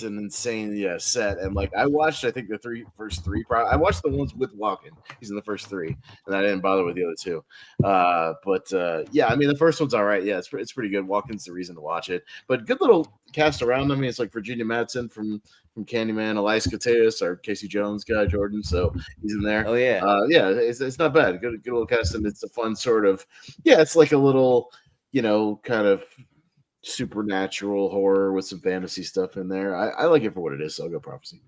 an insane set. And like I watched, I think the first three. I watched the ones with Walken. He's in the first 3, and I didn't bother with the other 2. But yeah, I mean the first one's all right. Yeah, it's pretty good. Walken's the reason to watch it. But good little cast around. I mean, it's like Virginia Madsen from Candyman, Elias Koteas, our Casey Jones guy, Jordan. So he's in there. Oh yeah, yeah. It's not bad. Good little cast, and it's a fun sort of. Yeah, it's like a little, kind of supernatural horror with some fantasy stuff in there. I like it for what it is. So I'll go Prophecy.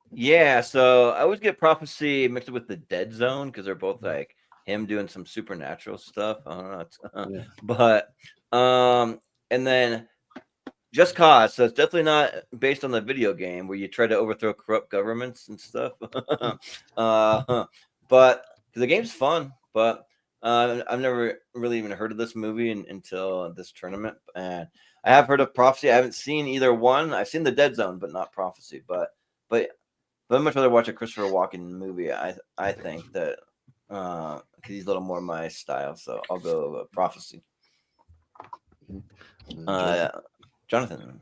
Yeah, so I always get Prophecy mixed with the Dead Zone because they're both like him doing some supernatural stuff. I don't know, but and then Just Cause. So it's definitely not based on the video game where you try to overthrow corrupt governments and stuff. But the game's fun. But I've never really even heard of this movie until this tournament. And I have heard of Prophecy. I haven't seen either one. I've seen the Dead Zone, but not Prophecy. But I'd much rather watch a Christopher Walken movie. I think that because he's a little more my style. So I'll go Prophecy. Jonathan.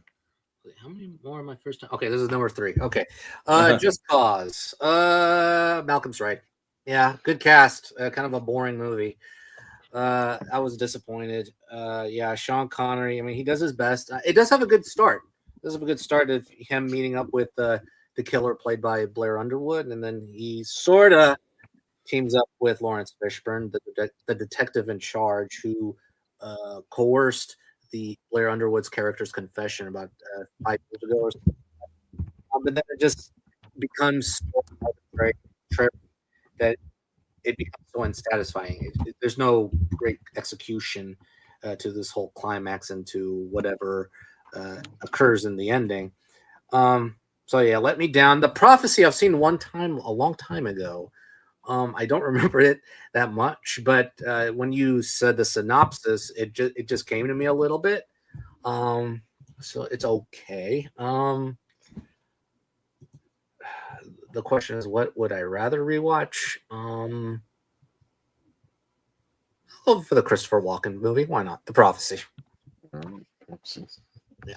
How many more am I first time? Okay, this is number 3. Okay. Just Cause. Malcolm's right. Yeah, good cast. Kind of a boring movie. I was disappointed. Yeah, Sean Connery. I mean, he does his best. It does have a good start. It does have a good start of him meeting up with the killer played by Blair Underwood, and then he sort of teams up with Lawrence Fishburne, the detective in charge who coerced the Blair Underwood's character's confession about 5 years ago or something. But then it just becomes so arbitrary that it becomes so unsatisfying. There's no great execution to this whole climax and to whatever occurs in the ending. So yeah, let me down. The Prophecy I've seen one time a long time ago. I don't remember it that much, but when you said the synopsis, it just came to me a little bit. So it's okay. The question is, what would I rather rewatch? I'll go for the Christopher Walken movie. Why not? The Prophecy. Yeah.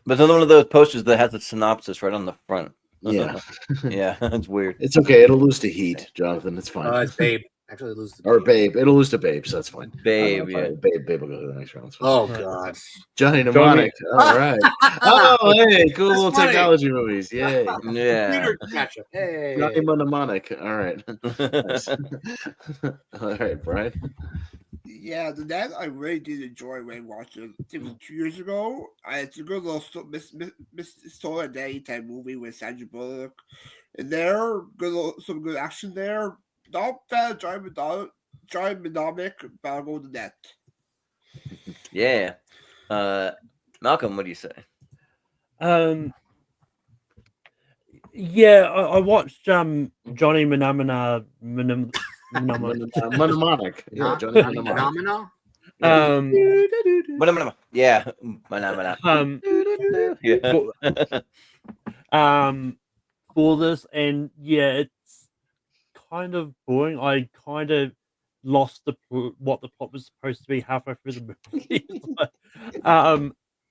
But it's one of those posters that has a synopsis right on the front. Yeah. Yeah, it's weird. It's okay. It'll lose to Heat, Jonathan. It's fine. It's Babe. Actually, lose to Or Babe. It'll lose to Babe, so that's fine. Babe, yeah. Babe will go to the next round. Oh, God. Johnny Mnemonic. All right. Oh, hey, cool That's little funny. technology movies. Yay. Yeah. Hey. Johnny Mnemonic. All right. Nice. All right, Brian. Yeah, the Net I really did enjoy when I watched it. I think it was 2 years ago. It's a good little story daytime movie with Sandra Bullock. And there, some good action there. Not bad, Johnny Mnemonic, but I'll go to the Net. Yeah. Malcolm, what do you say? Yeah, I watched Johnny Mnemonic. Mnemonic. Yeah, Johnny Mnemonic. Yeah. For this, and yeah, it's kind of boring. I kind of lost what the plot was supposed to be halfway through the movie.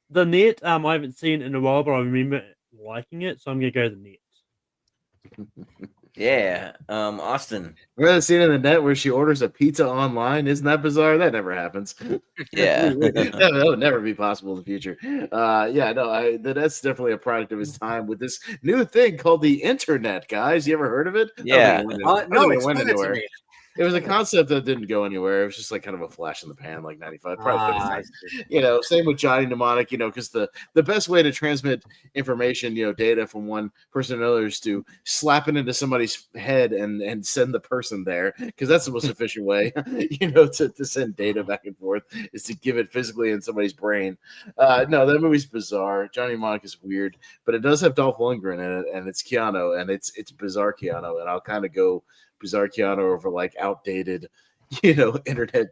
The Net, I haven't seen it in a while, but I remember liking it, so I'm gonna go the Net. Yeah. Austin. Remember the scene in the Net where she orders a pizza online? Isn't that bizarre? That never happens. Yeah. that would never be possible in the future. That's definitely a product of his time with this new thing called the internet, guys. You ever heard of it? Yeah. No, explain it to me. It was a concept that didn't go anywhere. It was just like kind of a flash in the pan, like 95. Probably same with Johnny Mnemonic, because the best way to transmit information, data from one person to another is to slap it into somebody's head and send the person there, because that's the most efficient way, to send data back and forth, is to give it physically in somebody's brain. No, that movie's bizarre. Johnny Mnemonic is weird, but it does have Dolph Lundgren in it, and it's Keanu, and it's bizarre Keanu, and I'll kind of go bizarre Keanu over like outdated, internet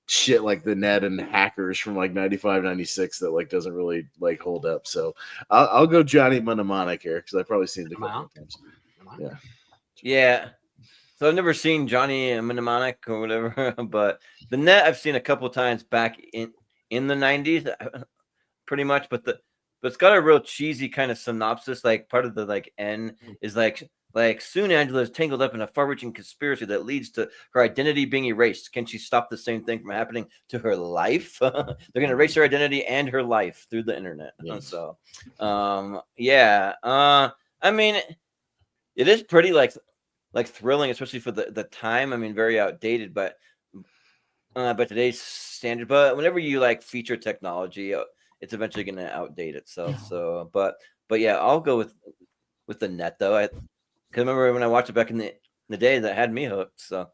shit like the Net and Hackers from like 95, 96 that like doesn't really like hold up. So I'll go Johnny Mnemonic here because I've probably seen it a couple of times. Yeah. Yeah. So I've never seen Johnny Mnemonic or whatever, but the Net I've seen a couple of times back in the 90s, pretty much. But it's got a real cheesy kind of synopsis. Like part of the like end is like soon Angela is tangled up in a far-reaching conspiracy that leads to her identity being erased. Can she stop the same thing from happening to her life? They're going to erase her identity and her life through the internet. Yes. So, I mean, it is pretty like thrilling, especially for the time. I mean, very outdated, but today's standard. But whenever you like feature technology, it's eventually going to outdate itself. So, but yeah, I'll go with the Net though. I remember when I watched it back in the day, that had me hooked. So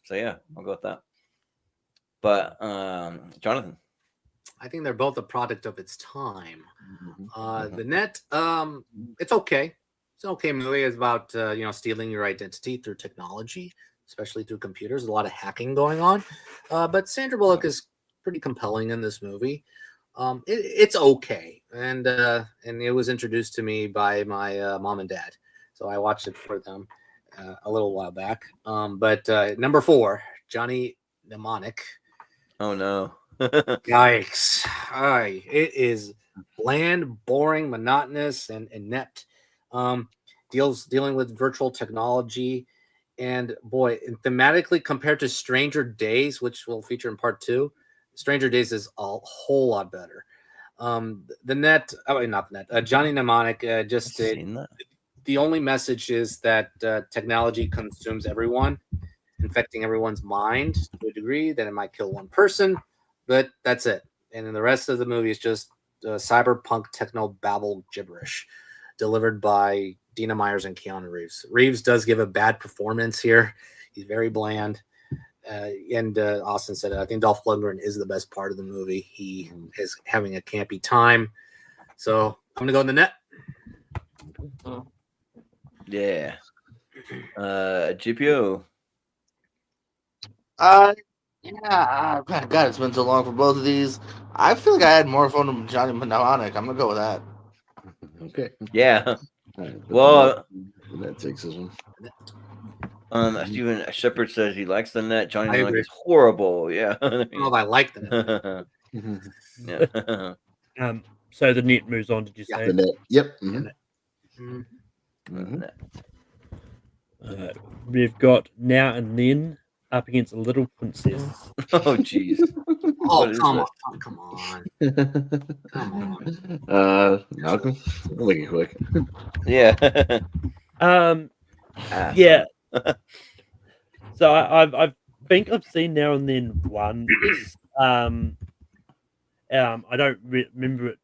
yeah, I'll go with that. But Jonathan, I think they're both a product of its time. The Net, it's okay. It's an okay movie. It's about stealing your identity through technology, especially through computers. There's a lot of hacking going on. But Sandra Bullock is pretty compelling in this movie. It's okay, and it was introduced to me by my mom and dad. So I watched it for them a little while back. But number 4, Johnny Mnemonic. Oh, no. Yikes. It is bland, boring, monotonous, and inept. Dealing with virtual technology. And boy, thematically compared to Stranger Days, which we'll feature in part 2, Stranger Days is a whole lot better. Not the Net. Johnny Mnemonic the only message is that technology consumes everyone, infecting everyone's mind to a degree that it might kill one person, but that's it. And then the rest of the movie is just cyberpunk techno babble gibberish delivered by Dina Myers and Keanu Reeves. Reeves does give a bad performance here. He's very bland. And Austin said, I think Dolph Lundgren is the best part of the movie. He is having a campy time. So I'm going to go in the net. Yeah. GPO. Yeah, God, it's been so long for both of these. I feel like I had more fun with Johnny Mnemonic. I'm gonna go with that. Okay. Yeah. Right, Well, that takes this one. Steven Shepard says he likes the net. Johnny I Mnemonic agree. is horrible. Yeah. I don't know if I like the net. Yeah. So the net moves on. Did you Yeah. say? The net. Yep. We've got Now and Then up against a Little Princess. Oh, jeez. Oh, come on. Oh, come on. Come on. Malcolm, we'll make it quick. Yeah. Yeah. So I think I've seen Now and Then once. I don't remember it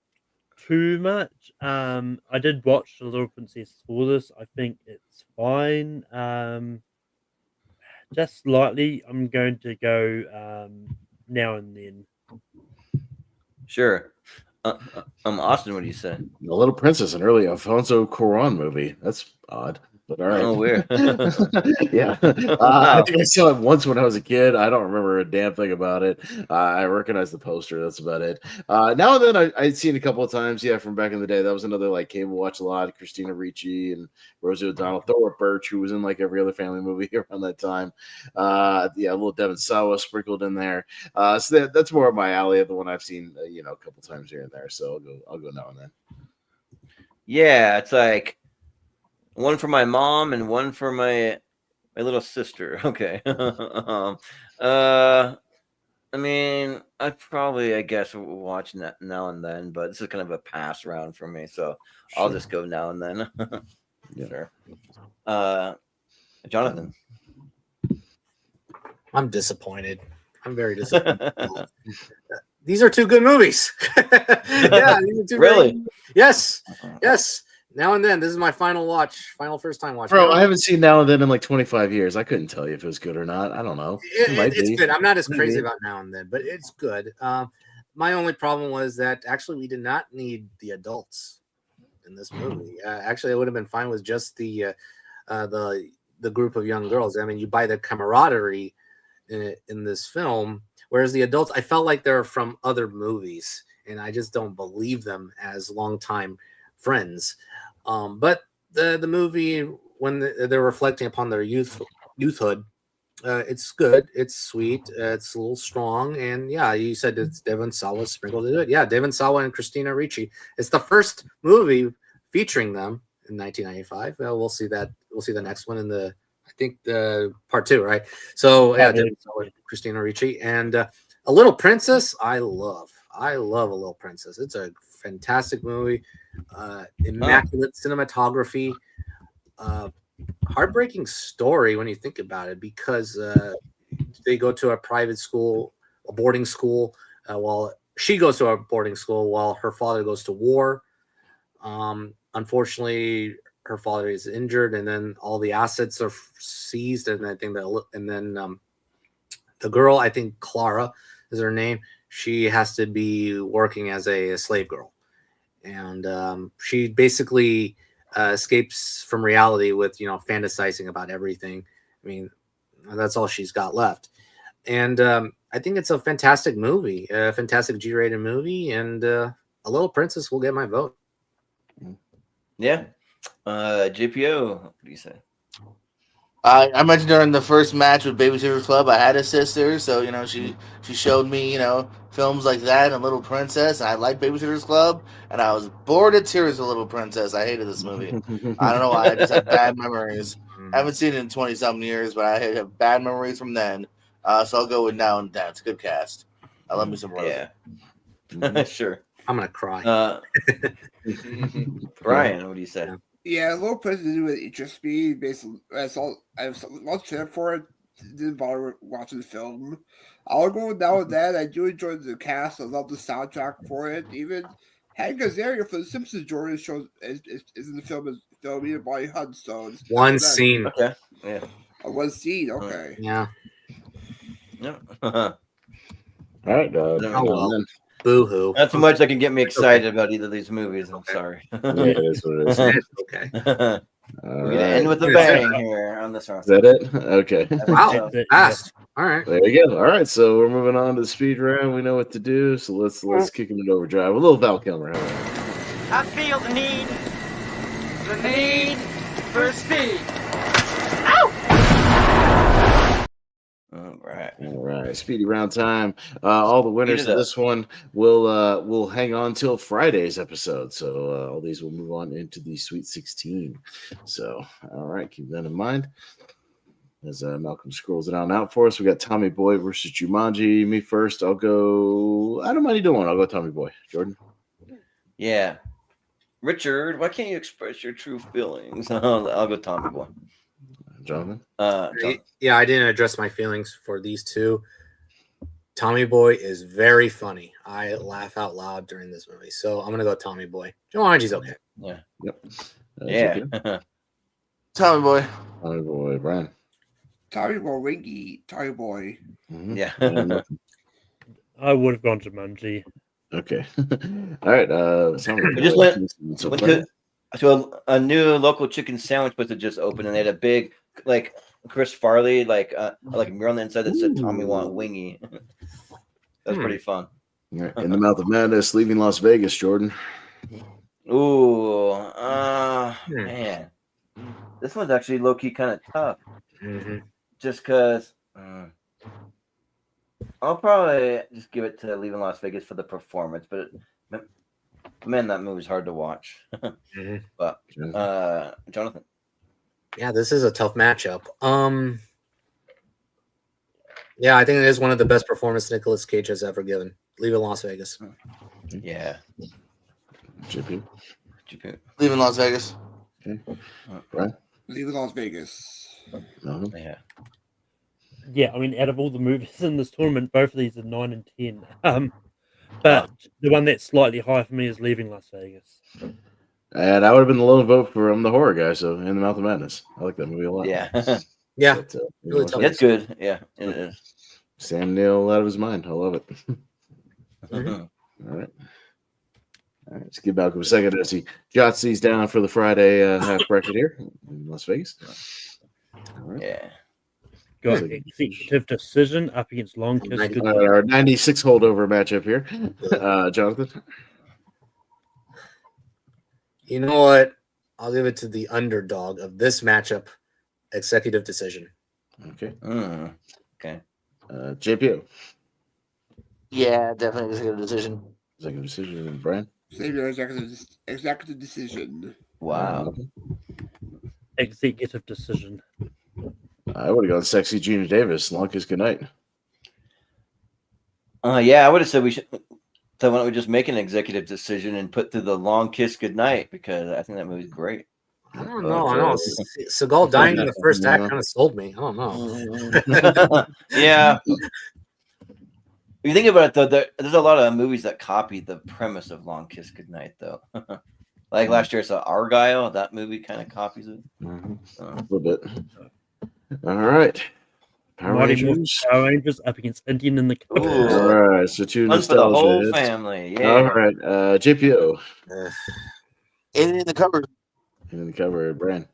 too much. I did watch The Little Princess for this. I think it's fine. Just slightly. I'm going to go Now and Then. Sure. Austin, what do you say? The Little Princess, an early Alfonso Cuarón movie. That's odd, but all right. Oh, weird. Yeah. I think I saw it once when I was a kid. I don't remember a damn thing about it. I recognize the poster. That's about it. Now and then I'd seen it a couple of times. Yeah, from back in the day. That was another like cable watch a lot. Christina Ricci and Rosie O'Donnell. Thora Birch, who was in like every other family movie around that time. Yeah, a little Devon Sawa sprinkled in there. So that's more of my alley. The one I've seen, a couple times here and there. So I'll go Now and Then. Yeah, it's like one for my mom and one for my little sister. Okay. I mean, I guess watch Now and Then, but this is kind of a pass round for me, so I'll just go Now and Then. Yeah. Sure. Jonathan. I'm disappointed. I'm very disappointed. These are two good movies. Yeah, these are two really? Yes. Now and Then. This is my final first time watch. Bro, I haven't seen Now and Then in like 25 years. I couldn't tell you if it was good or not. I don't know. It's good. I'm not as crazy about Now and Then, but it's good. My only problem was that actually we did not need the adults in this movie. Actually, I would have been fine with just the group of young girls. I mean, you buy the camaraderie in this film, whereas the adults, I felt like they're from other movies, and I just don't believe them as longtime friends. But the movie, when they're reflecting upon their youthhood, it's good, it's sweet, it's a little strong, and yeah, you said it's Devon Sawa sprinkled into it. Yeah, Devon Sawa and Christina Ricci. It's the first movie featuring them in 1995. We'll see that. We'll see the next one in I think the part 2, right? So yeah, Devon Sawa, Christina Ricci, and A Little Princess. I love A Little Princess. It's a fantastic movie. Immaculate cinematography. Heartbreaking story when you think about it, because they go to a private school, a boarding school, while she goes to a boarding school while her father goes to war. Unfortunately, her father is injured, and then all the assets are seized. And I think the girl, I think Clara is her name, she has to be working as a slave girl, and she basically escapes from reality with fantasizing about everything. I mean, that's all she's got left. And I think it's a fantastic movie, a fantastic G-rated movie, and A Little Princess will get my vote. Yeah. JPO, what do you say? I mentioned during the first match with Babysitter's Club, I had a sister, so she showed me films like that and Little Princess, and I like Babysitter's Club, and I was bored of tears of Little Princess. I hated this movie. I don't know why. I just have bad memories. I haven't seen it in 20-something years, but I have bad memories from then. So I'll go with Now and Then. It's a good cast. I love me some Rosie. Yeah. Sure. I'm gonna cry. Brian, what do you say? Yeah, Little Princess didn't really interest me. Basically, I was much there for it. Didn't bother watching the film. I'll go with Now and Then. I do enjoy the cast. I love the soundtrack for it. Even Hank Azaria for The Simpsons Jordan shows is in the film as Philomena Bonnie Hunt. So one scene. Okay. Yeah. One scene, okay. Yeah. Yep. All right. Boo hoo. Not too much that can get me excited about either of these movies. I'm sorry. It is what it is. Okay. We're gonna end with a bang here on this one. Is that it? Okay. Wow. Fast. All right. There you go. All right. So we're moving on to the speed round. We know what to do. So let's kick him into overdrive. A little Val Kilmer. I feel the need for speed. All right. All right. Speedy round time. All the winners of this one will hang on till Friday's episode. So all these will move on into the Sweet 16. So all right, keep that in mind. As Malcolm scrolls it on out for us, we got Tommy Boy versus Jumanji. Me first. I'll go. I don't mind either one. I'll go Tommy Boy. Jordan. Yeah. Richard, why can't you express your true feelings? I'll go Tommy Boy. Jonathan? Yeah, I didn't address my feelings for these two. Tommy Boy is very funny. I laugh out loud during this movie. So I'm going to go Tommy Boy. Jumanji's okay. Yeah. Yep. Yeah. Tommy Boy. Tommy Boy. Brian. Tommy Boy, Winky. Tommy Boy. Mm-hmm. Yeah. I would have gone to Jumanji. Okay. All right. We just went to a new local chicken sandwich place that just opened, and they had a big, like, Chris Farley, like mural on the inside that said Tommy Want Wingy. That's pretty fun. Right. In the Mouth of Madness, leaving Las Vegas, Jordan. Ooh, man. This one's actually low-key kind of tough. Just because I'll probably just give it to Leaving Las Vegas for the performance, but man, that movie's hard to watch. But Jonathan. Yeah, this is a tough matchup. Yeah, I think it is one of the best performances Nicolas Cage has ever given. Leaving Las Vegas. Yeah. JP. Leaving Las Vegas. Okay. Right. Leaving Las Vegas. Yeah. Yeah, I mean, out of all the movies in this tournament, both of these are 9 and 10. But the one that's slightly higher for me is Leaving Las Vegas. And I would have been the lone vote for the horror guy. So In the Mouth of Madness, I like that movie a lot. Yeah. Yeah. But, really tough. It's good. Yeah, it is. Sam Neill out of his mind. I love it. All right. All right, let's give Malcolm a second as he jots these down for the Friday half bracket here in Las Vegas. All right. Yeah. Got executive decision up against Long Kiss Goodnight. Our 96 holdover matchup here. Jonathan? You know what? I'll give it to the underdog of this matchup. Executive decision. Okay. Okay. JPO. Yeah, definitely executive decision. Executive decision. Brian? Same here, executive decision. Wow. Executive decision. I would have gone Sexy Gina Davis. Long Kiss Goodnight. Yeah, I would have said we should. So why don't we just make an executive decision and put through the Long Kiss Goodnight, because I think that movie's great. I don't know. I know. Seagal dying in the first act kind of sold me. I don't know. Yeah. If you think about it, though, there's a lot of movies that copy the premise of Long Kiss Goodnight, though. Like last year, so Argyle, that movie kind of copies it. A little bit. All right. Power Rangers up against Indian in the Cupboard. All right. So two Fun for the whole nostalgia. family. Yeah. All right. JPO. Indian in the Cupboard. In the cupboard. Brian.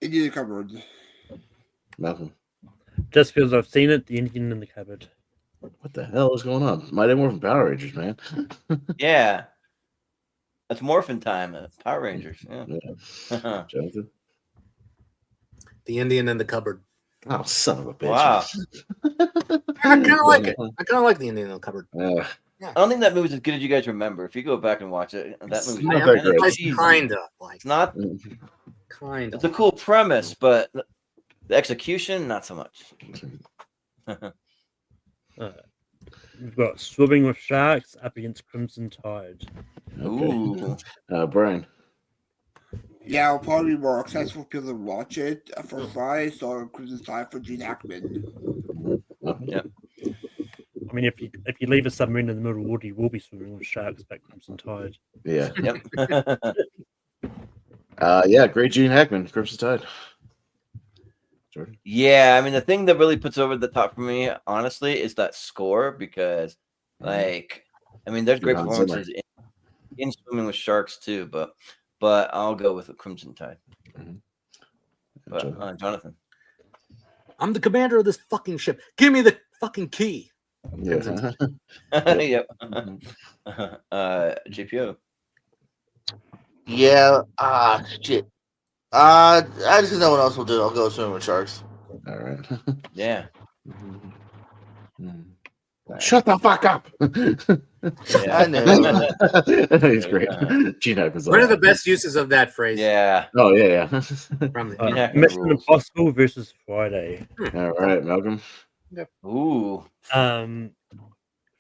Indian in the Cupboard. Malcolm. Just because I've seen it, the Indian in the Cupboard. What the hell is going on? Mighty Morphin Power Rangers, man. Yeah. That's Morphin time. Power Rangers. Yeah. Jonathan. The Indian in the Cupboard. Oh, son of a bitch. Wow. I kind of like it. I kind of like the Indian in the Cupboard. I don't think that movie's as good as you guys remember. If you go back and watch it, that movie's not that great. Kind of like. It's not. Kind of. It's a cool premise, but the execution, not so much. We've got Swimming with Sharks up against Crimson Tide. Ooh. Brian. Yeah, it'll probably be more accessible for people to watch it for Friday, so Crimson Tide for Gene Hackman. Yeah. I mean, if you leave a submarine in the middle of the water, you will be swimming with sharks back Crimson Tide. Yeah. Yep. Yeah, great Gene Hackman, Crimson Tide. Yeah, I mean the thing that really puts over the top for me, honestly, is that score because, like, I mean, there's great performances in Swimming with Sharks too, but I'll go with the Crimson Tide. But Jonathan, I'm the commander of this fucking ship. Give me the fucking key. Yeah. Yep. GPO. Yeah. Shit. I just think no one else will do it. I'll go Swimming with Sharks. All right. Yeah. Shut the fuck up. I know. He's great. G-Hype is One of the best uses of that phrase. Yeah. Oh, yeah. From the Mission Impossible versus Friday. All right, Malcolm. Ooh.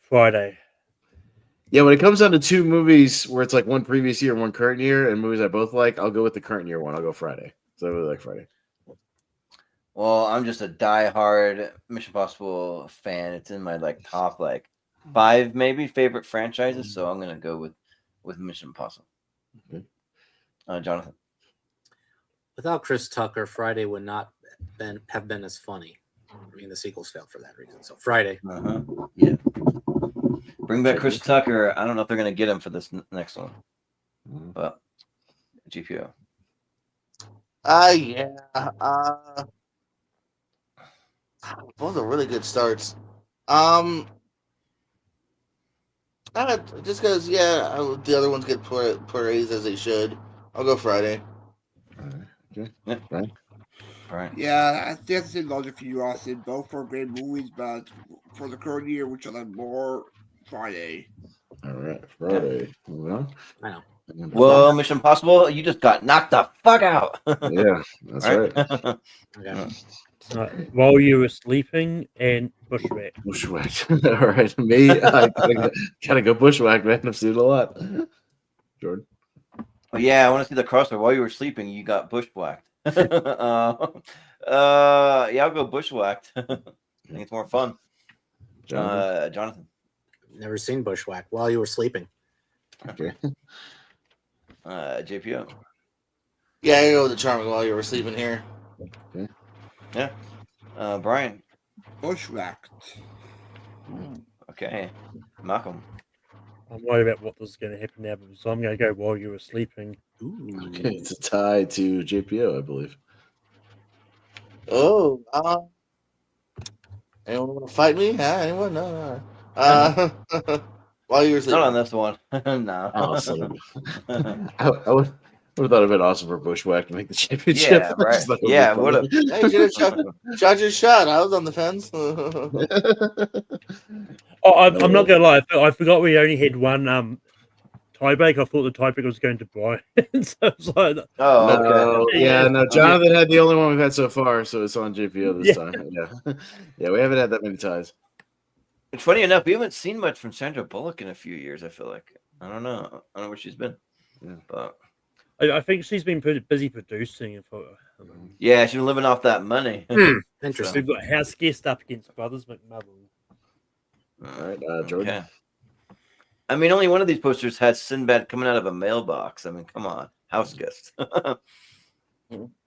Friday. Yeah, when it comes down to two movies where it's like one previous year and one current year, and movies I both like, I'll go with the current year one. I'll go Friday. So I really like Friday. Well, I'm just a diehard Mission Impossible fan. It's in my top 5 maybe favorite franchises, so I'm gonna go with Mission Impossible. Okay. Jonathan. Without Chris Tucker, Friday would not have been as funny. I mean, the sequels failed for that reason. So Friday. Yeah. Bring back Chris Tucker. I don't know if they're gonna get him for this next one, but GPO. Yeah. Both are really good starts. Just because, the other ones get praised as they should. I'll go Friday. Okay. Yeah. Right. All right. Yeah, I think the same logic for you, Austin. Both are great movies, but for the current year, which I like more, Friday. All right, Friday. Well, I know. Well, Mission Impossible, you just got knocked the fuck out. Yeah, that's right. Okay. While you were sleeping and Bushwhack. Bushwhacked. All right, me. I gotta go Bushwhack, man. I've seen it a lot. Jordan. Oh, yeah, I want to see the crossover. While you were sleeping, you got bushwhacked. Yeah, I'll go bushwhacked. I think it's more fun. Jonathan. Never seen Bushwhack while you were sleeping. Okay. JPO. Yeah, I go with the Charming while you were sleeping here. Okay. Yeah. Brian. Bushwhacked. Okay. Malcolm. I'm worried about what was going to happen now, so I'm going to go while you were sleeping. Ooh. Okay, it's a tie to JPO, I believe. Oh, anyone want to fight me? Anyone? No. While you were sleeping. Not on this one. No. Awesome. I would have thought it'd been awesome for Bushwhack to make the championship. Yeah, right. Yeah, would have. Hey, you should have shot your shot. I was on the fence. I'm not going to lie. I forgot we only had one tiebreak. I thought the tiebreak was going to Brian. So it's like, okay. No, Jonathan had the only one we've had so far, so it's on JPO this time. Yeah. Yeah, we haven't had that many ties. It's funny enough, we haven't seen much from Sandra Bullock in a few years, I feel like. I don't know. I don't know where she's been. Yeah. But I think she's been pretty busy producing. yeah, she's been living off that money. Interesting. We've got House Guest up against Brothers McMullen. All right, Jordan. Okay. I mean, only one of these posters had Sinbad coming out of a mailbox. I mean, come on. House Guest.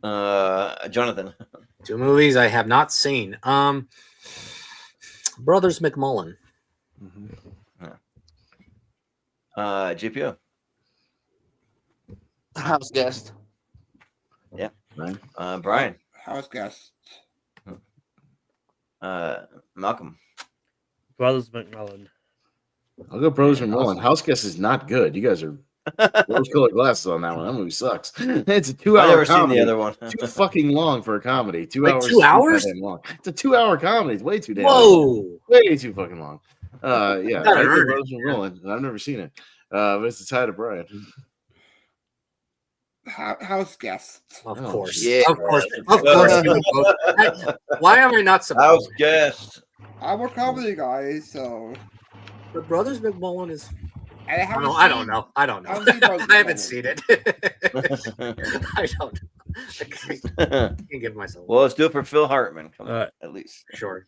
Jonathan. 2 movies I have not seen. Brothers McMullen. JPO. House Guest. Yeah. Right. Brian. House Guest. Malcolm. Brothers McMullen. I'll go Brothers McMullen. House Guest is not good. You guys are rose-colored glasses on that one. That movie sucks. It's a 2-hour I've never comedy. seen the other one. Too fucking long for a comedy. 2 Like hours. 2 hours? Too long. It's a 2-hour comedy. It's way too damn Whoa. long. Way too fucking long. Yeah. Gotta I earn think it. Brothers McMullen. I've never seen it. But it's a tie to Brian. House Guest. Of Oh, course. yeah. Of course. Of course. You would vote. Why am I not House supposed? Guest. I'm a comedy guy, so. But Brothers McMullen is. I I don't know. I haven't seen it. I don't. I can't give myself. Well, let's do it for Phil Hartman. Come on, Alright. at least. Sure.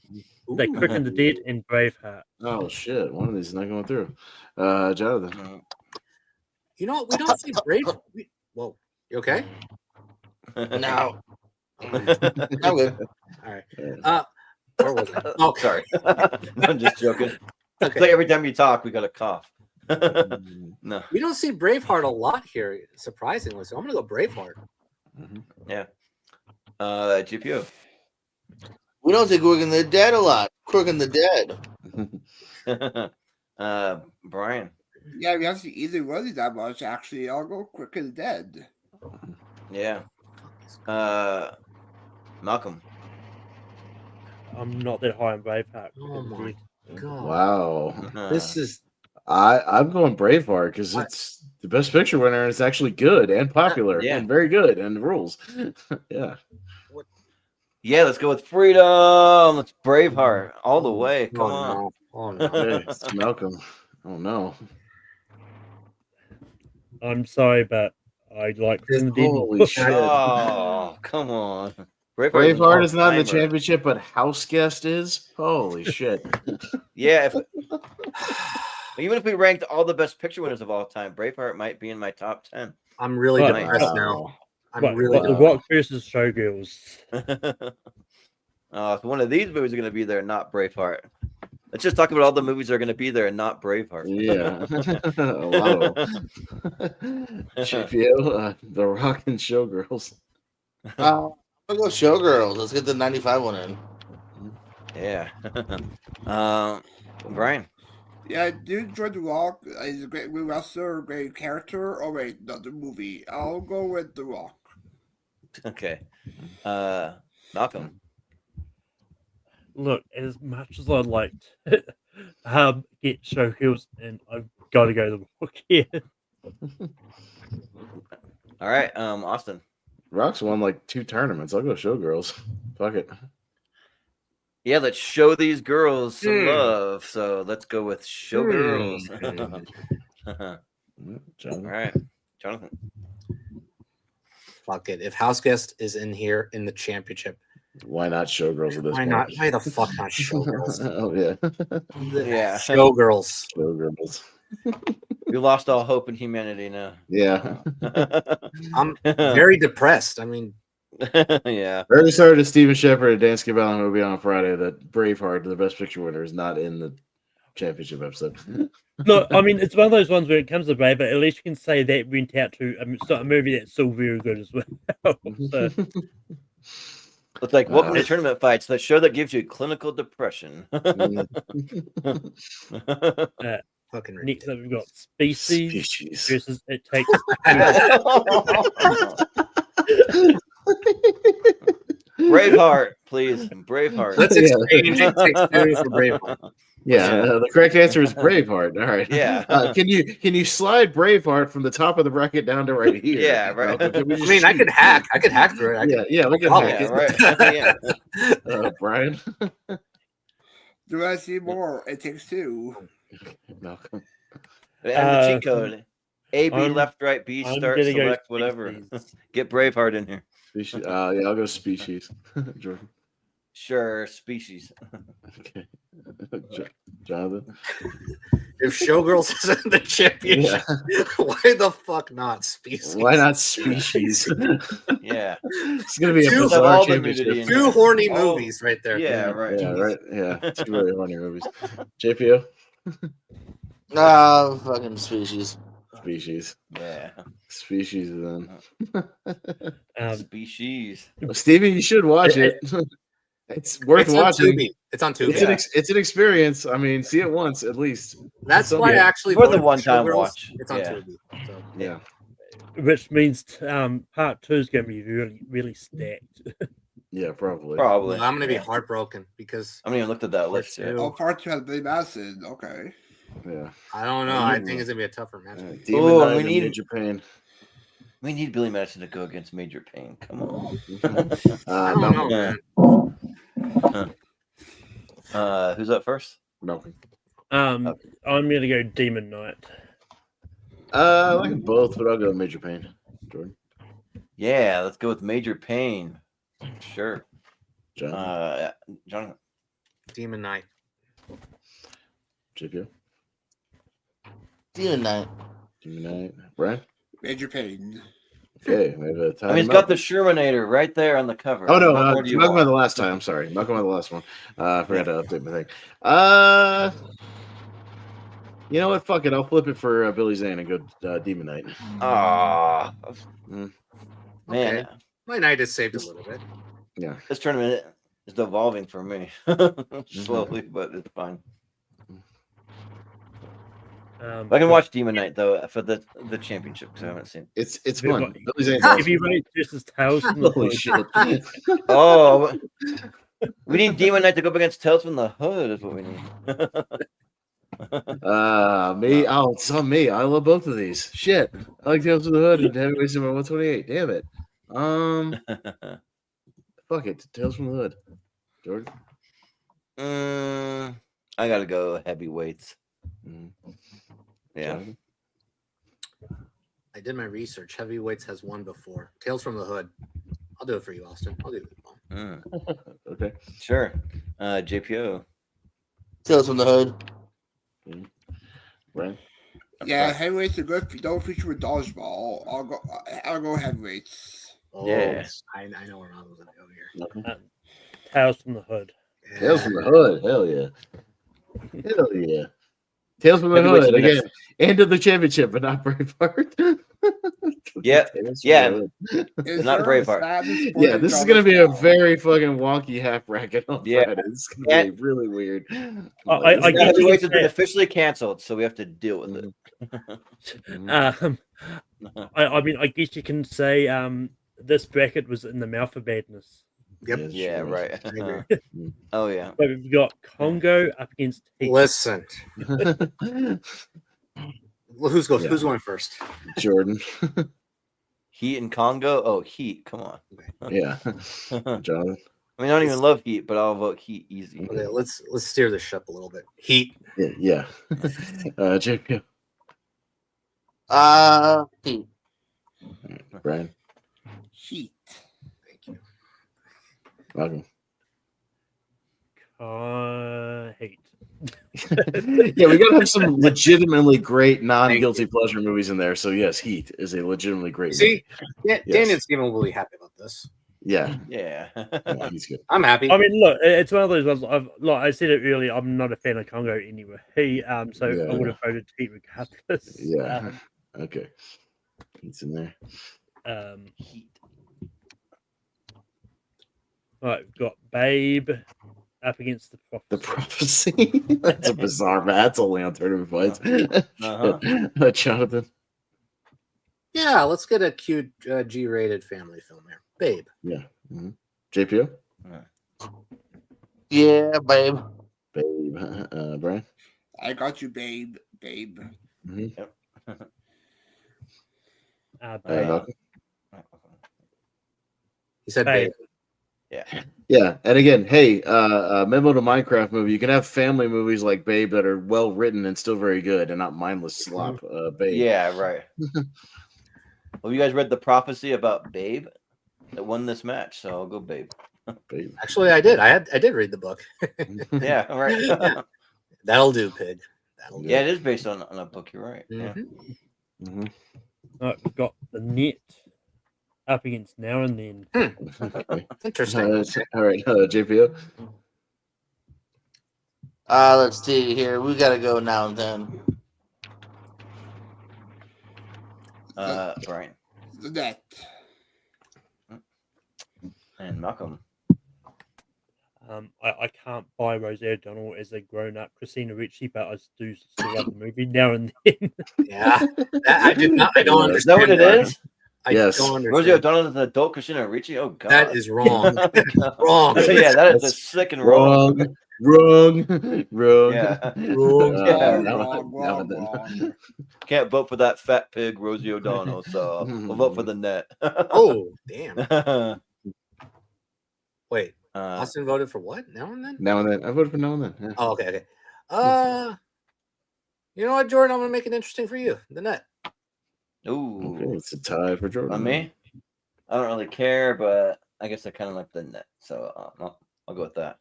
They Quick and the Dead and Braveheart. Oh, shit. One of these is not going through. Jonathan. You know what? We don't see Brave. Whoa. You okay? No. I'm good. All right. Where was I? Oh, sorry. I'm just joking. Okay. It's like every time you talk, we got a cough. No. We don't see Braveheart a lot here, surprisingly. So I'm gonna go Braveheart. Yeah. GPO. We don't see Quick and the Dead a lot. Quick and the Dead. Brian. Yeah, we haven't seen either one of these that much. Actually, I'll go Quick and Dead. Yeah. Malcolm. I'm not that high on Braveheart. Oh my god! Wow. This is. I'm going Braveheart because it's the best picture winner and it's actually good and popular and very good and rules. Yeah. Yeah, let's go with freedom. Let's Braveheart all the way. Come on. No. Oh no. Okay, it's Malcolm. Oh no. I'm sorry, but I like Holy shit. Oh, come on. Braveheart is not in the championship, but House Guest is. Holy shit. Yeah. Even if we ranked all the best picture winners of all time, Braveheart might be in my top 10. I'm really depressed now. I'm really The Rock versus Showgirls. So one of these movies are going to be there, not Braveheart. Let's just talk about all the movies that are going to be there and not Braveheart. Yeah. A lot of them. GPO, The Rock and Showgirls. I'll go Showgirls. Let's get the 95 one in. Yeah. Brian. Yeah, I do enjoy The Rock. He's a great wrestler, a great character. Oh, wait, not the movie. I'll go with The Rock. Okay. Malcolm. Look, as much as I'd like to get Showgirls, and I've got to go The Rock here. All right, Austin. Rock's won like 2 tournaments. I'll go Showgirls. Fuck it. Yeah, let's show these girls some love. So let's go with Showgirls. All right, Jonathan. Fuck it. If House Guest is in here in the championship, why not Showgirls at this why point? not? Why the fuck not Showgirls? Oh yeah. Yeah. Showgirls. Showgirls. We lost all hope in humanity now. Yeah. I'm very depressed. I mean, yeah. I already started a Steven Shepard and Dan Scavella who will be on Friday that Braveheart, the best picture winner, is not in the championship episode. No, I mean, it's one of those ones where it comes to Brave, but at least you can say that went out to a movie that's still very good as well. So. It's like welcome to tournament fights. That show that gives you clinical depression. fucking next up, we've got Species versus It Takes Braveheart, please. Braveheart. Let's exchange It Takes Two for Braveheart. Yeah, the correct answer is Braveheart. All right. Yeah. Can you slide Braveheart from the top of the bracket down to right here? Yeah, right. I mean, I could hack through it. Yeah, we can hack it. Right. Yeah. Brian. Do I see more? It Takes Two. Malcolm. And the cheat code. A, B, left, right, B, start, select, whatever. Get Braveheart in here. Species. Yeah, I'll go Species. Jordan. Sure, Species. Okay. Jonathan. If Showgirls is in the championship, why the fuck not Species? Why not Species? Yeah. It's gonna be a bizarre championship. 2 horny movies right there. Yeah, right. Yeah, right. Yeah, 2 really horny movies. JPO. Fucking Species. Species. Yeah. Species then. Species. Well, Stevie, you should watch it. It's worth watching. It's on Tubi. It's an experience. I mean, see it once at least. That's why I actually for the one-time watch. It's on Tubi. So. Yeah. Which means part 2 is going to be really, really stacked. Yeah, probably. Probably. I'm going to be heartbroken because I haven't even looked at that list yet. Oh, part 2 has Billy Madison. Okay. Yeah. I don't know. I think it's going to be a tougher match. Oh, we need Major Pain. We need Billy Madison to go against Major Pain. Come on. I don't know, man. Who's up first? Malcolm. I'm going to go Demon Knight. I like them both, but I'll go Major Pain. Jordan. Yeah, let's go with Major Pain. Sure. Jonathan. Demon Knight. JPO. Demon Knight. Demon Knight. Brian. Major Pain. Okay, we have a I mean, it's got the Shermanator right there on the cover. Oh no, What more do you Malcolm want? by the last time. I'm sorry, Malcolm by the last one. I forgot to update my thing. You know what? Fuck it. I'll flip it for Billy Zane and go Demon Knight. Ah, Mm. man, Okay. My night is saved a little bit. Yeah. this tournament is devolving for me slowly, but it's fine. I can watch Demon Knight though for the championship because I haven't seen. It's Heavy- fun. Billy Zane's awesome. Heavyweight versus Tales from the Holy Hood. shit! Oh, we need Demon Knight to go up against Tales from the Hood. Is what we need. Me. Oh, it's on me. I love both of these. Shit. I like Tales from the Hood and Heavyweight Number 128. Damn it. Fuck it. Tales from the Hood. Jordan. I gotta go heavyweights. Yeah. Jonathan? I did my research. Heavyweights has won before. Tales from the Hood. I'll do it for you, Austin. I'll do it. Okay. Sure. JPO. Tales from the Hood. Right. Yeah, heavyweights are good. If you don't feature with dodgeball, I'll go heavyweights. Oh, Yeah. I know where I was going to go here. Tales from the Hood. Tales from the Hood. Hell yeah. Hell yeah. Tales from the Heavyweights Hood are again. next. And to the championship, but not Braveheart. Yeah. Tales from Yeah. the Hood. Is Not there a Braveheart. savage sport Yeah, in this is gonna be a dodgeball? very fucking wonky half bracket on Yeah. Friday. It's gonna be really weird. I The guess you heavyweights can has been say- officially canceled, so we have to deal with it. I mean, I guess you can say this bracket was in the mouth of madness. Yep. Yeah, right. I agree. Oh yeah. But we've got Congo up against Heat. Listen. Well, who's Yeah. going first? Jordan. Heat and Congo. Oh, Heat. Come on. Yeah. Jonathan. I mean, I don't even love Heat, but I'll vote Heat easy. Okay, let's steer this ship a little bit. Heat. Yeah. JP. Heat. Brian. Heat. Thank you. Welcome. Heat. Yeah, we gotta have some legitimately great non-guilty pleasure movies in there. So yes, Heat is a legitimately great movie. Yeah, Yes. Daniel's Steven will be happy about this. Yeah. Yeah. Yeah, he's good. I'm happy. I mean, look, it's one of those ones. Like I said it earlier, I'm not a fan of Congo anyway. So Yeah. I would have voted Heat regardless. Yeah. Okay. Heat's in there. Heat. Right, we've got Babe up against the Prophecy. The Prophecy. That's a bizarre match. That's only on tournament fights. Jonathan. Yeah, let's get a cute G-rated family film here. Babe. Yeah. JPO. Yeah, Babe. Babe. Brian. I got you, babe. Babe. Yep. Babe. He said Babe. Babe. Yeah. Yeah, and again, hey, memo to Minecraft movie. You can have family movies like Babe that are well written and still very good, and not mindless slop. Babe. Yeah, right. Well, you guys read the prophecy about Babe that won this match, so I'll go Babe. Babe. Actually, I did. I did read the book. Yeah, right. That'll do, Pig. That'll do. Yeah, it is based on a book. You're right. Yeah. Right, we've got the Net up against Now and Then. Okay. Interesting. All right, JPO. Let's see here. We gotta go Now and Then. Brian The Net. and Malcolm. I can't buy Rosie O'Donnell as a grown-up Christina Ricci, but I do still love the movie Now and Then. Yeah, I do not. I don't Is that understand. what it is? I Yes. don't understand. Rosie O'Donnell is an adult Christina Ricci. Oh God, That is wrong. Wrong. Yeah, that is a sick and wrong. Wrong. Yeah. Wrong. Can't vote for that fat pig, Rosie O'Donnell. So we'll vote for the Net. Oh, damn. Wait, Austin voted for what? Now and Then? Now and Then. I voted for Now and Then. Yeah. Oh, okay. You know what, Jordan? I'm gonna make it interesting for you. The Net. Ooh, Okay, it's a tie for Jordan. on me. I don't really care, but I guess I kind of like the Net, so I'll go with that.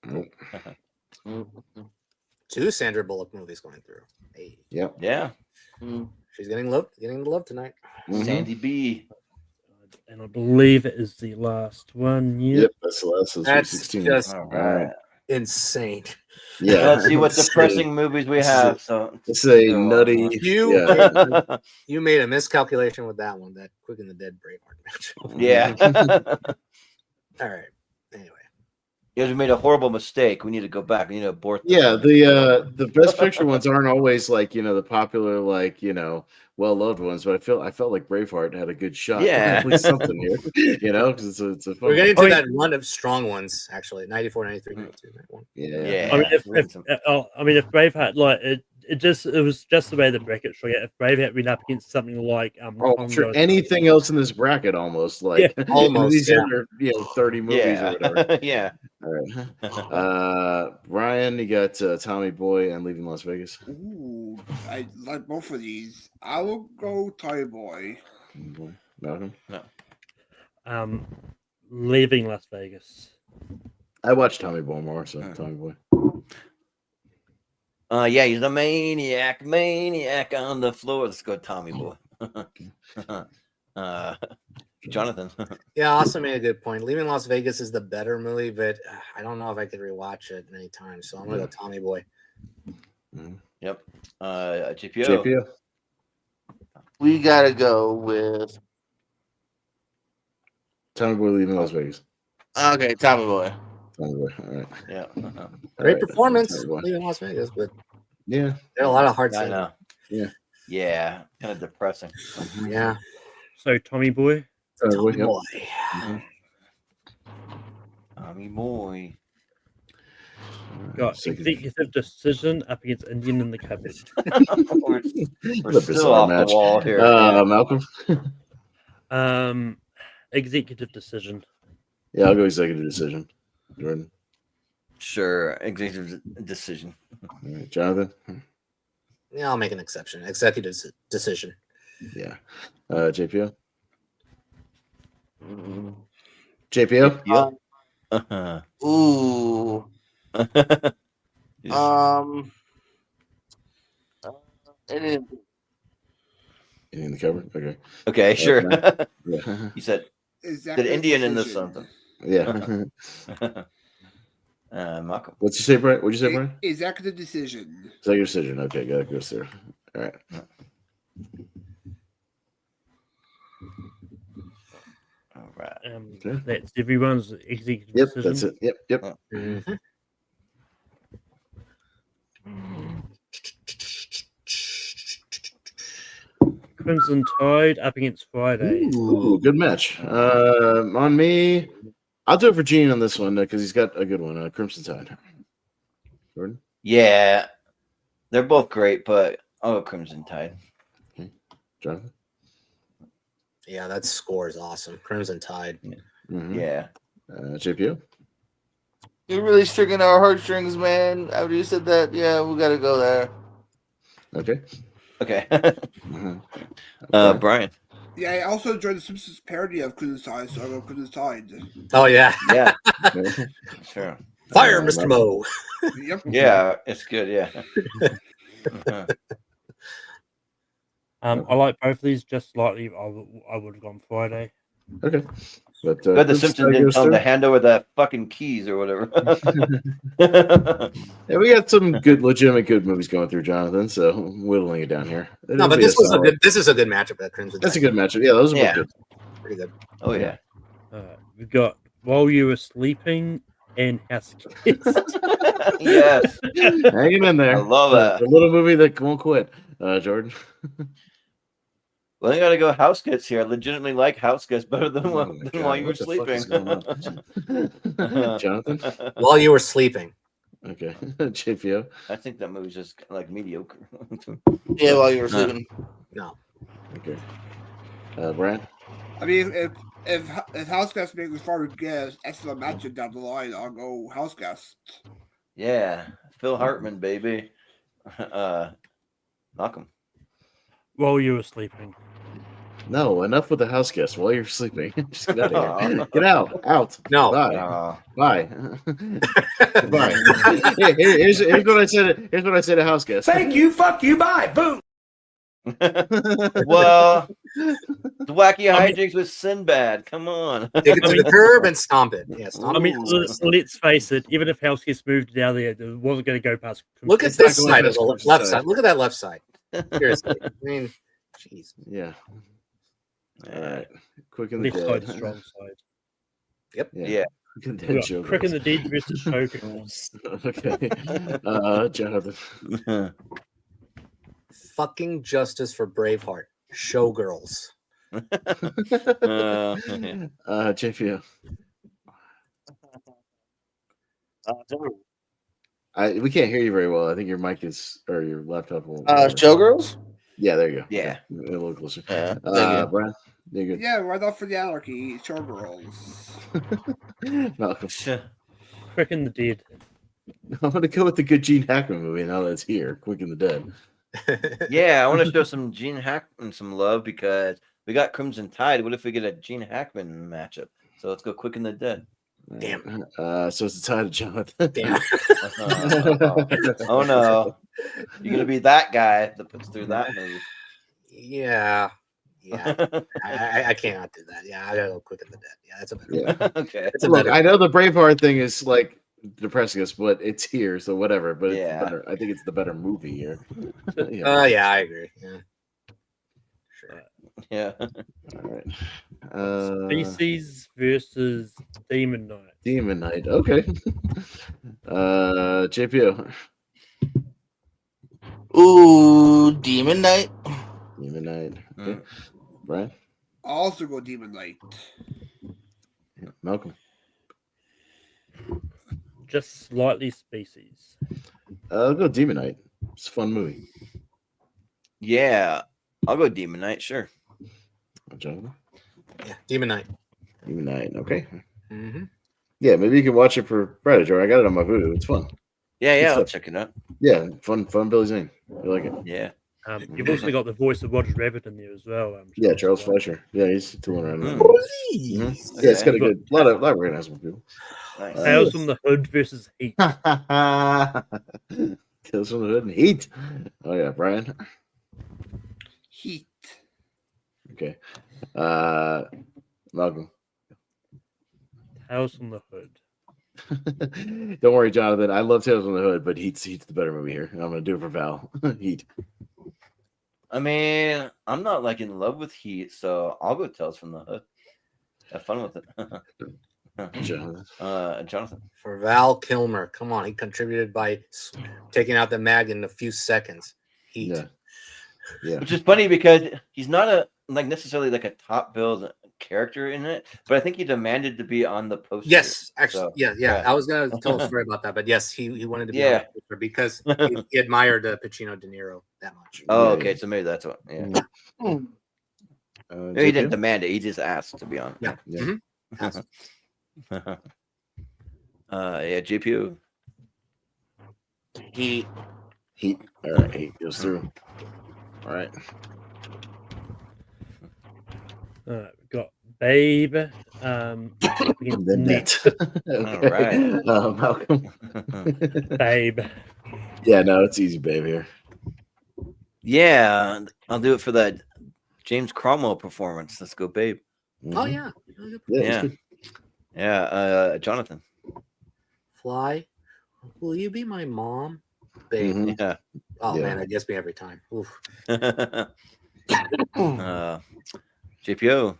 Okay. Two Sandra Bullock movies going through. Hey. Yep. Yeah, She's getting the love tonight. Mhm. Sandy B. And I believe it is the last one. Yep, that's the last. That's 16. just All right. insane. Yeah. Let's see what depressing movies we have. So it's a nutty. You made a miscalculation with that one. That Quick and the Dead Braveheart match. Yeah. All right. Anyway. You guys made a horrible mistake. We need to go back. We need to abort this. Yeah, the best picture ones aren't always like the popular well loved ones, but I felt like Braveheart had a good shot. Yeah, at least something here, because it's a fun We're getting one. to that run of strong ones actually. 94, 93, 92, 91. Yeah. I mean, if Braveheart it was just the way the bracket showed it. If Braveheart went up against something like for anything else in this bracket, almost almost these are 30 movies or whatever. Yeah. All right. Brian, you got Tommy Boy and Leaving Las Vegas. Ooh, I like both of these. I will go Tommy Boy. Malcolm? No. Leaving Las Vegas. I watched Tommy Boy more, so Tommy Boy. Yeah, he's a maniac on the floor. Let's go, Tommy Boy. Jonathan. Yeah, Austin made a good point. Leaving Las Vegas is the better movie, but I don't know if I could rewatch it any time. So I'm gonna go Tommy Boy. Yep. GPO. We gotta go with Tommy Boy, Leaving Las Vegas. Okay, Tommy Boy. Tommy Boy. All right. Yeah. Great performance, Leaving Las Vegas, but yeah, there are a lot of hard. I know. Yeah. Yeah. Kind of depressing. Yeah. So Tommy Boy. Tommy Boy. Tommy Boy. Got Executive Decision up against Indian in the Cupboard. We're still off the wall here. Malcolm. Executive Decision. Yeah, I'll go Executive Decision. Jordan. Sure, Executive Decision. All right, Jonathan. Yeah, I'll make an exception. Executive Decision. Yeah. JPO. JPO. Ooh. In the cupboard. Okay. Okay, sure. Yeah. You said the Indian in this something. Yeah. Malcolm. What'd you say, Brian? What'd you say, Brian? Executive Decision. Executive Decision. Okay, got it. Goes there. All right. All right. Okay. That's everyone's executive Yep, decision. that's it. Yep. Mm-hmm. Crimson Tide up against Friday. Ooh, good match. On me, I'll do it for Gene on this one because he's got a good one. Crimson Tide. Jordan? Yeah, they're both great, but I'll go Crimson Tide. Okay. Jonathan? Yeah, that score is awesome. Crimson Tide. Mm-hmm. Yeah. JPO? You're really striking our heartstrings, man. After you said that, yeah, we gotta go there. Okay. Brian. Yeah, I also enjoyed the Simpsons parody of Crimson Tide, so I'll go Crimson Tide. Oh, yeah. Yeah. Sure. Fire, Mr. Moe. Yep. Yeah, it's good. Yeah. I like both of these just slightly. I would have gone Friday. Okay. But Good, the Simpsons didn't tell him to hand over the fucking keys or whatever. Yeah, we got some legitimate good movies going through, Jonathan. So whittling it down here. No, but this is a good matchup at Crimson Tide. That's a good matchup. Yeah, those are both good. Pretty good. Oh yeah. We've got While You Were Sleeping and House Guest. Yes. Hanging in there. I love that. The little movie that won't quit. Jordan. Well, I gotta go House Guests here. I legitimately like House Guests better than While You Were Sleeping. Jonathan? While You Were Sleeping. Okay. JPO? I think that movie's just like mediocre. Yeah, While You Were Sleeping. No. Okay. Brian? I mean, if House Guest makes far to get excellent matchup down the line, I'll go House Guest. Yeah, Phil Hartman, baby. Malcolm. While You Were Sleeping. No, enough with the house guest while you're sleeping. Just get out of here. Get out. Out. No. Bye. Bye. Bye. Here's what I said. Here's what I said to house guest. Thank you, fuck you, bye, boom. Well, the wacky hijinks with Sinbad. Come on. Take it to the curb and stomp it. Yeah, stomp it. Let's face it. Even if House gets moved down there, it wasn't going to go past. Look at this side of the left side. Look at that left side. Seriously. I mean, jeez. Yeah. All right. Quick in the Left dead. side, strong side. Yep. Yeah. Quick in the dead. Showgirls. Quick in the dead versus Showgirls. Okay. Jonathan. Fucking justice for Braveheart. Showgirls. JPO. We can't hear you very well. I think your mic is, or your laptop won't. Showgirls? Yeah, there you go. Yeah. A little closer. Yeah. Brian, you're good. Yeah, right off for the Anarchy. Showgirls. Malcolm. Quick in the dead. I'm going to go with the good Gene Hackman movie now that it's here. Quick in the Dead. Yeah, I want to show some Gene Hackman some love because we got Crimson Tide. What if we get a Gene Hackman matchup? So let's go Quick in the Dead. Damn. So it's the Tide of Jonathan. Damn. Oh no. You're going to be that guy that puts through that movie. Yeah. Yeah. I cannot do that. Yeah, I gotta go Quick in the Dead. Yeah, that's a better one. Okay. Look, I know the Braveheart thing is like depressing us, but it's here, so whatever. But Yeah. it's better. I think it's the better movie here. Yeah, I agree. Yeah. Sure. Yeah. All right. Species versus Demon Knight. Demon Knight. Okay. JPO. Ooh, Demon Knight. Demon Knight. Okay. Brian. I'll also go Demon Knight. Malcolm. Just slightly species. I'll go Demon Knight. It's a fun movie. Yeah. I'll go Demon Knight, sure. Jonathan. Yeah, Demon Knight. Demon Knight. Okay. Mm-hmm. Yeah, maybe you can watch it for Predator. I got it on my Voodoo. It's fun. Yeah, I'll check it out. Yeah, fun Billy Zane. I like it. Yeah. You've also got the voice of Roger Rabbit in there as well. Yeah, Charles Fleischer. Yeah, he's tooling around. Mm. Mm-hmm. Yeah, it's got a good lot of recognizable people. Nice. Tales from the Hood versus Heat. Tales from the Hood and Heat. Oh yeah, Brian. Heat. Okay. Malcolm. Tales from the Hood. Don't worry, Jonathan. I love Tales from the Hood, but Heat's the better movie here. I'm gonna do it for Val. Heat. I mean, I'm not like in love with Heat, so I'll go Tales from the Hood. Have fun with it. Jonathan. For Val Kilmer. Come on, he contributed by taking out the mag in a few seconds. Heat. Yeah. Which is funny because he's not necessarily like a top billed character in it, but I think he demanded to be on the poster. Yes, actually, So, yeah. I was gonna tell a story about that, but yes, he wanted to be on the poster because he admired Pacino De Niro that much. Oh, okay, so maybe that's what. Yeah. Maybe he didn't demand it; he just asked to be on. Yeah. Yeah. GPU. Heat. All right, Heat goes through. All right. We've got Babe. The net. All right. Malcolm. Babe. Yeah, no, it's easy, Babe here. Yeah, I'll do it for that James Cromwell performance. Let's go, Babe. Oh yeah. Yeah. Jonathan. Fly. Will you be my mom? Babe. Mm-hmm. Yeah. Oh man, that gets me every time. Oof. JPO.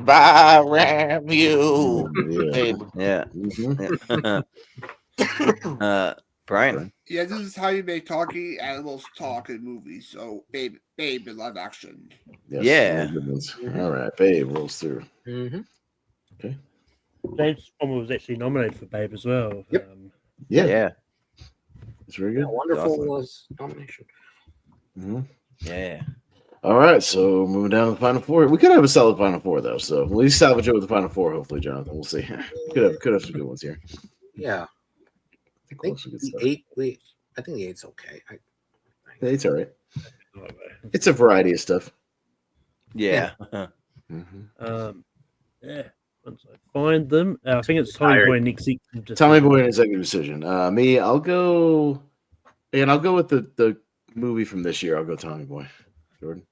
I ram you. Babe. Yeah. Brian. Yeah, this is how you make talking animals talk in movies. So, Babe in live action. Yes, Yeah. good ones. All right, Babe rolls through. Mm-hmm. Okay. James Cromwell was actually nominated for Babe as well. Yep. Yeah. It's very good. Wonderful nomination. Mm-hmm. Yeah. All right, so moving down to the final four. We could have a solid final four though, so at least salvage it with the final four. Hopefully, Jonathan. We'll see. Could have some good ones here. Yeah. I think the 8. I think the 8's okay. It's all right. It's a variety of stuff. Yeah. Yeah. Once I find them, I think it's Tommy Boy and Executive Decision. Tommy Boy and Executive Decision. Me, I'll go. And I'll go with the movie from this year. I'll go Tommy Boy. Jordan.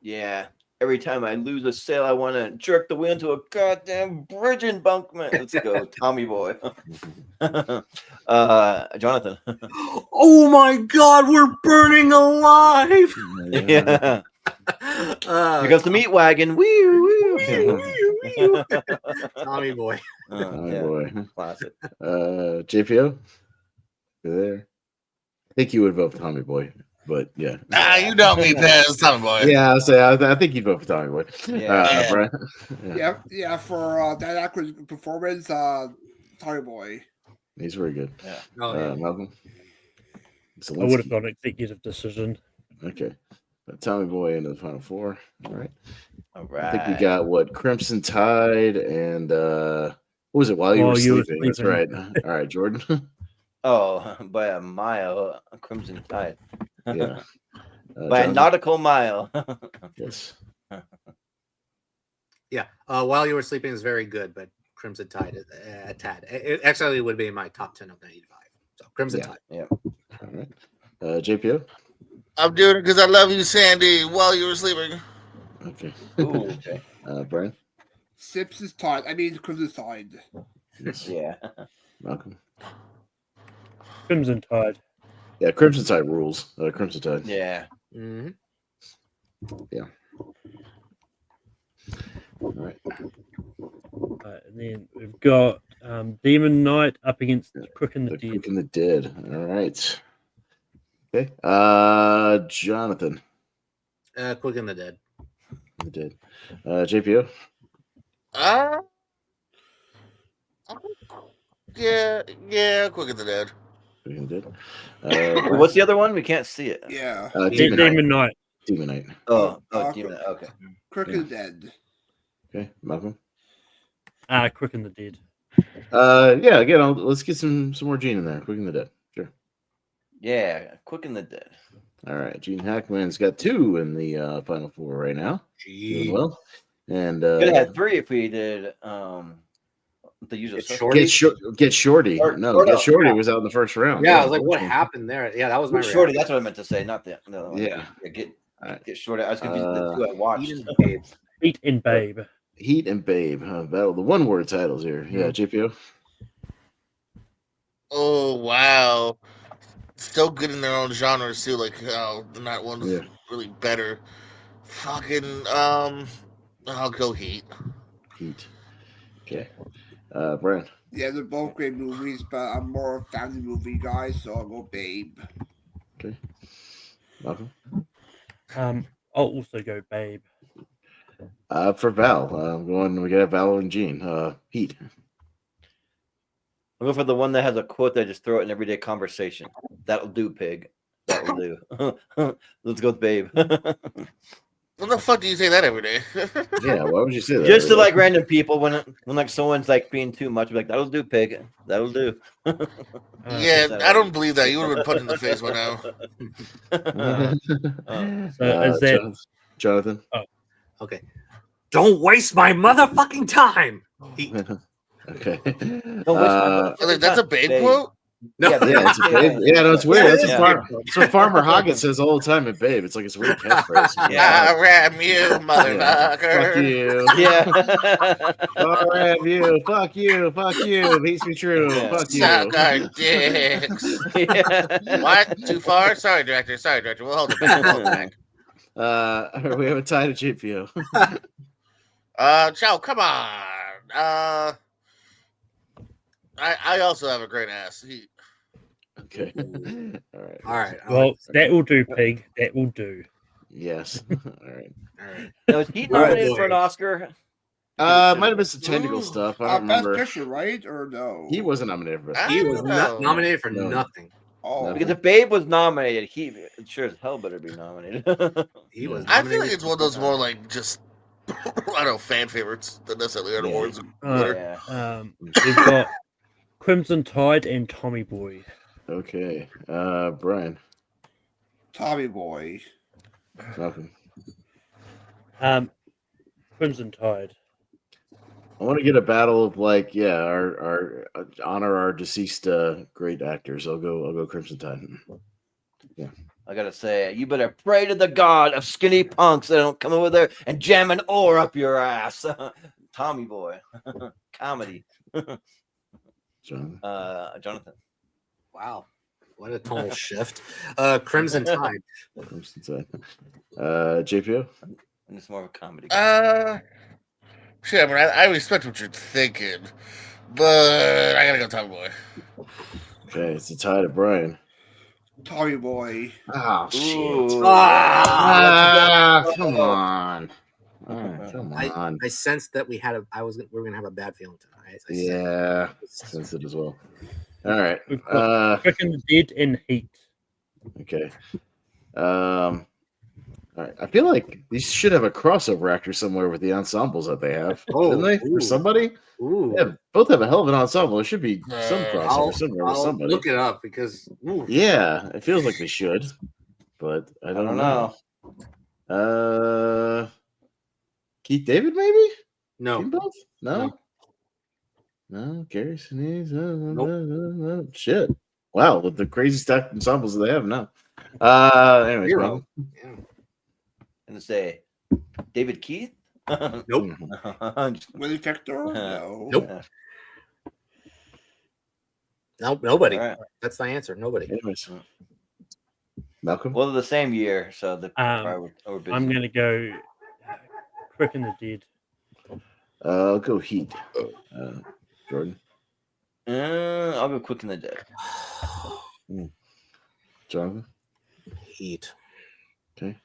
Yeah. Every time I lose a sale, I want to jerk the wheel into a goddamn bridge embankment. Let's go, Tommy Boy. Jonathan. Oh my God, we're burning alive! Yeah. Here comes the meat wagon. Woo, woo. Tommy Boy. Tommy Boy. Classic. JPO? You there? I think you would vote for Tommy Boy, but yeah. You know me best, Tommy Boy. Yeah, I think you'd vote for Tommy Boy. Yeah. Brian? Yeah. For Dan Aykroyd's performance, Tommy Boy. He's very good. Yeah. Malcolm? I would have gone executive decision. Okay. Tommy Boy into the final four. All right. All right. I think we got Crimson Tide and what was it? While you were sleeping. That's right. All right, Jordan. Oh, by a mile, Crimson Tide. Yeah. By a nautical mile. Yes. Yeah. While You Were Sleeping is very good, but Crimson Tide is a tad. It actually would be in my top 10 of 95. So Crimson Tide. Yeah. All right. JPO? I'm doing it because I love you, Sandy, while you were sleeping. Okay. Ooh, okay. Brian? Simpsons Tide. I mean, Crimson Tide. Yes. Yeah. Malcolm? Crimson Tide. Yeah, Crimson Tide rules. Crimson Tide. Yeah. Mm-hmm. Yeah. All right. And then we've got Demon Knight up against Quick and the Dead. Quick and the Dead. All right. Okay. Jonathan. Quick and the Dead. The Dead. JPO. Yeah, Quick and the Dead. Quick and the Dead. What's the other one? We can't see it. Yeah. Demon Knight. Demon Knight. Oh, Demon Knight. Okay. Quick and the Dead. Okay, Malcolm. Quick and the Dead. Yeah. Again, let's get some more Gene in there. Quick and the Dead. Sure. Yeah, Quick and the Dead. All right, Gene Hackman's got 2 in the final four right now. Doing well. And could have had 3 if we did the usual Get Shorty. Get Shorty was out in the first round. Yeah, I was like, what happened there? Yeah, that was my Shorty. reaction. That's what I meant to say, not the other one. Yeah. Get Shorty. I was confused with the 2 I watched. Heat and Babe. Heat and Babe. Battle the one-word titles here. Yeah, JPO. Oh wow, so good in their own genres too. Like not one's really better. Fucking I'll go Heat. Heat. Okay. Brian. Yeah, they're both great movies, but I'm more a family movie guy, so I'll go Babe. Okay. Malcolm. I'll also go Babe. For Val, we got Val and Gene. Heat. I'll go for the one that has a quote that I just throw it in everyday conversation. That'll do, pig. That will do. Let's go with Babe. What the fuck do you say that every day? Yeah, why would you say that? Just to like random people when like someone's like being too much, like that'll do, pig. That'll do. Yeah, I don't believe that. You would have been put in the face by now. So is that Jonathan? Oh, okay. Don't waste my motherfucking time. Okay. That's a Babe quote? No. Yeah, it's a Babe. Yeah, no, it's weird. That's what Farmer Hoggett says all the time at Babe. It's like it's a weird catchphrase. I'll ram you, motherfucker. Fuck you. Yeah. I'll ram you. Fuck you. Fuck you. Beats me true. Fuck you. Suck our dicks. What? Too far? Sorry, director. We'll hold it back. We have a tie to JPO. Joe, come on. I also have a great ass. Okay. All right. Well, that will do, pig. That will do. Yes. All right. Now, is he nominated for an Oscar? Might have been some technical stuff. I don't remember. Best Picture, right? Or no? He wasn't nominated for Best He Picture. was not nominated for nothing. Oh, Because if Babe was nominated, he sure as hell better be nominated. He was. I feel like it's one of those more like just I don't know fan favorites than necessarily an awards winner. We've got Crimson Tide and Tommy Boy. Okay. Brian. Tommy Boy. Welcome. Crimson Tide. I want to get a battle of our honor our deceased great actors. I'll go Crimson Tide. Yeah. I gotta say, you better pray to the god of skinny punks that don't come over there and jam an oar up your ass. Tommy Boy. Comedy. Jonathan. Wow. What a tonal shift. Crimson Tide. Crimson Tide. JPO? And it's more of a comedy. Shit, I mean, I respect what you're thinking, but I gotta go Tommy Boy. Okay, it's the Tide of Brian. Tommy Boy. Oh, shit. Come on. Come on. I sensed that we were gonna have a bad feeling tonight. Yeah, sense it as well. All right. We've got Quick and the Dead and Heat. Okay. All right. I feel like these should have a crossover actor somewhere with the ensembles that they have. Didn't they? For somebody? Yeah, both have a hell of an ensemble. There should be some crossover somewhere with somebody. Look it up because yeah, it feels like they should, but I don't know. Keith David, maybe? No. Both? No, Gary Sinise. Nope. Shit. Wow, with the crazy stacked ensembles that they have now. Anyways, Hero. And say David Keith? Nope. Willie Tector? No. Nope. Nope, nobody. Right. That's the answer. Nobody. Anyways. Malcolm? Well, the same year, so the I'm going to go Quick and the Dead. I'll go Heat. Jordan? I'll go Quick and the Dead. Jonathan? Heat. Okay.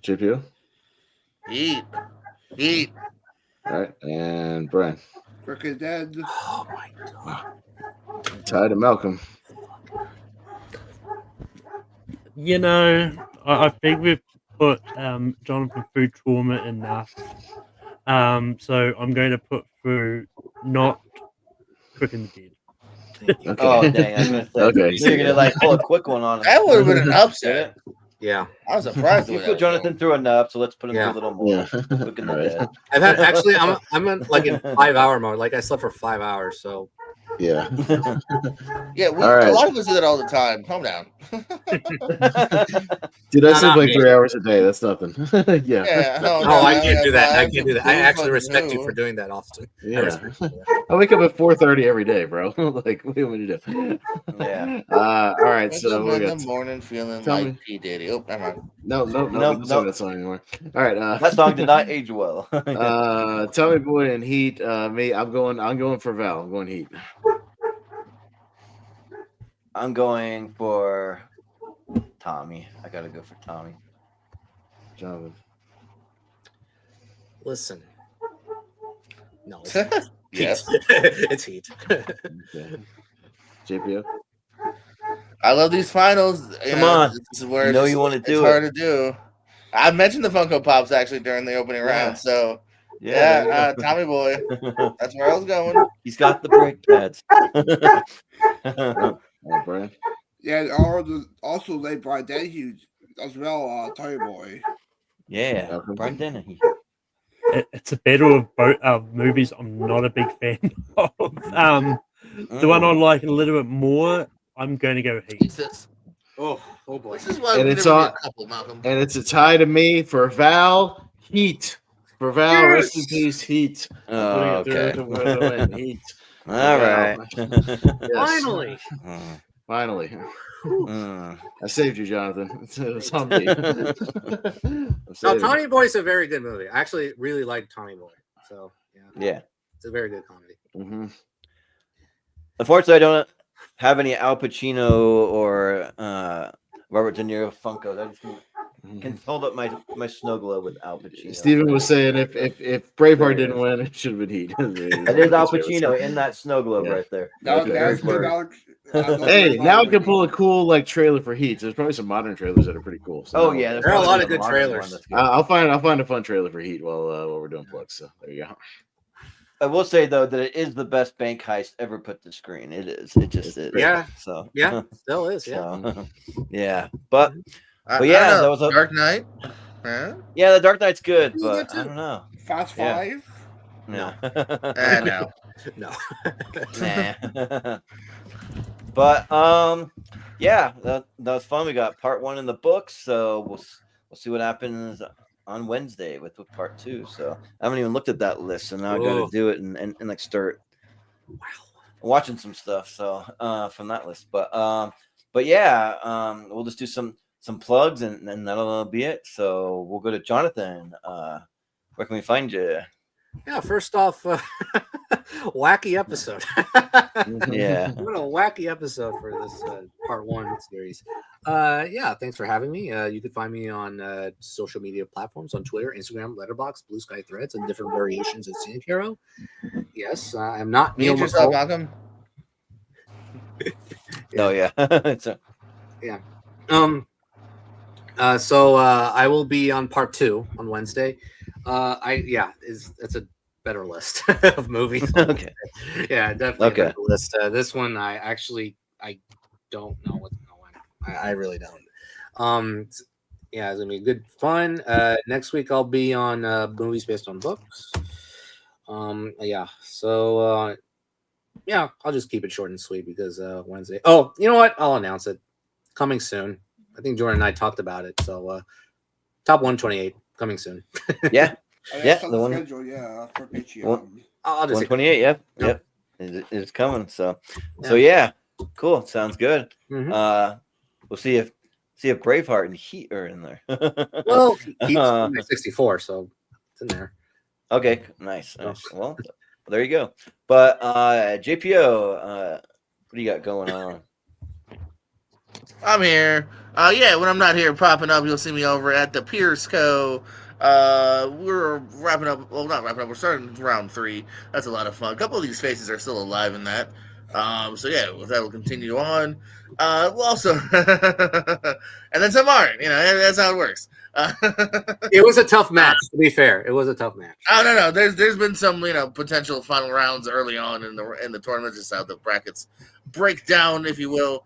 JPO? Heat. All right, and Brian. Quick and Dead. Oh my god. Tied to Malcolm. You know, I think we've put Jonathan through trauma enough. So I'm going to put through not Quick and the Dead. Okay. Oh dang! I was gonna say, okay. You're gonna like pull a quick one on him. That would have been an upset. Yeah, I was surprised. You put Jonathan through enough, so let's put him through a little more. Yeah. Quick in the Dead. I've had actually. I'm in like in 5-hour mode. Like I slept for 5 hours. So yeah. Yeah, a lot of us do that all the time. Calm down. Dude, I sleep like 3 hours a day. That's nothing. Yeah. No, I can't do that. I can't do that. I actually respect you for doing that, Austin. Yeah. I wake up at 4:30 every day, bro. Like, what do you want me to do? Yeah. All right. So in we the got. morning feeling Tell like me. P Diddy. Oh, never mind. No. Don't sing that song anymore. All right. That song did not age well. Tommy Boy and Heat. Me. I'm going for Val. I'm going Heat. I'm going for Tommy. I gotta go for Tommy. Jonathan. Listen. No, it's Yes. it's Heat. Okay. JPO. I love these finals. Come on. This is where You know you want to do it's hard to do. I mentioned the Funko Pops actually during the opening round, so yeah, Tommy Boy. That's where I was going. He's got the brake pads. Brian. Yeah, also late Brian Dennehy as well, Tommy Boy. Yeah, Brian Dennehy. It's a battle of both movies I'm not a big fan of. The one I like a little bit more, I'm going to go Heat. Jesus. Oh boy. This is why And we it's never on. be a couple, Malcolm. And it's a tie to me for Val. Heat. For Val, rest in peace, Heat. Oh, okay. Heat. All right. Finally. Finally. I saved you, Jonathan. It's on me. No, Tommy Boy's a very good movie. I actually really like Tommy Boy. So yeah. It's a very good comedy. Mm-hmm. Unfortunately, I don't have any Al Pacino or Robert De Niro Funkos. I just can hold up my snow globe with Al Pacino. Steven was saying if Braveheart didn't win, it should have been Heat. There's Al Pacino in that snow globe right there. Hey, now I can pull a cool like trailer for Heat. There's probably some modern trailers that are pretty cool. So yeah, there are a lot of good trailers. I'll find a fun trailer for Heat while we're doing plugs. So there you go. I will say though that it is the best bank heist ever put to screen. It is. It just is. Yeah. So yeah, still is. Yeah. So, yeah. But yeah, that was a Dark Knight. Huh? Yeah, the Dark Knight's good, but I don't know. Fast Five. No. No. No. Nah. But yeah, that was fun. We got part 1 in the books, so we'll see what happens on Wednesday with part 2. So I haven't even looked at that list, so now I got to do it and like start watching some stuff. So from that list, but yeah, we'll just do some plugs and that'll be it. So we'll go to Jonathan. Where can we find you? Yeah, first off, wacky episode. Yeah. What a wacky episode for this part 1 series. Yeah, thanks for having me. You can find me on social media platforms on Twitter, Instagram, Letterboxd, Blue Sky Threads, and different variations of Seeing Caro. Yes, I'm not Neil Mute yourself, McCall. Malcolm. Oh yeah. Yeah. So I will be on part 2 on Wednesday. It's a better list of movies. Okay. Yeah, definitely Okay. a better list. This one I don't know what's going. I really don't. Yeah, it's gonna be good fun. Next week I'll be on movies based on books. Yeah. So yeah, I'll just keep it short and sweet because Wednesday. Oh, you know what? I'll announce it. Coming soon. I think Jordan and I talked about it. So top 128 coming soon. Yeah. Yeah, the one schedule, for Patreon. I'll just 128. Yep. It's coming. So yeah, cool. Sounds good. Mm-hmm. We'll see if Braveheart and Heat are in there. Well, Heat's 64, so it's in there. Okay, nice. Well, there you go. But JPO, what do you got going on? I'm here. Yeah, when I'm not here popping up, you'll see me over at the Pierce Co. We're wrapping up. Well, not wrapping up. We're starting round 3. That's a lot of fun. A couple of these faces are still alive in that. So yeah, that'll continue on. We'll also, and then some aren't. That's how it works. It was a tough match. To be fair, it was a tough match. Oh no. There's been some potential final rounds early on in the tournament, just how the brackets break down, if you will.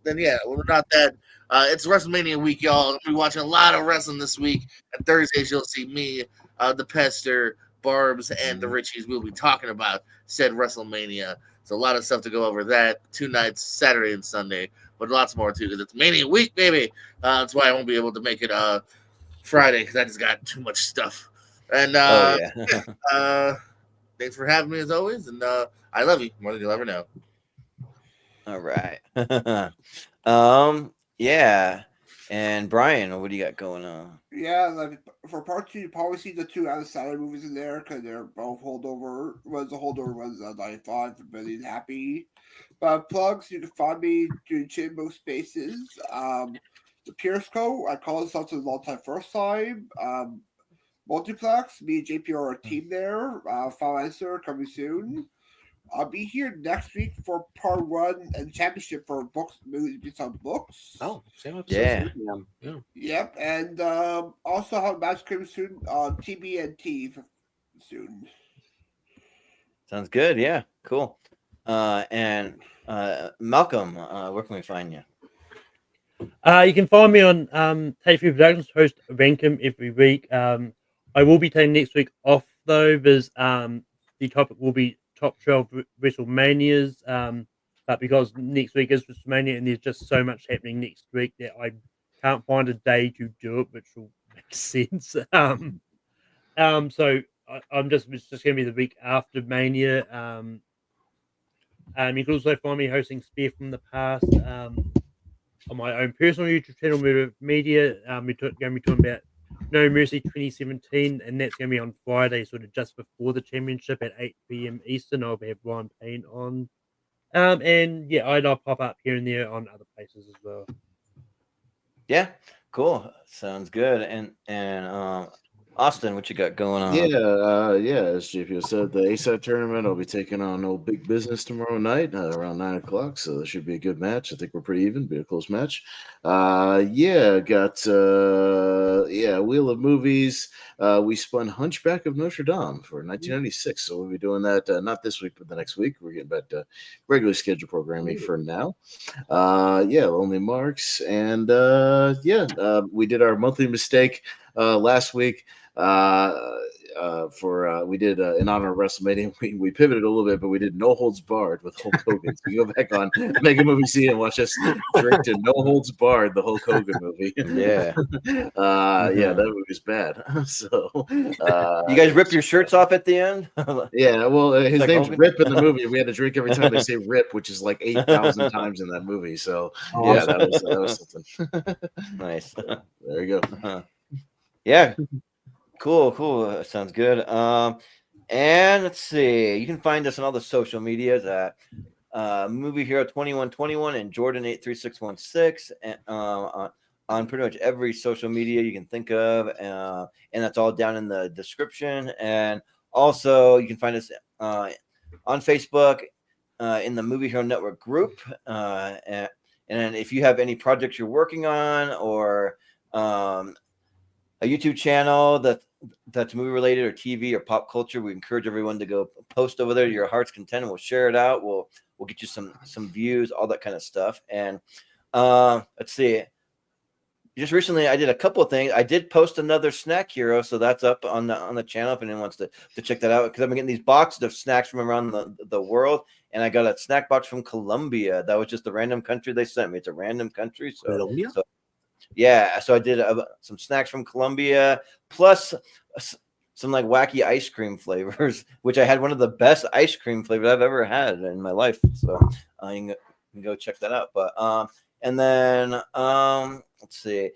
Then yeah, we're not that. It's WrestleMania week, y'all. We're watching a lot of wrestling this week. And Thursdays you'll see me, the Pester, Barbs, and the Richies. We'll be talking about said WrestleMania. So a lot of stuff to go over that. 2 nights, Saturday and Sunday, but lots more too because it's Mania week, baby. That's why I won't be able to make it Friday because I just got too much stuff. And thanks for having me as always, and I love you more than you'll ever know. All right. Yeah. And Brian, what do you got going on? Yeah, for part 2, you probably see the 2 Adam Sandler movies in there because they're both holdover. One's a holdover, one's a 95 for Billy and Happy. But plugs, you can find me doing Chimbo Spaces. The Pierce Co. I call this out to the long time first time. Multiplex, me and JP are a team there. Final answer coming soon. I'll be here next week for part 1 and championship for books, movies based on books. Oh, same episode. Yeah. Yep, and also have a match coming soon on TBNT soon. Sounds good. Yeah, cool. And Malcolm, where can we find you? You can find me on Take 3 Productions, host Rankum every week. I will be taking next week off though, because the topic will be top 12 WrestleManias. But because next week is WrestleMania and there's just so much happening next week that I can't find a day to do it, which will make sense. So it's just going to be the week after Mania. You can also find me hosting Spear from the Past on my own personal YouTube channel, Murder Media. We're going to be talking about No Mercy 2017, and that's going to be on Friday, sort of just before the championship at 8 p.m. Eastern. I'll have Ryan Payne on. And yeah, I'll pop up here and there on other places as well. Yeah, cool. Sounds good. And Austin, what you got going on? Yeah, as JP said, the ASAP tournament, I'll be taking on Old Big Business tomorrow night around 9 o'clock, so that should be a good match. I think we're pretty even, be a close match. Got Wheel of Movies. We spun Hunchback of Notre Dame for 1996, so we'll be doing that not this week, but the next week. We're getting back to regular schedule programming for now. Lonely Marks, and we did our monthly mistake last week. we did in honor of WrestleMania. We pivoted a little bit, but we did No Holds Barred with Hulk Hogan. So you go back on Mega Movie C and watch us drink to No Holds Barred, the Hulk Hogan movie. Yeah. Yeah, that movie's bad. So you guys rip your shirts off at the end? Yeah, well, his like name's Hogan? Rip in the movie. We had to drink every time they say Rip, which is like 8,000 times in that movie. So yeah, that was something. Nice. There you go. Yeah. Cool. Sounds good. And let's see. You can find us on all the social medias at Movie Hero 2121 and Jordan 83616 and on pretty much every social media you can think of, and that's all down in the description. And also, you can find us on Facebook in the Movie Hero Network group. And if you have any projects you're working on or a YouTube channel that's movie related or TV or pop culture, we encourage everyone to go post over there to your heart's content, and we'll share it out. We'll get you some views, all that kind of stuff. And let's see. Just recently, I did a couple of things. I did post another Snack Hero, so that's up on the channel if anyone wants to check that out. Because I've been getting these boxes of snacks from around the world, and I got a snack box from Colombia. That was just a random country they sent me. It's a random country, so yeah. So I did some snacks from Colombia, plus some like wacky ice cream flavors, which I had one of the best ice cream flavors I've ever had in my life. So you can go check that out. But and then let's see.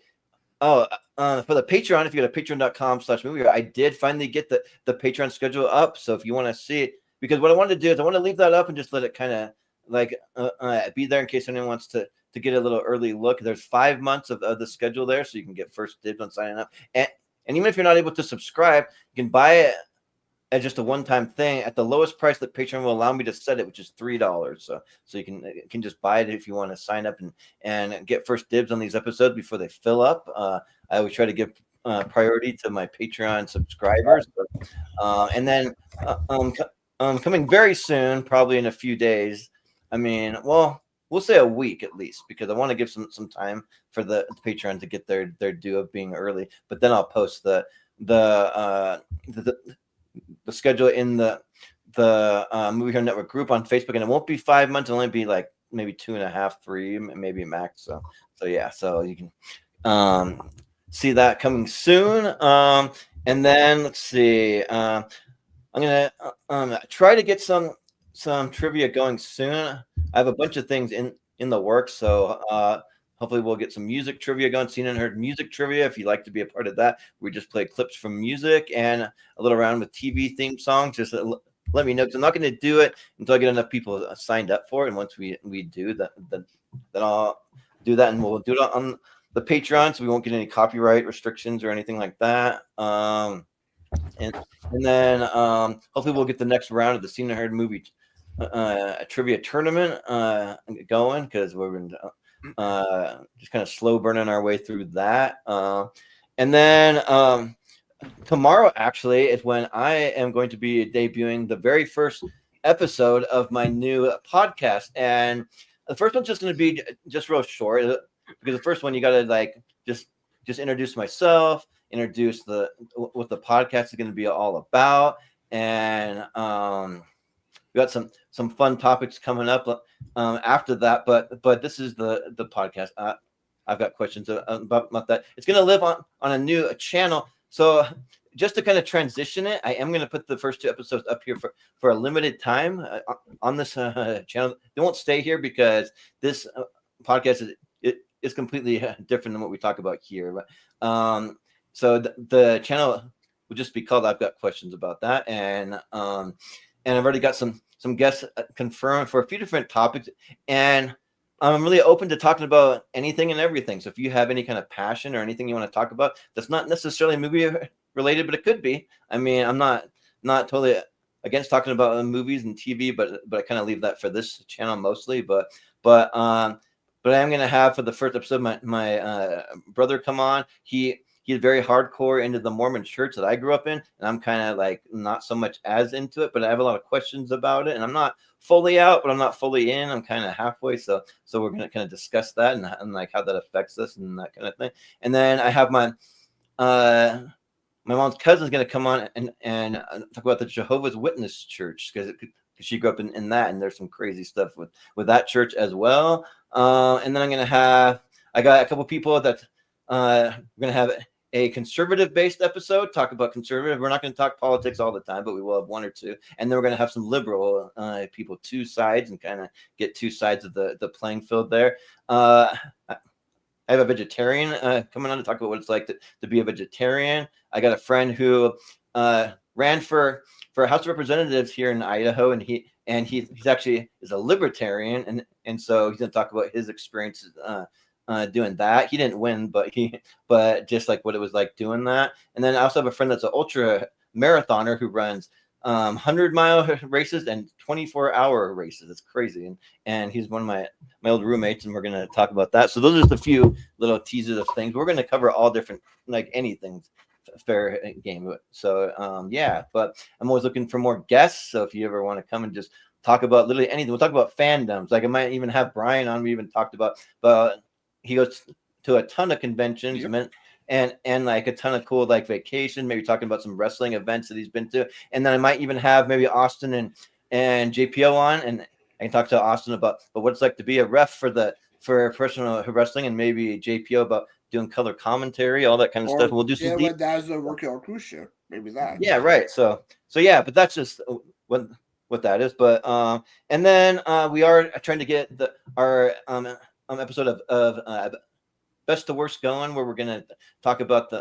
For the Patreon, if you go to patreon.com/movie, I did finally get the Patreon schedule up. So if you want to see it, because what I wanted to do is I want to leave that up and just let it kind of like be there in case anyone wants to get a little early look. There's 5 months of the schedule there, so you can get first dibs on signing up. And even if you're not able to subscribe, you can buy it as just a one-time thing at the lowest price that Patreon will allow me to set it, which is $3. So you can just buy it if you want to sign up and get first dibs on these episodes before they fill up. I always try to give priority to my Patreon subscribers. And then coming very soon, probably in a few days. I mean, well, we'll say a week at least, because I want to give some time for the Patreon to get their due of being early. But then I'll post the schedule in the Movie Hero Network group on Facebook, and it won't be 5 months. It'll only be like maybe 2.5, 3, maybe max. So yeah, so you can see that coming soon. And then let's see. I'm gonna try to get some trivia going soon. I have a bunch of things in the works, so hopefully we'll get some music trivia going. Seen and heard music trivia. If you'd like to be a part of that, we just play clips from music and a little around with TV theme songs. Just let me know, because I'm not going to do it until I get enough people signed up for it. And once we do that, then I'll do that, and we'll do it on the Patreon, so we won't get any copyright restrictions or anything like that. And then hopefully we'll get the next round of the Seen and Heard movie trivia tournament going, because we're going to just kind of slow burning our way through that. And then tomorrow actually is when I am going to be debuting the very first episode of my new podcast. And the first one's just going to be just real short, because the first one you got to like just introduce myself, introduce what the podcast is going to be all about, and we got some fun topics coming up after that. But this is the podcast. I've got questions about that. It's going to live on a new channel. So just to kind of transition it, I am going to put the first 2 episodes up here for a limited time on this channel. They won't stay here, because this podcast is completely different than what we talk about here. But so the channel will just be called I've Got Questions About That. And I've already got some guests confirmed for a few different topics. And I'm really open to talking about anything and everything. So if you have any kind of passion or anything you want to talk about that's not necessarily movie related, but it could be. I mean, I'm not totally against talking about movies and TV, but I kind of leave that for this channel mostly. But I am going to have, for the first episode, my brother come on. He's very hardcore into the Mormon church that I grew up in, and I'm kind of like not so much as into it, but I have a lot of questions about it, and I'm not fully out, but I'm not fully in. I'm kind of halfway. So we're going to kind of discuss that and like how that affects us and that kind of thing. And then I have my my mom's cousin's going to come on and talk about the Jehovah's Witness church, because she grew up in that, and there's some crazy stuff with that church as well. And then I got a couple people that we're going to have a conservative-based episode, talk about conservative. We're not going to talk politics all the time, but we will have one or two. And then we're going to have some liberal people, two sides, and kind of get two sides of the playing field there. I have a vegetarian coming on to talk about what it's like to be a vegetarian. I got a friend who ran for House of Representatives here in Idaho, and he's actually is a libertarian, and so he's going to talk about his experiences doing that. He didn't win, but just like what it was like doing that. And then I also have a friend that's an ultra marathoner who runs 100-mile races and 24-hour races. It's crazy, and he's one of my old roommates, and we're going to talk about that. So those are just a few little teasers of things. We're going to cover all different, like anything fair game. So yeah, but I'm always looking for more guests. So if you ever want to come and just talk about literally anything, we'll talk about fandoms. Like I might even have Brian on. We even talked about, but he goes to a ton of conventions. Yep. And like a ton of cool like vacation, maybe talking about some wrestling events that he's been to. And then I might even have maybe Austin and JPO on, and I can talk to Austin about what it's like to be a ref for professional wrestling, and maybe JPO about doing color commentary, all that kind of stuff. We'll do some when dad's working on cruise ship, maybe that. Yeah, right. So yeah, but that's just what that is. But and then we are trying to get our episode of Best to Worst going, where we're going to talk about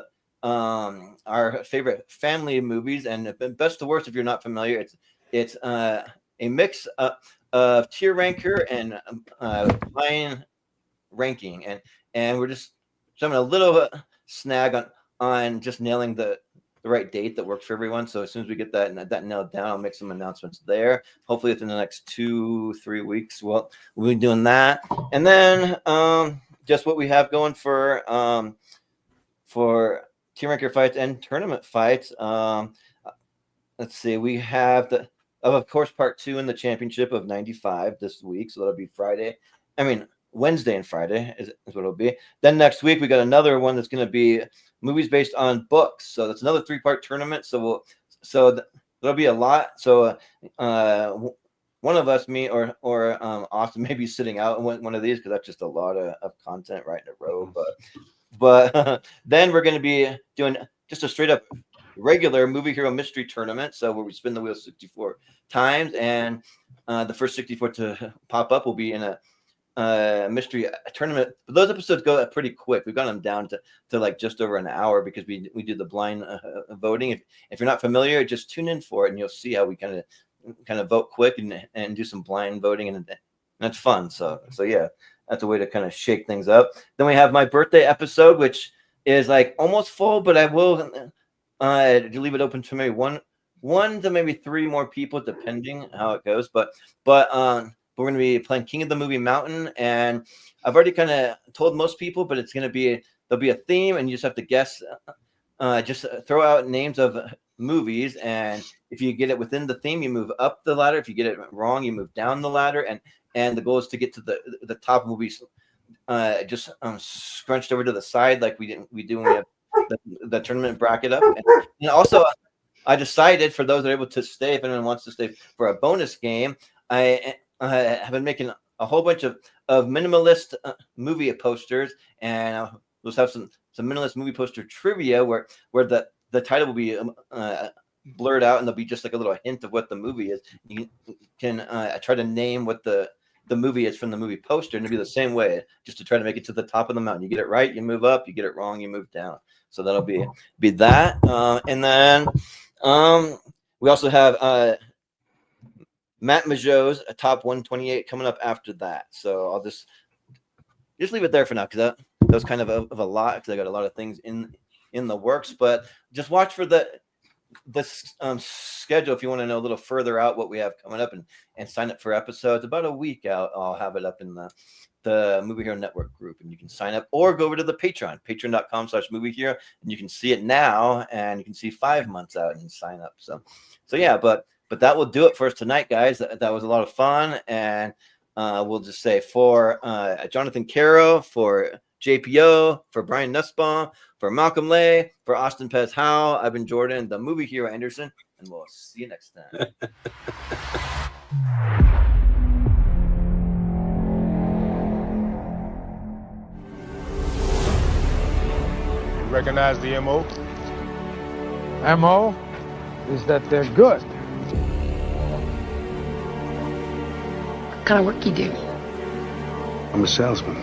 our favorite family movies. And Best to Worst, if you're not familiar, it's a mix of tier ranker and line ranking, and we're just having a little snag on just nailing the right date that works for everyone. So as soon as we get that nailed down, I'll make some announcements there. Hopefully within the next 2-3 weeks, we'll be doing that. And then just what we have going for team ranker fights and tournament fights. Let's see, we have of course part 2 in the championship of 95 this week, so that'll be Wednesday and Friday is what it'll be. Then next week we got another one that's going to be movies based on books, so that's another 3-part tournament. So there'll be a lot. So one of us, me or Austin, may be sitting out one of these, because that's just a lot of content right in a row. But then we're going to be doing just a straight up regular movie hero mystery tournament. So where we spin the wheel 64 times, and the first 64 to pop up will be in a mystery tournament. But those episodes go pretty quick. We've got them down to like just over an hour, because we do the blind voting. If you're not familiar, just tune in for it, and you'll see how we kind of vote quick and do some blind voting, and that's fun. So yeah, that's a way to kind of shake things up. Then we have my birthday episode, which is like almost full, but I will leave it open to maybe one to maybe 3 more people, depending how it goes. But we're going to be playing King of the Movie Mountain, and I've already kind of told most people, but it's going to be there'll be a theme, and you just have to guess. Just throw out names of movies, and if you get it within the theme, you move up the ladder. If you get it wrong, you move down the ladder, and the goal is to get to the top movies, just scrunched over to the side like we do when we have the tournament bracket up. And also, I decided, for those that are able to stay, if anyone wants to stay for a bonus game, I have been making a whole bunch of minimalist movie posters, and we'll have some minimalist movie poster trivia where the title will be blurred out, and there'll be just like a little hint of what the movie is. You can try to name what the movie is from the movie poster, and it'll be the same way, just to try to make it to the top of the mountain. You get it right, you move up. You get it wrong, you move down. So that'll be that. And then we also have Matt Majot's a top 128 coming up after that. So I'll just leave it there for now, because that was kind of a lot, because I got a lot of things in the works. But just watch for the schedule if you want to know a little further out what we have coming up, and sign up for episodes. About a week out, I'll have it up in the Movie Hero Network group, and you can sign up or go over to the patreon.com/movie hero, and you can see it now, and you can see 5 months out and sign up. So yeah, but that will do it for us tonight, guys. That was a lot of fun, and we'll just say for Jonathan, Caro, for JPO, for Brian Nussbaum, for Malcolm Lay, for Austin Pez Howell. I've been Jordan, the movie hero Anderson, and we'll see you next time. You recognize the MO? MO is that they're good. What kind of work you do? I'm a salesman.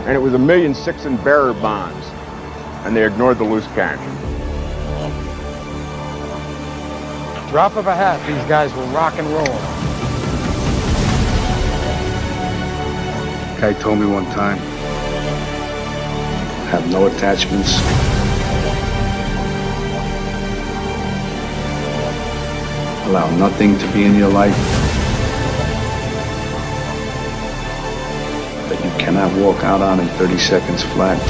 And it was $1.6 million in bearer bonds, and they ignored the loose cash. Drop of a hat, these guys will rock and roll. Guy told me one time, have no attachments. Allow nothing to be in your life that you cannot walk out on in 30 seconds flat.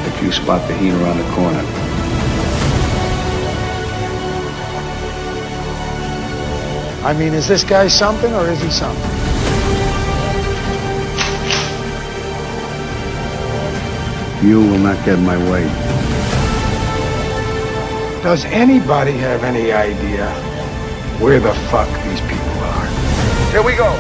If you spot the heat around the corner. I mean, is this guy something or is he something? You will not get in my way. Does anybody have any idea where the fuck these people are? Here we go.